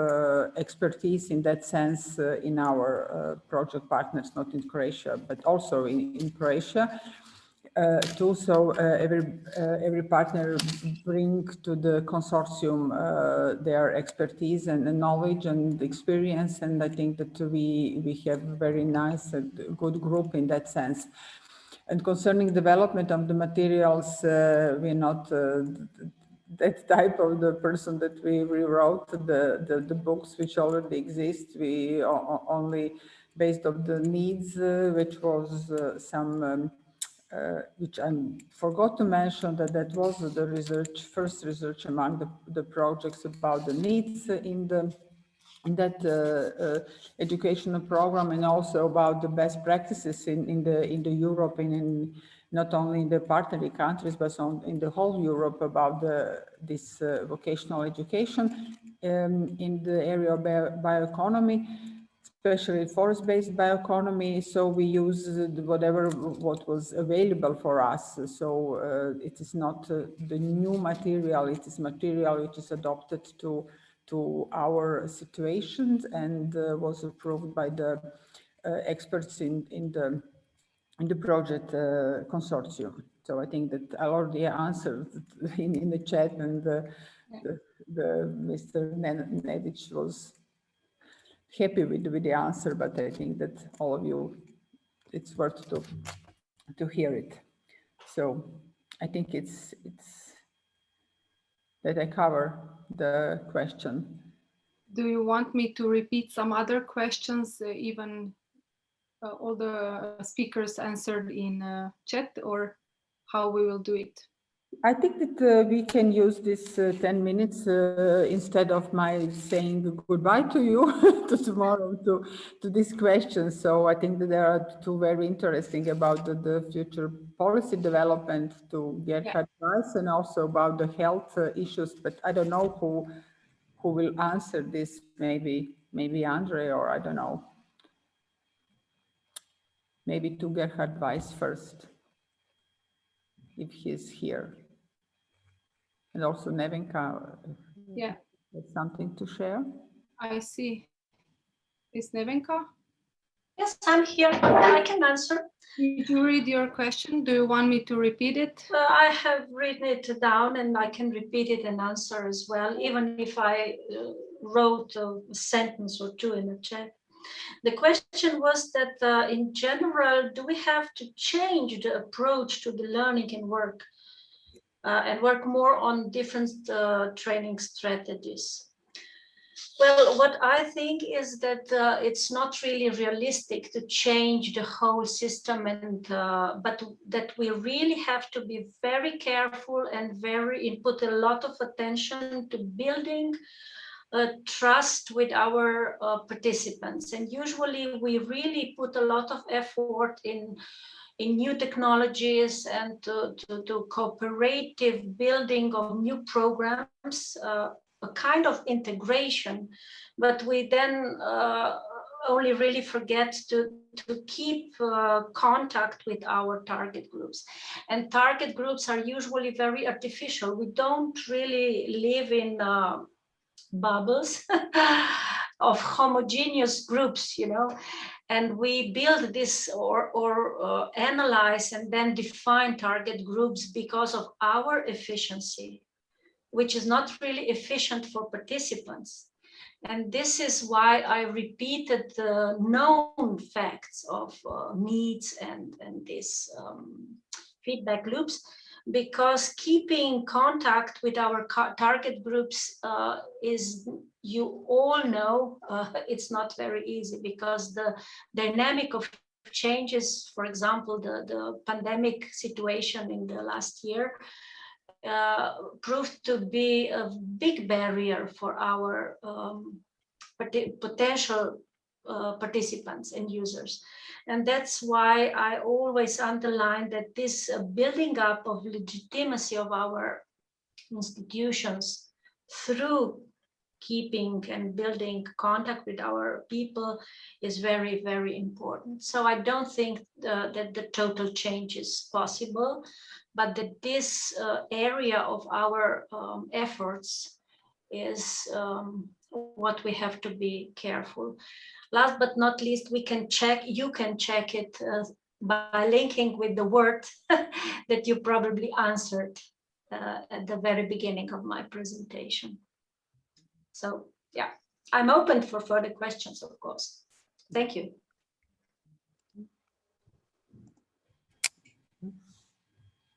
expertise in that sense in our project partners, not in Croatia, but also in Croatia. Every partner bring to the consortium their expertise and knowledge and experience, and I think that we have very nice and good group in that sense. And concerning development of the materials, we're not that type of the person that we rewrote the books which already exist. We only based on the needs, which was some. Which I forgot to mention that was the first research among the projects about the needs in that educational program, and also about the best practices in the Europe and in not only in the partner countries but in the whole Europe about this vocational education in the area of bioeconomy, especially forest-based bioeconomy. So we use what was available for us. So it is not the new material, it is material which is adopted to our situations and was approved by the experts in the project consortium. So I think that I already answered in the chat, and Mr. Nedić was happy with the answer, but I think that all of you, it's worth to hear it. So I think it's that I cover the question. Do you want me to repeat some other questions, even all the speakers answered in chat, or how we will do it? I think that we can use this 10 minutes instead of my saying goodbye to you to tomorrow to these questions. So I think that there are two very interesting about the future policy development to get advice, and also about the health issues. But I don't know who will answer this. Maybe Andre, or I don't know. Maybe to get advice first, if he's here. And also Nevenka has something to share. I see. Is Nevenka? Yes, I'm here. I can answer. Did you read your question? Do you want me to repeat it? I have written it down, and I can repeat it and answer as well, even if I wrote a sentence or two in the chat. The question was that in general, do we have to change the approach to the learning and work more on different training strategies? Well, what I think is that it's not really realistic to change the whole system, and but that we really have to be very careful and put a lot of attention to building trust with our participants. And usually we really put a lot of effort in new technologies and to cooperative building of new programs, a kind of integration, but we then only really forget to keep contact with our target groups. And target groups are usually very artificial. We don't really live in bubbles of homogeneous groups, you know, and we build this or analyze and then define target groups because of our efficiency, which is not really efficient for participants. And this is why I repeated the known facts of needs and these feedback loops, because keeping contact with our target groups is, you all know, it's not very easy, because the dynamic of changes, for example, the pandemic situation in the last year, proved to be a big barrier for our potential participants and users. And that's why I always underline that this building up of legitimacy of our institutions through keeping and building contact with our people is very, very important. So I don't think that the total change is possible, but that this area of our efforts is what we have to be careful. Last but not least, you can check it by linking with the word that you probably answered at the very beginning of my presentation. So yeah, I'm open for further questions, of course. Thank you.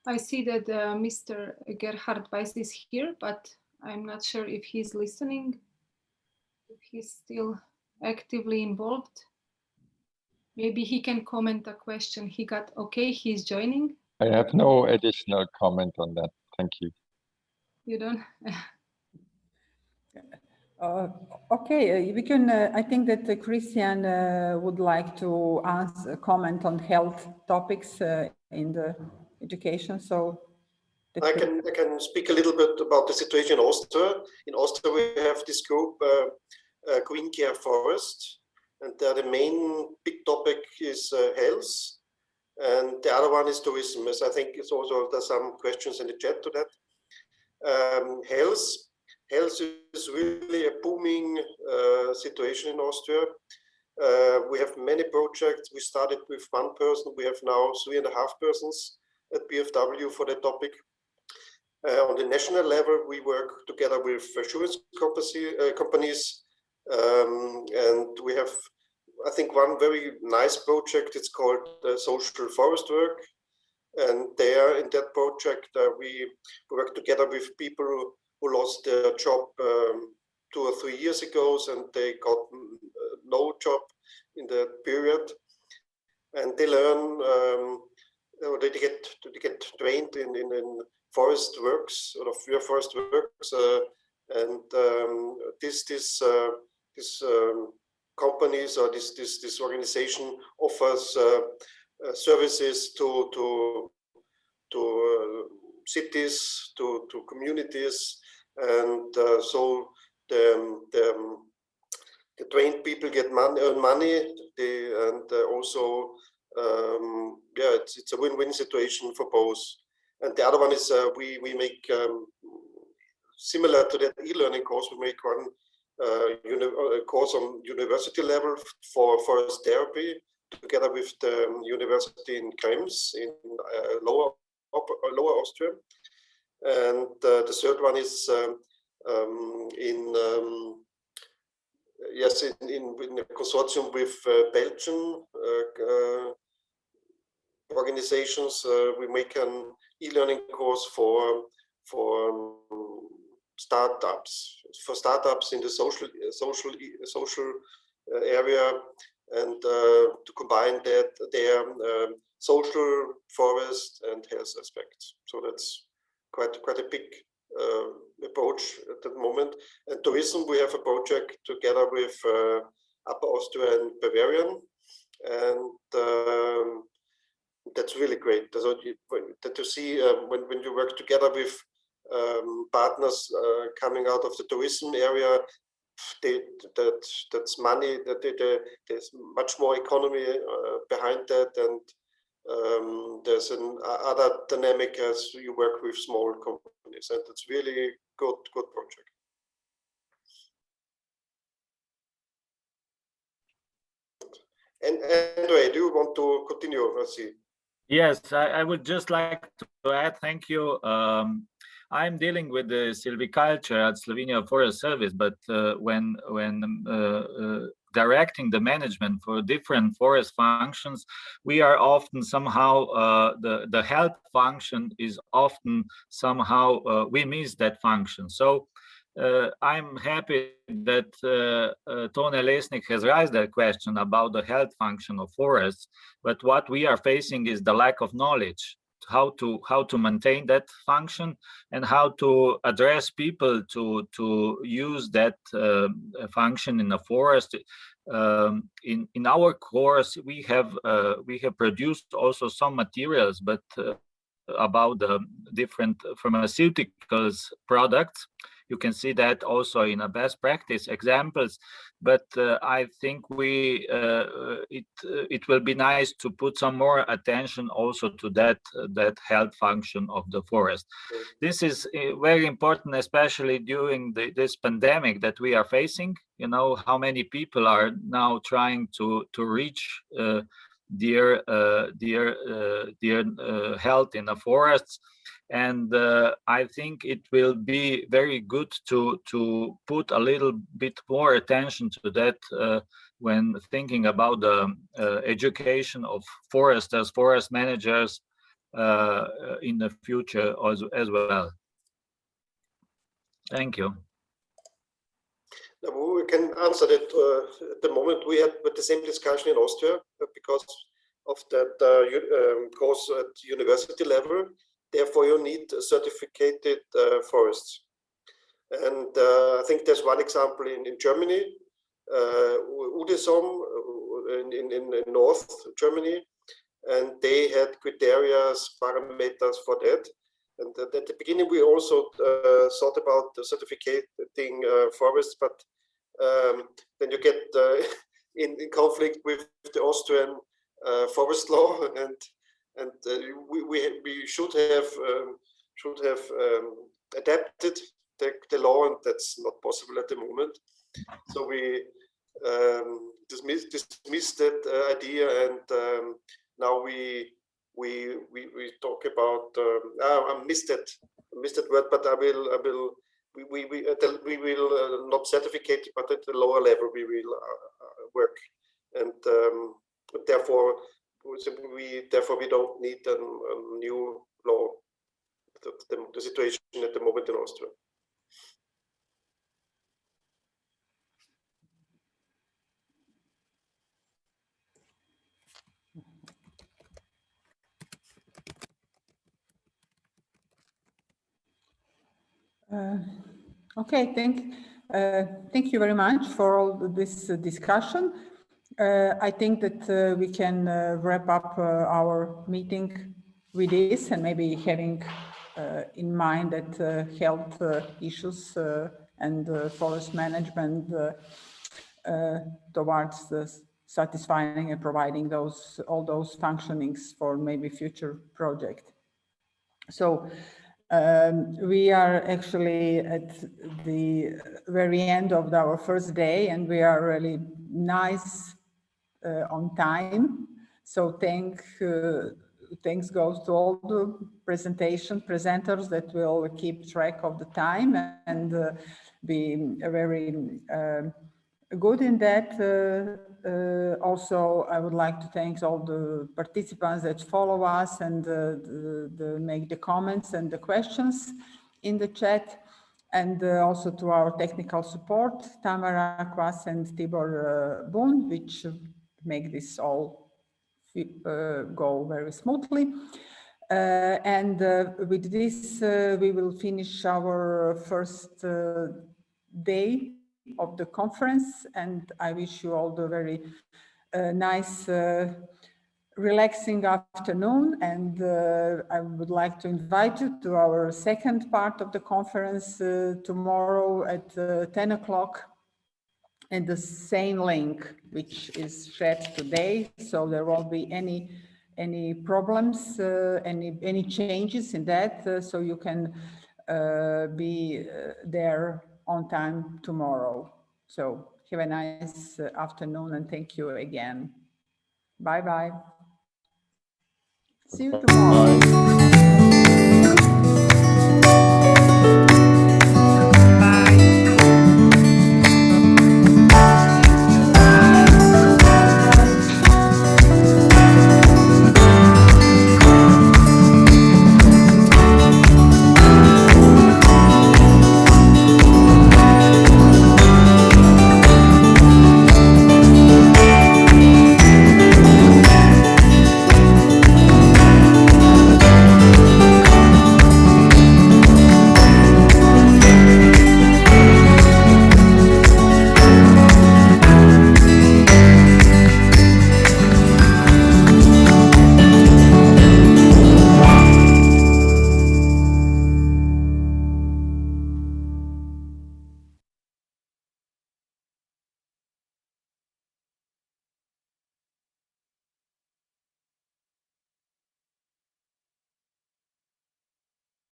I see that Mr. Gerhard Weiss is here, but I'm not sure if he's listening, if he's still actively involved. Maybe he can comment a question he got. Okay, he's joining. I have no additional comment on that. Thank you. You don't? Okay, we can. I think that Christian would like to comment on health topics in the education. So I can speak a little bit about the situation in Austria. In Austria, we have this group, Green Care Forest, and the main big topic is health, and the other one is tourism. As I think it's also, there's some questions in the chat to that. Health is really a booming situation in Austria. We have many projects. We started with one person. We have now 3.5 persons at BFW for that topic. On the national level, we work together with insurance companies, and we have, I think, one very nice project. It's called Social Forest Work, and there in that project we work together with people who lost their job 2 or 3 years ago, and they got no job in that period, and they learn, they get trained in forest works or forest works, and this companies or this organization offers services to cities, to communities, and so the trained people earn money, and also yeah, it's a win-win situation for both. And the other one is we make similar to that e-learning course. We make one course on university level for forest therapy, together with the university in Krems in Lower Austria. And the third one is in a consortium with Belgian organizations. We make an e-learning course for startups in the social area, and to combine that their social, forest, and health aspects. So that's quite a big approach at the moment. And tourism, we have a project together with Upper Austria and Bavarian, and that's really great. So to see when you work together with partners coming out of the tourism area, that's money. There's much more economy behind that, and there's other dynamic as you work with small companies, and it's really good project. And Andre, do you want to continue? Let's see. Yes, I would just like to add, thank you. I'm dealing with the silviculture at Slovenia Forest Service, but when directing the management for different forest functions, we are often somehow, the health function is often somehow, we miss that function. So I'm happy that Tone Lesnik has raised that question about the health function of forests, but what we are facing is the lack of knowledge, how to maintain that function and how to address people to use that function in the forest. In our course, we have produced also some materials, but about the different pharmaceuticals products. You can see that also in a best practice examples, but I think it will be nice to put some more attention also to that health function of the forest. This is very important, especially during this pandemic that we are facing. You know how many people are now trying to reach their health in the forests. And I think it will be very good to put a little bit more attention to that when thinking about the education of foresters, forest managers in the future as well. Thank you. We can answer that at the moment. We had the same discussion in Austria because of that course at university level. Therefore, you need certificated forests. And I think there's one example in Germany, Udesom in North Germany, and they had criteria, parameters for that. And at the beginning, we also thought about certificating forests, but then you get in conflict with the Austrian forest law, and we should have adapted the law, and that's not possible at the moment. So we dismissed that idea, and now we talk about. I missed that word, but we will not certificate, but at the lower level we will work, and therefore we don't need a new law. The situation at the moment in Austria. Okay, thank you very much for all this discussion. I think that we can wrap up our meeting with this, and maybe having in mind that health issues and forest management towards satisfying and providing all those functionings for maybe future project. So we are actually at the very end of our first day, and we are really nice on time. So thanks goes to all the presenters that will keep track of the time and be very good in that. Also, I would like to thank all the participants that follow us and make the comments and the questions in the chat, and also to our technical support, Tamara Kwas and Tibor Bun, which make this all go very smoothly. And with this, we will finish our first day of the conference, and I wish you all the very nice relaxing afternoon, and I would like to invite you to our second part of the conference tomorrow at 10 o'clock, and the same link which is shared today, so there won't be any problems, any changes in that, so you can be there on time tomorrow. So have a nice afternoon, and thank you again. Bye-bye. See you tomorrow. Bye.